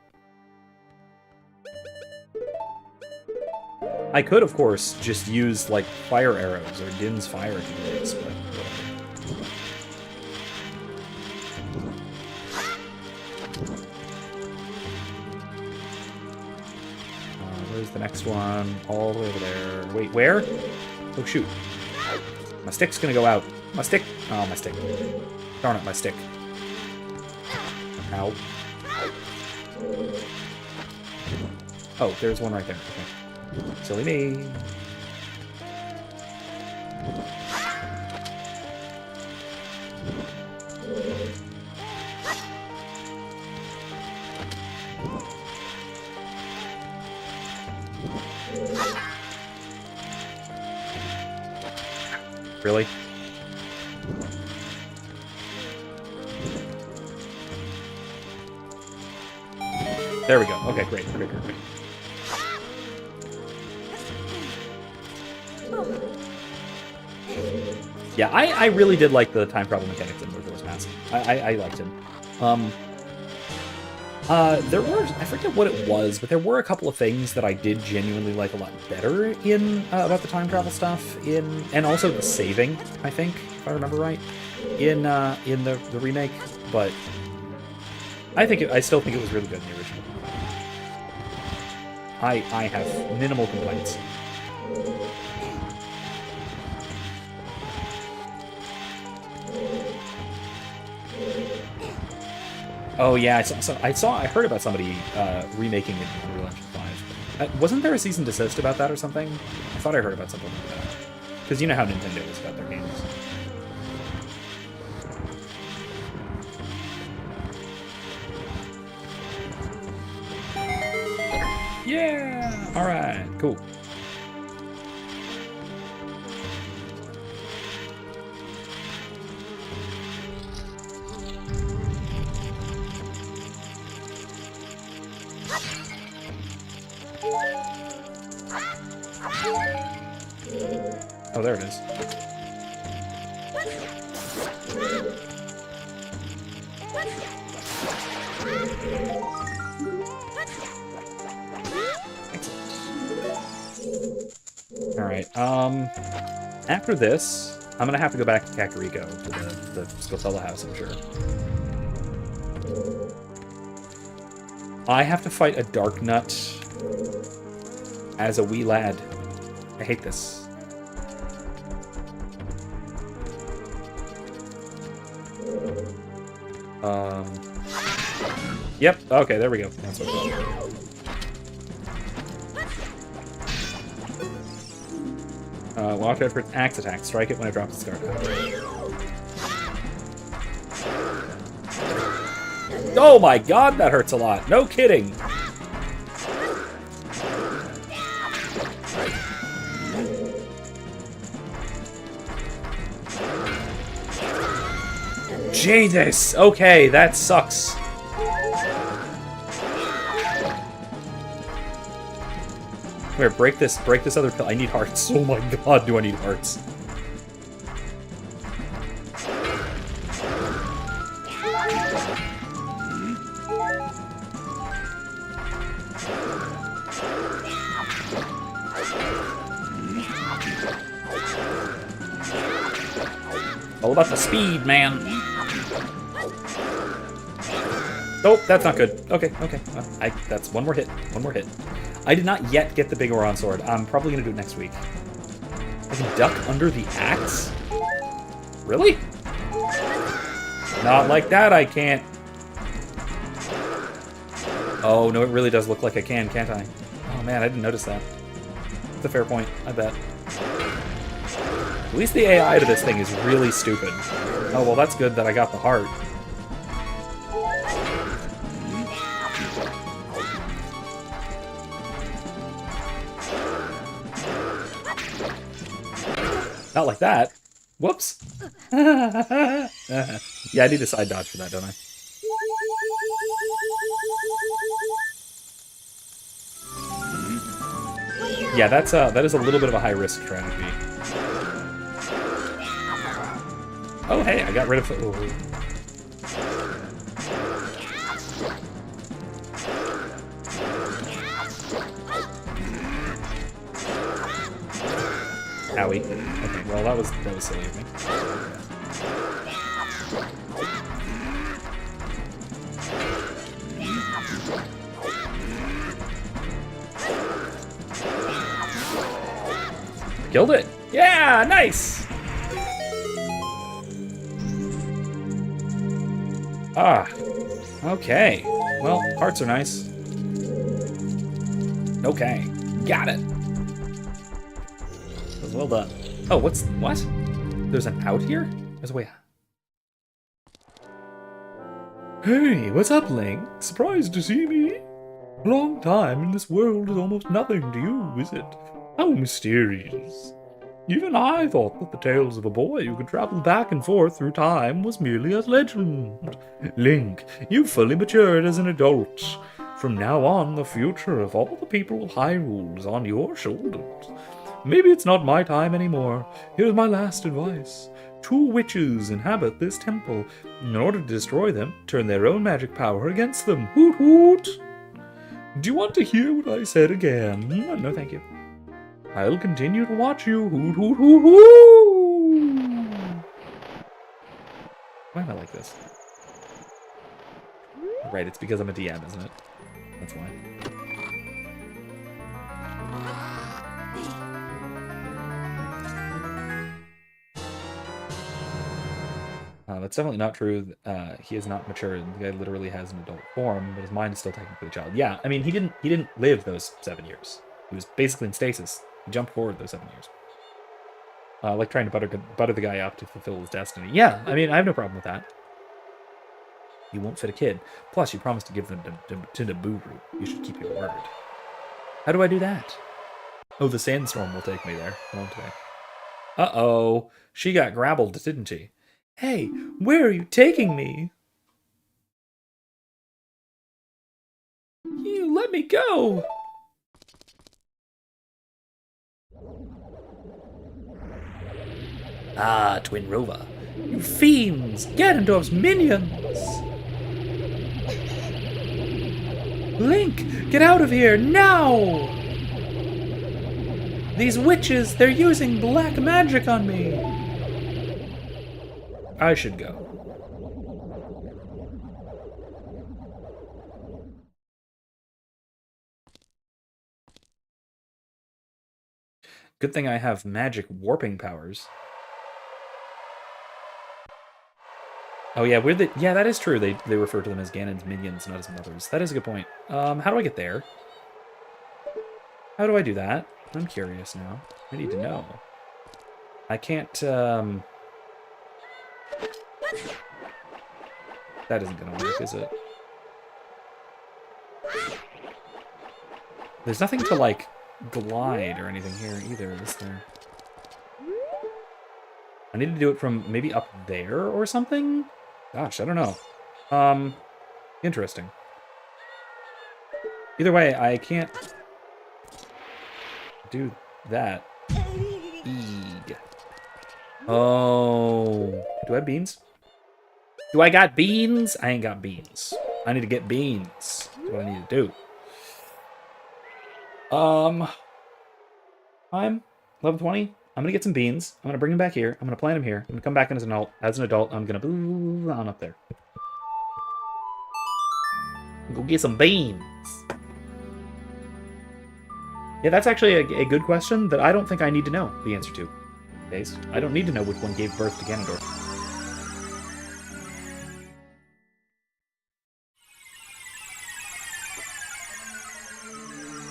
I could, of course, just use, like, fire arrows or Din's fire to do this, but whatever. Where's the next one? All the way over there. Wait, where? Oh, shoot. My stick's gonna go out. My stick! Oh, my stick. Darn it, my stick. Ow. Oh, there's one right there. Okay. Silly me. Really? There we go. Okay, great. Yeah, I really did like the time travel mechanics in Majora's Mask. I liked him. There were, I forget what it was, but there were a couple of things that I did genuinely like a lot better in about the time travel stuff and also the saving, I think, if I remember right, in the remake. But I still think it was really good in the original. I have minimal complaints. Oh yeah, I heard about somebody remaking it in Unreal Engine 5. Wasn't there a cease and desist about that or something? I thought I heard about something like that. Because you know how Nintendo is about their games. Yeah! Alright, cool. Oh, there it is. Alright, after this, I'm gonna have to go back to Kakariko, to the Scotella house, I'm sure. I have to fight a Dark Nut as a wee lad. I hate this. Yep, okay, there we go. That's what it was. Watch out for its axe attack. Strike it when it drops its guard. Oh my god, that hurts a lot. No kidding. Jesus! Okay, that sucks. Here, break this other pill. I need hearts. Oh my god, do I need hearts. All about the speed, man. Nope, that's not good. Okay. That's one more hit. I did not yet get the big Oron sword. I'm probably gonna do it next week. I can duck under the axe? Really? Not like that, I can't. Oh, no, it really does look like I can, can't I? Oh, man, I didn't notice that. That's a fair point, I bet. At least the AI to this thing is really stupid. Oh, well, that's good that I got the heart. Not like that. Whoops. Yeah, I need a side dodge for that, don't I? Yeah, that is a little bit of a high-risk strategy. Oh, hey, I got rid of the... Oh. Owie. Okay, well, that was silly of me. Killed it! Yeah, nice! Ah, okay. Well, hearts are nice. Okay, got it. That was well done. Oh, what? There's an out here? There's a way out. Hey, what's up, Link? Surprised to see me? Long time in this world is almost nothing to you, is it? How mysterious. Even I thought that the tales of a boy who could travel back and forth through time was merely a legend. Link, you've fully matured as an adult. From now on, the future of all the people of Hyrule is on your shoulders. Maybe it's not my time anymore. Here's my last advice. 2 witches inhabit this temple. In order to destroy them, turn their own magic power against them. Hoot hoot! Do you want to hear what I said again? No, thank you. I'll continue to watch you. Hoot hoot hoot hoot! Why am I like this? Right, it's because I'm a DM, isn't it? That's why. That's definitely not true. He is not matured. The guy literally has an adult form, but his mind is still technically a child. Yeah, I mean, he didn't live those 7 years. He was basically in stasis. He jumped forward those 7 years. Like trying to butter the guy up to fulfill his destiny. Yeah, I mean, I have no problem with that. You won't fit a kid. Plus, you promised to give them to Nabooru. You should keep your word. How do I do that? Oh, the sandstorm will take me there, won't they? Uh-oh. She got grappled, didn't she? Hey, where are you taking me? You let me go! Ah, Twin Rover. You fiends! Ganondorf's minions! Link, get out of here, now! These witches, they're using black magic on me! I should go. Good thing I have magic warping powers. Oh yeah, yeah, that is true. They refer to them as Ganon's minions, not as mothers. That is a good point. How do I get there? How do I do that? I'm curious now. I need to know. I can't, That isn't gonna work, is it? There's nothing to, like, glide or anything here either, is there? I need to do it from maybe up there or something? Gosh, I don't know. Interesting. Either way, I can't do that. Eeg. Oh. Do I have beans? Do I got beans? I ain't got beans. I need to get beans. That's what I need to do. I'm level 20. I'm gonna get some beans. I'm gonna bring them back here. I'm gonna plant them here. I'm gonna come back as an adult. I'm gonna boo on up there. Go get some beans. Yeah, that's actually a good question that I don't think I need to know the answer to. Based. I don't need to know which one gave birth to Ganondorf.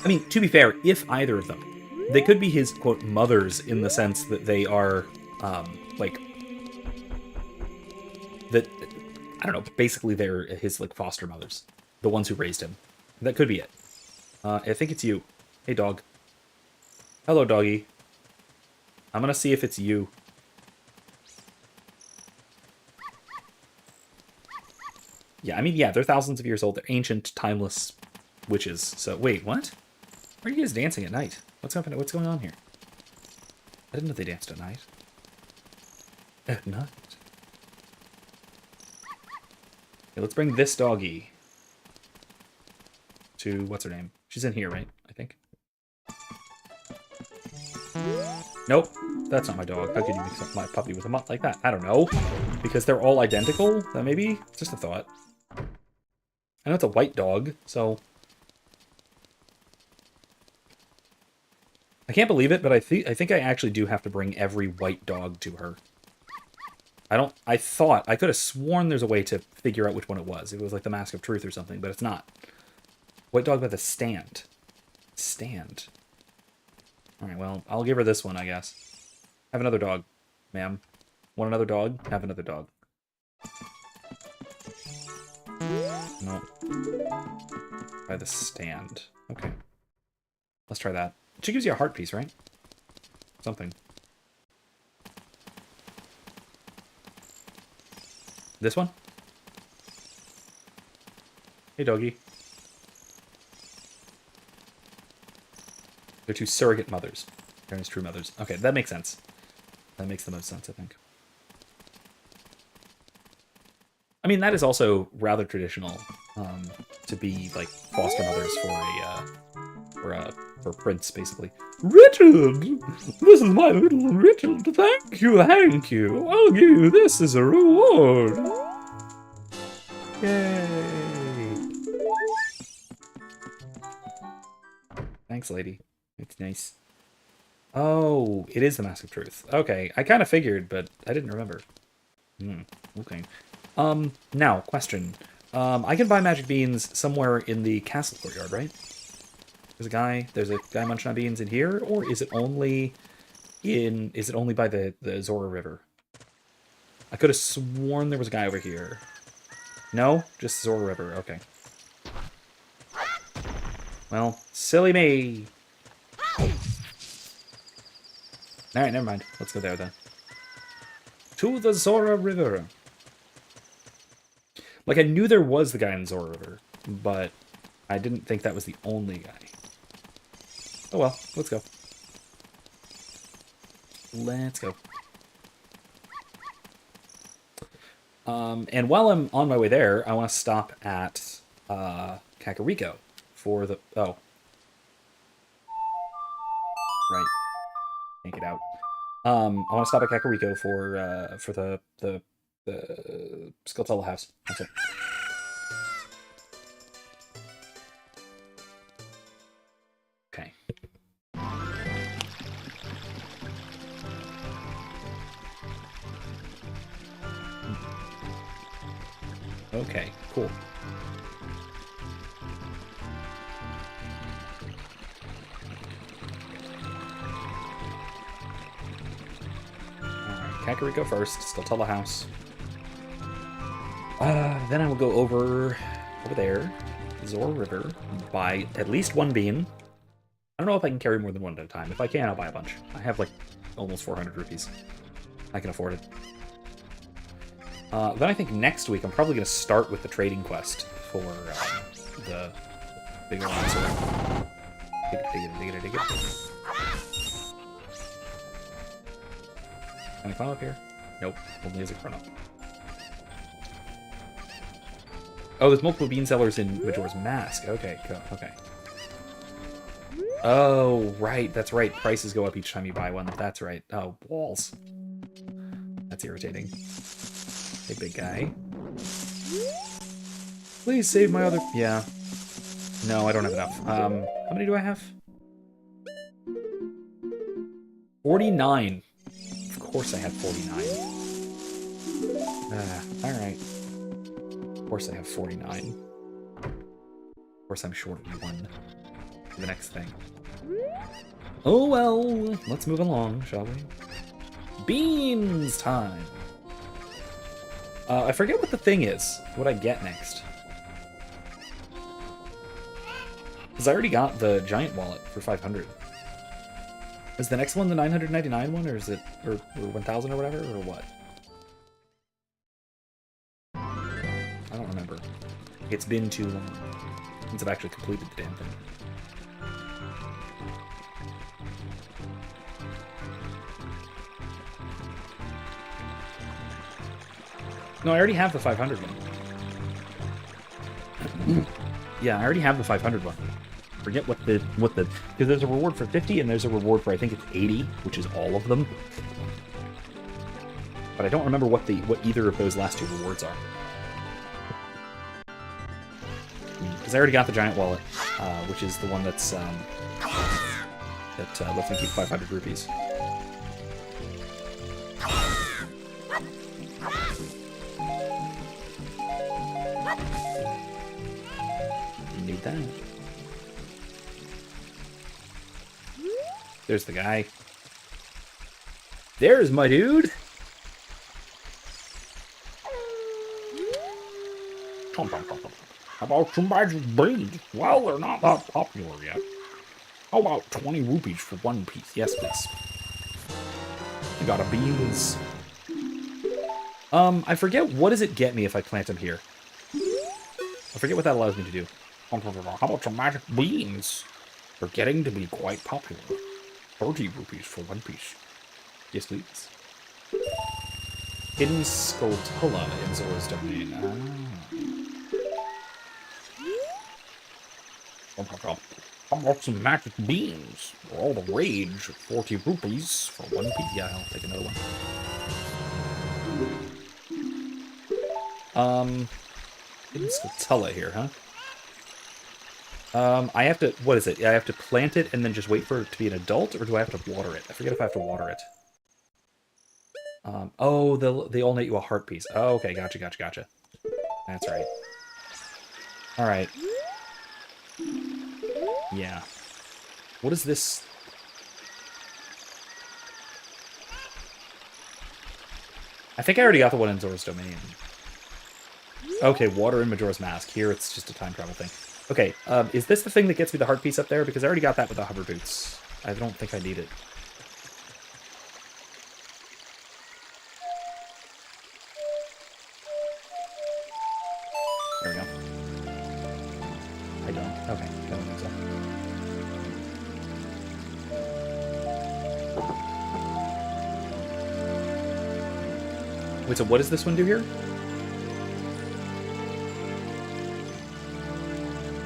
I mean, to be fair, if either of them, they could be his, quote, mothers in the sense that they are, like, that, I don't know, basically they're his, like, foster mothers. The ones who raised him. That could be it. I think it's you. Hey, dog. Hello, doggy. I'm gonna see if it's you. Yeah, I mean, yeah, they're thousands of years old. They're ancient, timeless witches. So, wait, what? Why are you guys dancing at night? What's happening? What's going on here? I didn't know they danced at night. At night? Okay, let's bring this doggy to, what's her name? She's in here, right? I think. Nope, that's not my dog. How could you mix up my puppy with a mutt like that? I don't know. Because they're all identical? That maybe? It's just a thought. I know it's a white dog, so... I can't believe it, but I think I actually do have to bring every white dog to her. I could have sworn there's a way to figure out which one it was. It was like the Mask of Truth or something, but it's not. White dog with a stand. Stand. Alright, well, I'll give her this one, I guess. Have another dog, ma'am. Want another dog? Have another dog. No. Try the stand. Okay. Let's try that. She gives you a heart piece, right? Something. This one? Hey, doggy. They're two surrogate mothers. They're his true mothers. Okay, that makes sense. That makes the most sense, I think. I mean, that is also rather traditional, to be, like, foster mothers for a prince, basically. Richard! This is my little Richard. Thank you, thank you. I'll give you this as a reward. Yay! Thanks, lady. It's nice. Oh, it is the Mask of Truth. Okay, I kind of figured, but I didn't remember. Okay. Now, question. I can buy magic beans somewhere in the castle courtyard, right? There's a guy munching on beans in here, or is it only by the Zora River? I could have sworn there was a guy over here. No? Just Zora River, okay. Well, silly me! Alright, never mind. Let's go there, then. To the Zora River! Like, I knew there was the guy in Zora River, but I didn't think that was the only guy. Oh well, let's go. Let's go. And while I'm on my way there, I want to stop at Kakariko for the... Oh. Right. Can't get out. I want to stop at Kakariko for the Skulltula house. That's it. Okay. Okay, cool. Alright, Kakariko first, Skulltula house. Then I will go over there, Zora River, buy at least one bean. I don't know if I can carry more than one at a time. If I can, I'll buy a bunch. I have, like, almost 400 rupees. I can afford it. Then I think next week I'm probably going to start with the trading quest for the bigger one. Dig it. Can I climb up here? Nope. Only as a grown-up. Oh, there's multiple bean sellers in Majora's Mask. Okay, go. Okay. Oh, right. That's right. Prices go up each time you buy one. That's right. Oh, walls. That's irritating. Hey, big guy. Please save my other... Yeah. No, I don't have enough. How many do I have? 49. Of course I have 49. Alright. Of course I have 49. Of course I'm short of one. the next thing. Oh well, let's move along, shall we? Beans time! I forget what the thing is, what I get next. Because I already got the giant wallet for 500. Is the next one the 999 one, or is it, or 1000 or whatever, or what? I don't remember. It's been too long since I've actually completed the damn thing. No, I already have the 500 one. Yeah, I already have the 500 one. Forget what the, because there's a reward for 50 and there's a reward for, I think it's 80, which is all of them. But I don't remember what either of those last two rewards are. Because I already got the giant wallet, which is the one that's, that lets me keep 500 rupees. Need that. There's the guy. There's my dude. How about some magic beans? Well, they're not that popular yet. How about 20 rupees for one piece? Yes, please. I got a beans. I forget, what does it get me if I plant them here? I forget what that allows me to do. How about some magic beans? They're getting to be quite popular. 30 rupees for one piece. Yes, please. Hidden Skulltula in Zora's domain. How about some magic beans? For all the rage, 40 rupees for one piece. Yeah, I'll take another one. Hidden Skulltula here, huh? I have to, what is it? I have to plant it and then just wait for it to be an adult, or do I have to water it? I forget if I have to water it. Oh, they all net you a heart piece. Oh, okay, gotcha. That's right. Alright. Yeah. What is this? I think I already got the one in Zora's domain. Okay, water in Majora's Mask. Here it's just a time travel thing. Okay, is this the thing that gets me the heart piece up there? Because I already got that with the hover boots. I don't think I need it. There we go. I don't. Okay, I don't think so. Wait, so what does this one do here?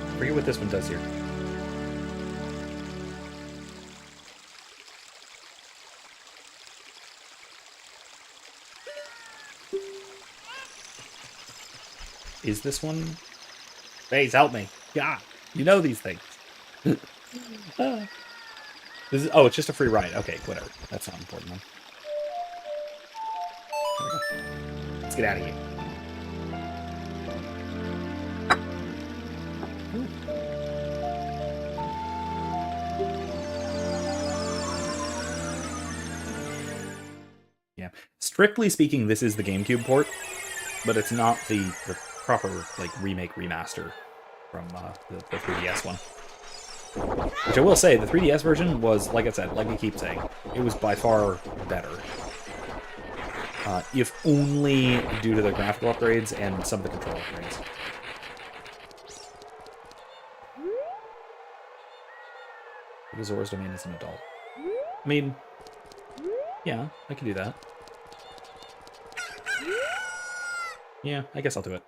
I forget what this one does here. Is this one? Please help me. Yeah, you know these things. This is, oh, it's just a free ride. Okay, whatever. That's not important then. There we go. Let's get out of here. Yeah. Strictly speaking, this is the GameCube port, but it's not the proper like remake remaster from the 3DS one. Which I will say, the 3DS version was, like I said, like I keep saying, it was by far better. If only due to the graphical upgrades and some of the control upgrades. Because Zora's domain is an adult. I mean, yeah, I can do that. Yeah, I guess I'll do it.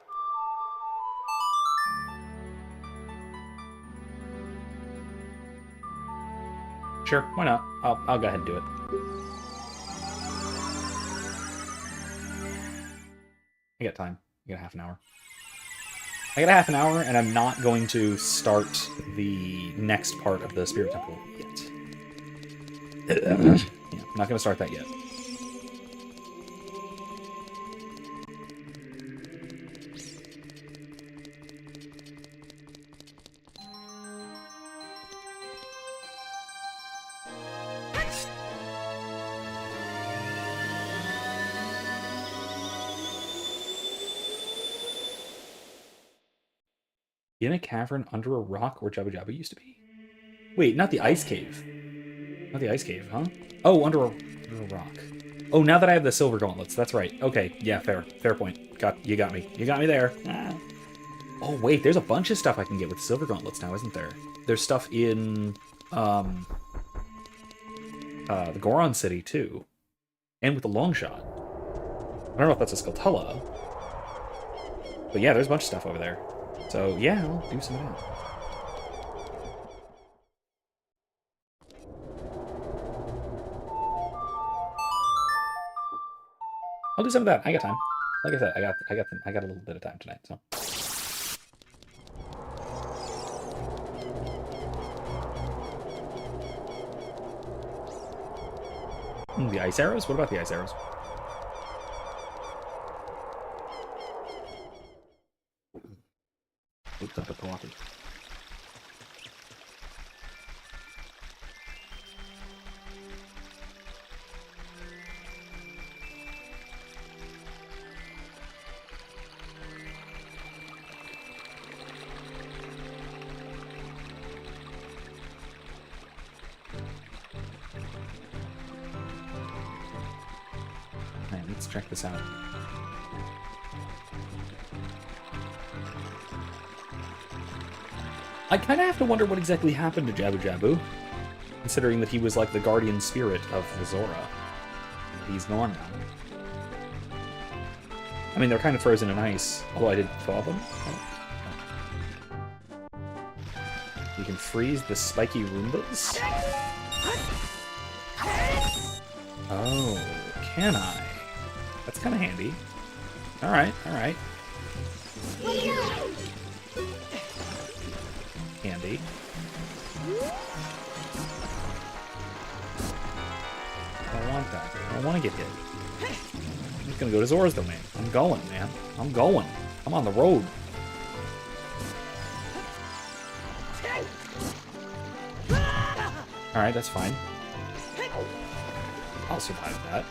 Sure, why not? I'll go ahead and do it. I got time. I got half an hour. I got a half an hour, and I'm not going to start the next part of the Spirit Temple yet. Yeah, I'm not going to start that yet. In a cavern under a rock where Jabu Jabu used to be? Wait, not the ice cave. Not the ice cave, huh? Oh, under a rock. Oh, now that I have the silver gauntlets, that's right. Okay, yeah, fair point. You got me. You got me there. Ah. Oh wait, there's a bunch of stuff I can get with silver gauntlets now, isn't there? There's stuff in the Goron city too, and with the long shot. I don't know if that's a Skulltula, but yeah, there's a bunch of stuff over there. So yeah, I'll do some of that. I'll do some of that. I got time. Like I said, I got a little bit of time tonight. So. The ice arrows? What about the ice arrows? Oops, up the walkie. Let's check this out. I kind of have to wonder what exactly happened to Jabu Jabu, considering that he was like the guardian spirit of the Zora. He's gone now. I mean, they're kind of frozen in ice, although I did thaw them. Oh. You can freeze the spiky Roombas? Oh, can I? That's kind of handy. Alright, alright. Handy. I don't want that. I don't want to get hit. I'm just gonna go to Zora's domain. I'm going, man. I'm going. I'm on the road. Alright, that's fine. I'll survive that.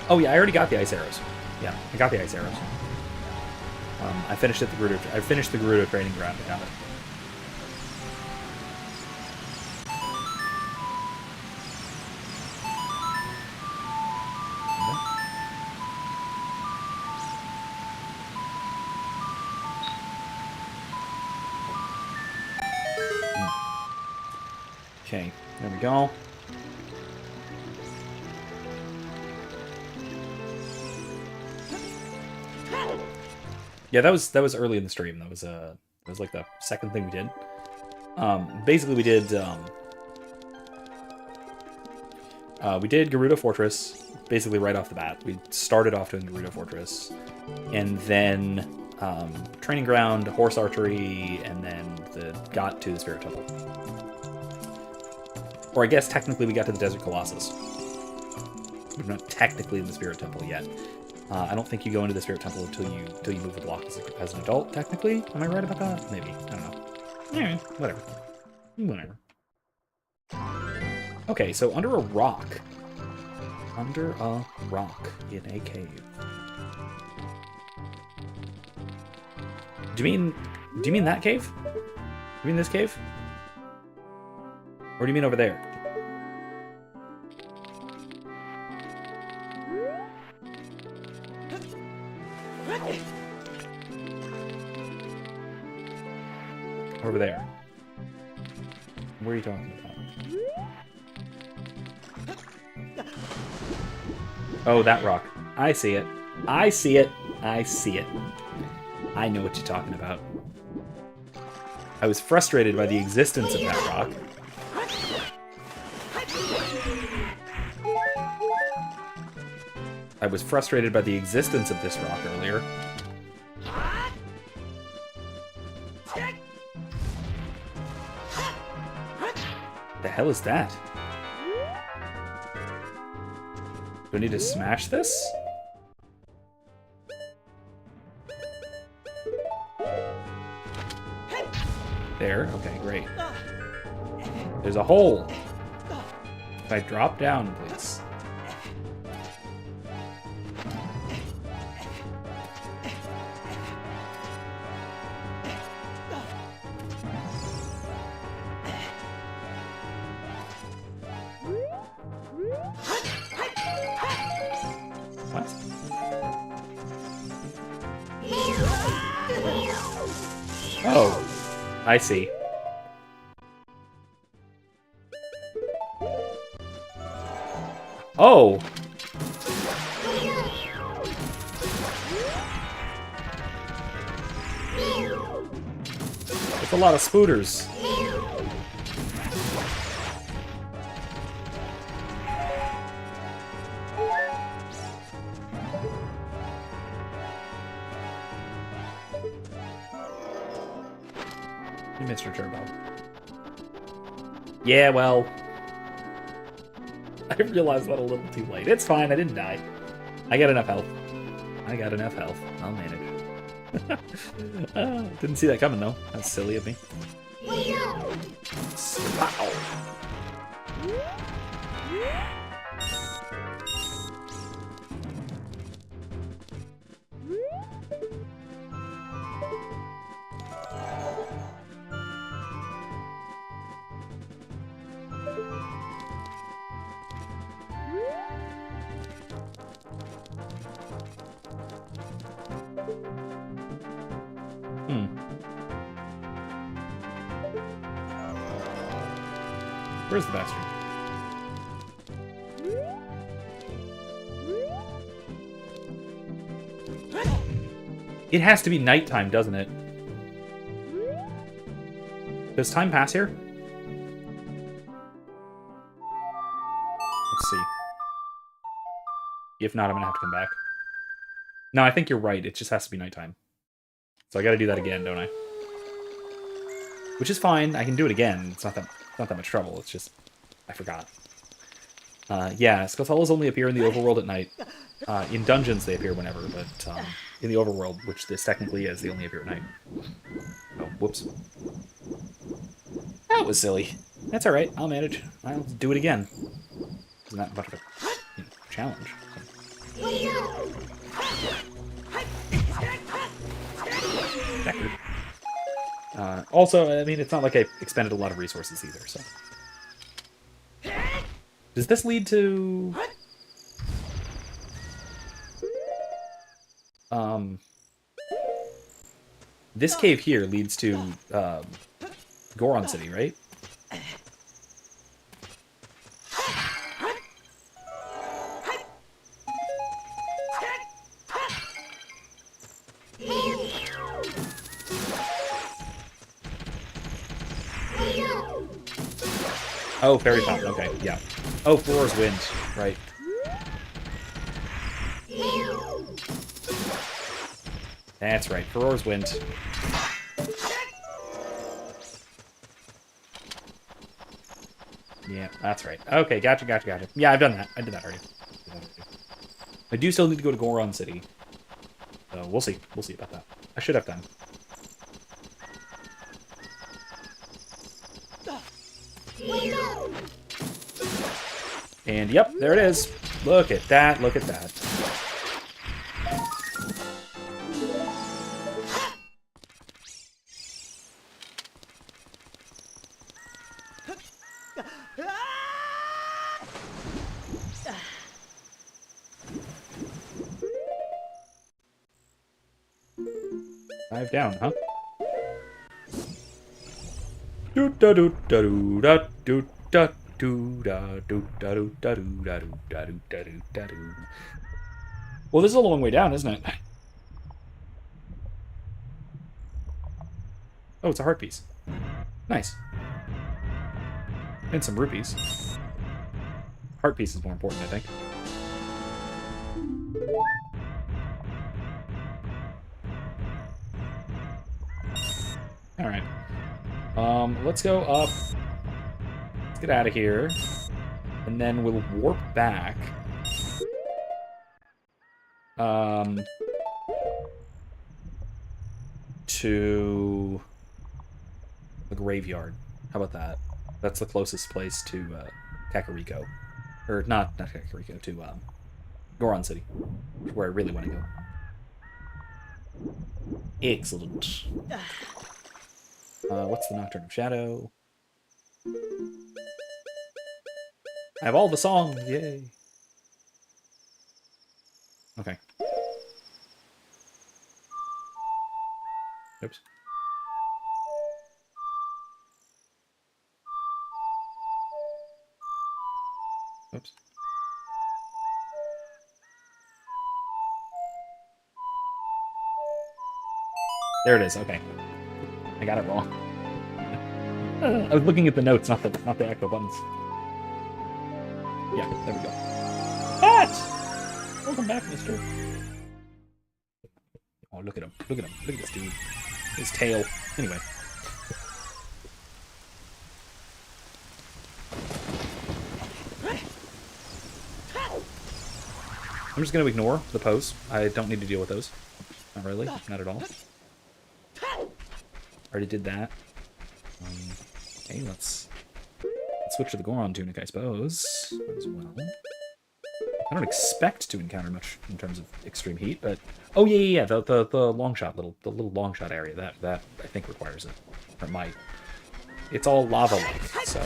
Oh yeah, I already got the ice arrows. Yeah, I got the ice arrows. I finished it. I finished the Gerudo training ground. I got it. Okay, there we go. Yeah, that was early in the stream. That was like the second thing we did. Basically we did Gerudo Fortress basically right off the bat. We started off doing Gerudo Fortress, and then training ground, horse archery, and then got to the Spirit Temple. Or I guess technically we got to the Desert Colossus. We're not technically in the Spirit Temple yet. I don't think you go into the Spirit Temple until you move the block as an adult, technically. Am I right about that? Maybe. I don't know. Yeah, whatever. Whatever. Okay, so under a rock. Under a rock in a cave. Do you mean that cave? Do you mean this cave? Or do you mean over there? Over there. What are you talking about? Oh, that rock. I see it. I see it. I see it. I know what you're talking about. I was frustrated by the existence of that rock. I was frustrated by the existence of this rock earlier. The hell is that? Do I need to smash this? There. Okay, great. There's a hole. If I drop down, please. What? Oh, I see. Oh! That's a lot of spooters. Mr. Turbo. Yeah, well... I realized that a little too late. It's fine, I didn't die. I got enough health. I'll manage. Didn't see that coming, though. That's silly of me. Wow. Where's the bastard? It has to be nighttime, doesn't it? Does time pass here? Let's see. If not, I'm gonna have to come back. No, I think you're right. It just has to be nighttime. So I gotta do that again, don't I? Which is fine. I can do it again. It's not that much trouble. It's just... I forgot. Yeah, Skulltulas only appear in the overworld at night. In dungeons, they appear whenever, but in the overworld, which this technically is, they only appear at night. Oh, whoops. That was silly. That's alright. I'll manage. I'll do it again. Isn't that much of a challenge? Deckard. Also, I mean, it's not like I expended a lot of resources either, so... Does this lead to... This cave here leads to, Goron City, right? Oh, Fairy Fountain, okay, yeah. Oh, Flora's Wind, right. That's right, Farore's Wind. Yeah, that's right. Okay, gotcha. Yeah, I've done that. I did that already. I do still need to go to Goron City. So we'll see. We'll see about that. I should have time. And yep, there it is. Look at that, look at that. Dive down, huh? Do da do da do da do da do da do da do da do da do da do da do da do. Well, this is a long way down, isn't it? Oh, it's a heart piece. Nice. And some rupees. Heart piece is more important, I think. Alright. Let's go up. Let's get out of here. And then we'll warp back. To... The graveyard. How about that? That's the closest place to Kakariko. Or not Kakariko, to Goron City, where I really want to go. Excellent. What's the Nocturne of Shadow? I have all the songs, yay! Okay. Oops. Oops. There it is, okay. I got it wrong. I was looking at the notes, not the echo buttons. Yeah, there we go. What? Welcome back, mister. Oh, look at him. Look at him. Look at this dude. His tail. Anyway. I'm just going to ignore the pose. I don't need to deal with those. Not really. Not at all. Already did that. Okay, let's switch to the Goron tunic, I suppose, as well. I don't expect to encounter much in terms of extreme heat, but oh yeah, the long shot, the little long shot area that I think requires it, or might. It's all lava-like, so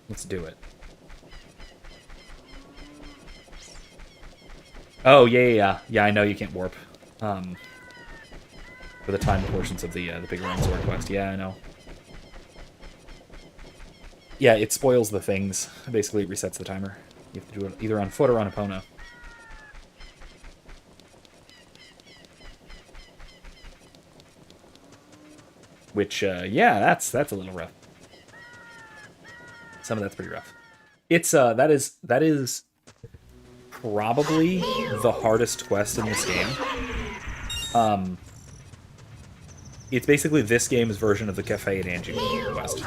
let's do it. Oh yeah. I know you can't warp. For the time portions of the big Realm Sword quest. Yeah, I know. Yeah, it spoils the things. Basically, it resets the timer. You have to do it either on foot or on Epona. Which, yeah, that's a little rough. Some of that's pretty rough. It's that is probably the hardest quest in this game. It's basically this game's version of the Cafe and Anju quest.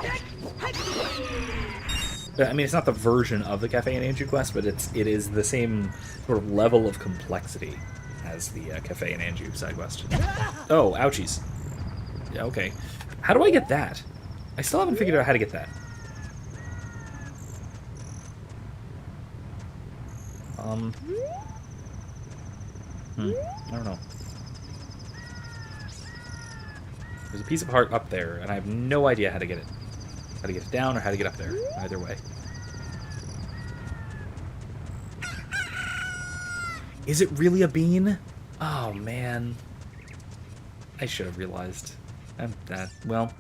I mean, it's not the version of the Cafe and Anju quest, but it is the same sort of level of complexity as the Cafe and Anju side quest. Oh, ouchies. Yeah, okay. How do I get that? I still haven't figured out how to get that. I don't know. There's a piece of heart up there, and I have no idea how to get it. How to get it down or how to get up there. Either way. Is it really a bean? Oh, man. I should have realized. Well,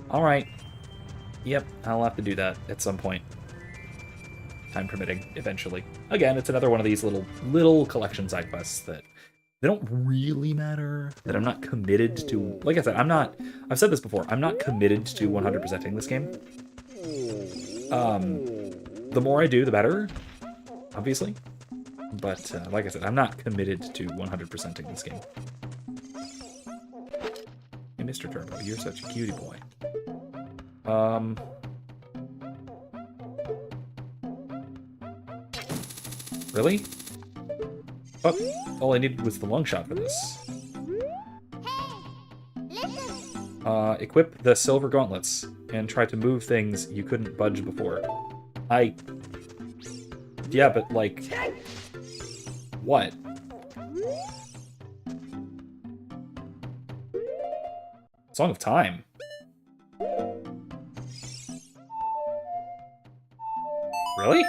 alright. Yep, I'll have to do that at some point. Time permitting, eventually. Again, it's another one of these little collection side quests that they don't really matter, that I'm not committed to. Like I said, I've said this before, I'm not committed to 100%ing this game. The more I do, the better, obviously. But, like I said, I'm not committed to 100%ing this game. Hey, Mr. Turbo, you're such a cutie boy. Really? Oh, all I needed was the long shot for this. Equip the silver gauntlets and try to move things you couldn't budge before. Yeah, but like... What? Song of Time. Really?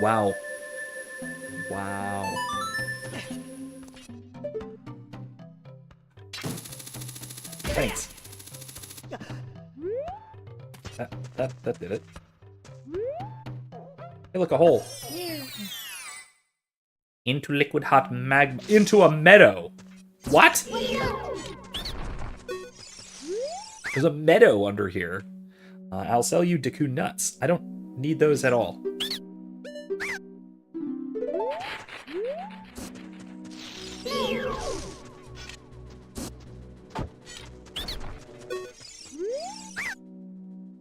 Wow. Wow. Thanks. That did it. Hey, look, a hole. Into liquid hot magma. Into a meadow. What? There's a meadow under here. I'll sell you Deku nuts. I don't need those at all.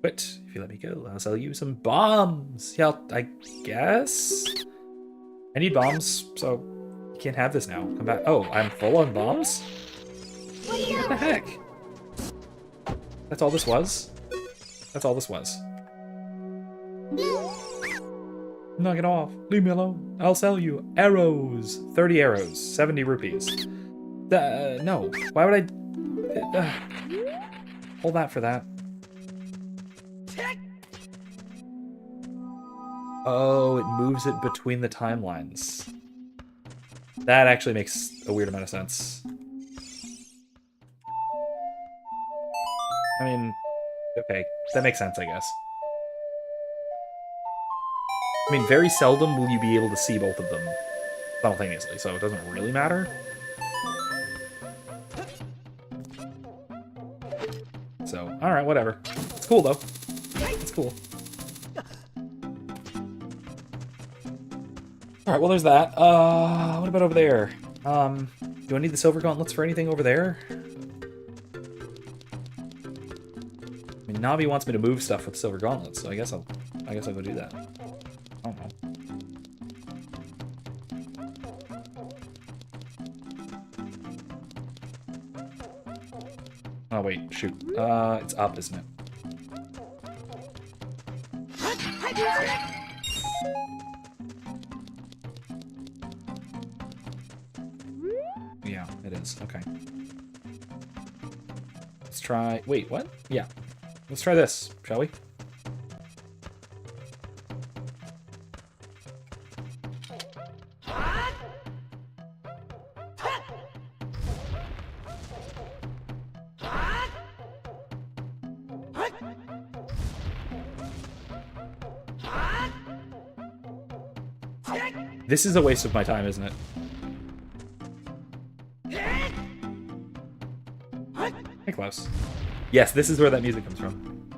But if you let me go, I'll sell you some bombs. Yeah, I guess. I need bombs, so you can't have this now. Come back. Oh, I'm full on bombs? What the heck? That's all this was? That's all this was. Knock it off. Leave me alone. I'll sell you arrows. 30 arrows. 70 rupees. No. Why would I... hold that for that. Oh, it moves it between the timelines. That actually makes a weird amount of sense. I mean, okay, that makes sense, I guess. I mean, very seldom will you be able to see both of them simultaneously, so it doesn't really matter. So, alright, whatever. It's cool, though. It's cool. Alright, well, there's that. What about over there? Do I need the silver gauntlets for anything over there? I mean, Navi wants me to move stuff with silver gauntlets, so I guess I'll go do that. I don't know. Oh wait, shoot. It's up, isn't it? Yeah, it is. Okay. Let's try... Wait, what? Yeah. Let's try this, shall we? This is a waste of my time, isn't it? Hey, Klaus. Yes, this is where that music comes from.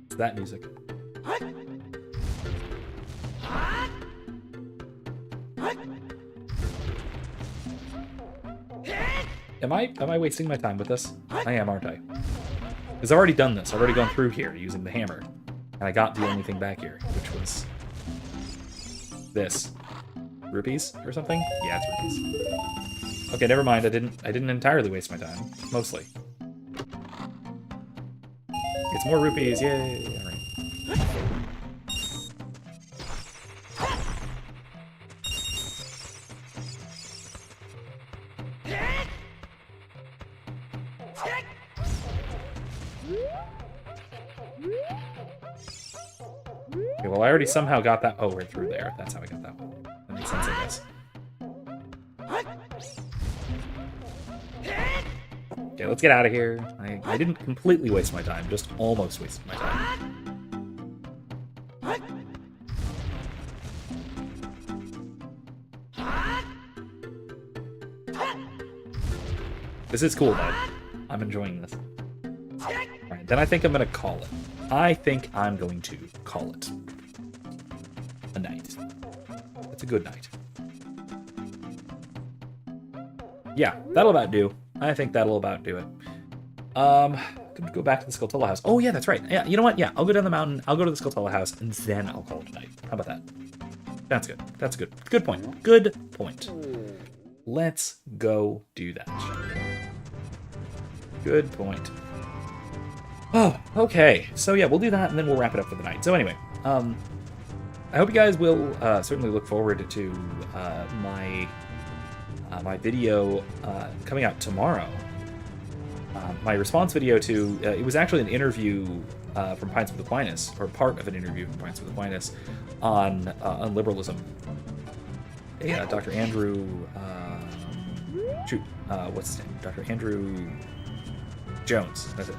It's that music. Am I wasting my time with this? I am, aren't I? Because I've already done this. I've already gone through here using the hammer. And I got the only thing back here, which was... this. Rupees or something? Yeah, it's rupees. Okay, never mind. I didn't entirely waste my time. Mostly. It's more rupees. Yay. All right. Okay, well, I already somehow got that. Oh, right through there. That's how I got that one. That makes sense, I guess. Okay, let's get out of here. I didn't completely waste my time, just almost wasted my time. This is cool, though. I'm enjoying this. Alright, then I think I'm going to call it. I think I'm going to call it a night. It's a good night. Yeah, that'll about do. I think that'll about do it. Gonna go back to the Skulltula house. Oh yeah, that's right. Yeah, you know what? Yeah, I'll go down the mountain. I'll go to the Skulltula house, and then I'll call it a night. How about that? That's good. That's good. Good point. Good point. Let's go do that. Good point. Oh, okay. So yeah, we'll do that, and then we'll wrap it up for the night. So anyway, I hope you guys will certainly look forward to my video coming out tomorrow. My response video to it was actually an interview from Pints with Aquinas, or part of an interview from Pints with Aquinas on liberalism. Dr. Andrew, what's his name? Dr. Andrew Jones. That's it.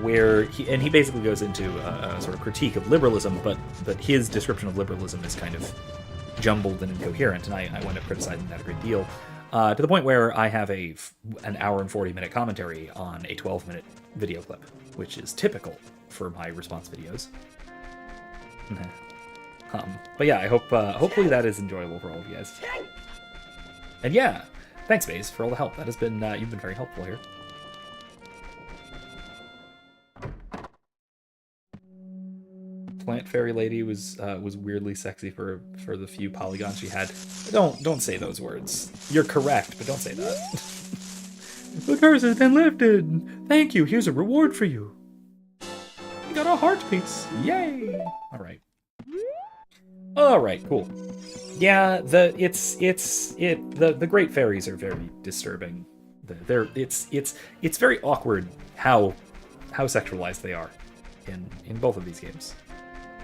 Where he basically goes into a sort of critique of liberalism, but his description of liberalism is kind of jumbled and incoherent, and I wound up criticizing that a great deal, to the point where I have an hour and 40-minute commentary on a 12-minute video clip, which is typical for my response videos. But yeah, I hope hopefully that is enjoyable for all of you guys. And yeah, thanks, Vase, for all the help. That has been you've been very helpful here. plant fairy lady was weirdly sexy for the few polygons she had. Don't say those words. You're correct, but don't say that. The curse has been lifted. Thank you. Here's a reward for you. You got a heart piece. Yay! All right. All right. Cool. Yeah. The great fairies are very disturbing. It's very awkward how sexualized they are in both of these games.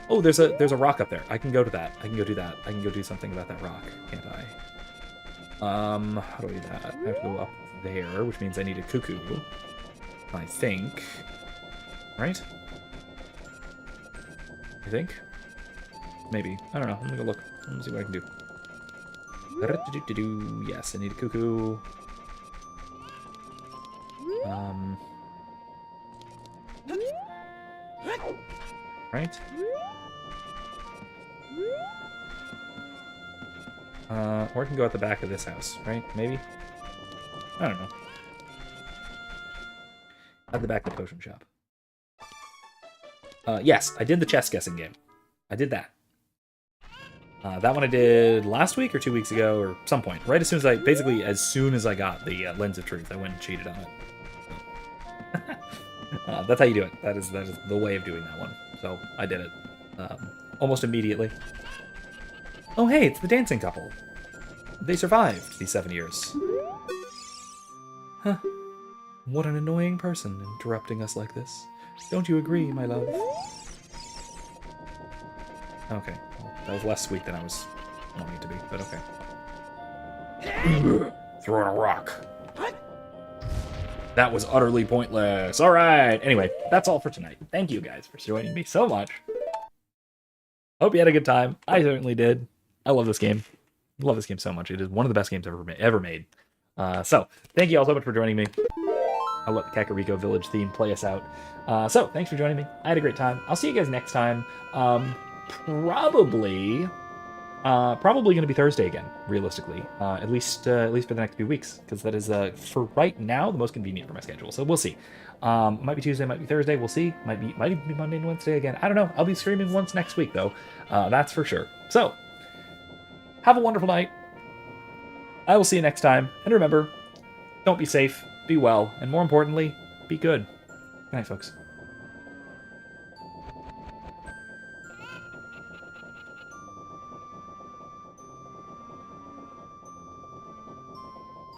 Oh, there's a rock up there. I can go to that. I can go do that. I can go do something about that rock, can't I? How do I do that? I have to go up there, which means I need a cuckoo. I think. Right? I think? Maybe. I don't know. I'm gonna go look. Let me see what I can do. Yes, I need a cuckoo. Right? Or I can go at the back of this house, right? Maybe? I don't know. At the back of the potion shop. Yes, I did the chess guessing game. I did that. That one I did last week or 2 weeks ago or some point. Right as soon as I got the Lens of Truth, I went and cheated on it. That's how you do it. That is the way of doing that one. So I did it almost immediately. Oh hey, it's the dancing couple. They survived these 7 years. Huh. What an annoying person interrupting us like this. Don't you agree, my love? Okay. Well, that was less sweet than I was wanting it to be, but okay. Throwing a rock. That was utterly pointless. All right. Anyway, that's all for tonight. Thank you guys for joining me so much. Hope you had a good time. I certainly did. I love this game. I love this game so much. It is one of the best games ever made. So, thank you all so much for joining me. I'll let the Kakariko Village theme play us out. So, thanks for joining me. I had a great time. I'll see you guys next time. Probably going to be Thursday again, realistically. At least for the next few weeks, because that is, for right now, the most convenient for my schedule. So we'll see. Might be Tuesday, might be Thursday. We'll see. Might be Monday and Wednesday again. I don't know. I'll be streaming once next week, though. That's for sure. So, have a wonderful night. I will see you next time. And remember, don't be safe, be well, and more importantly, be good. Good night, folks.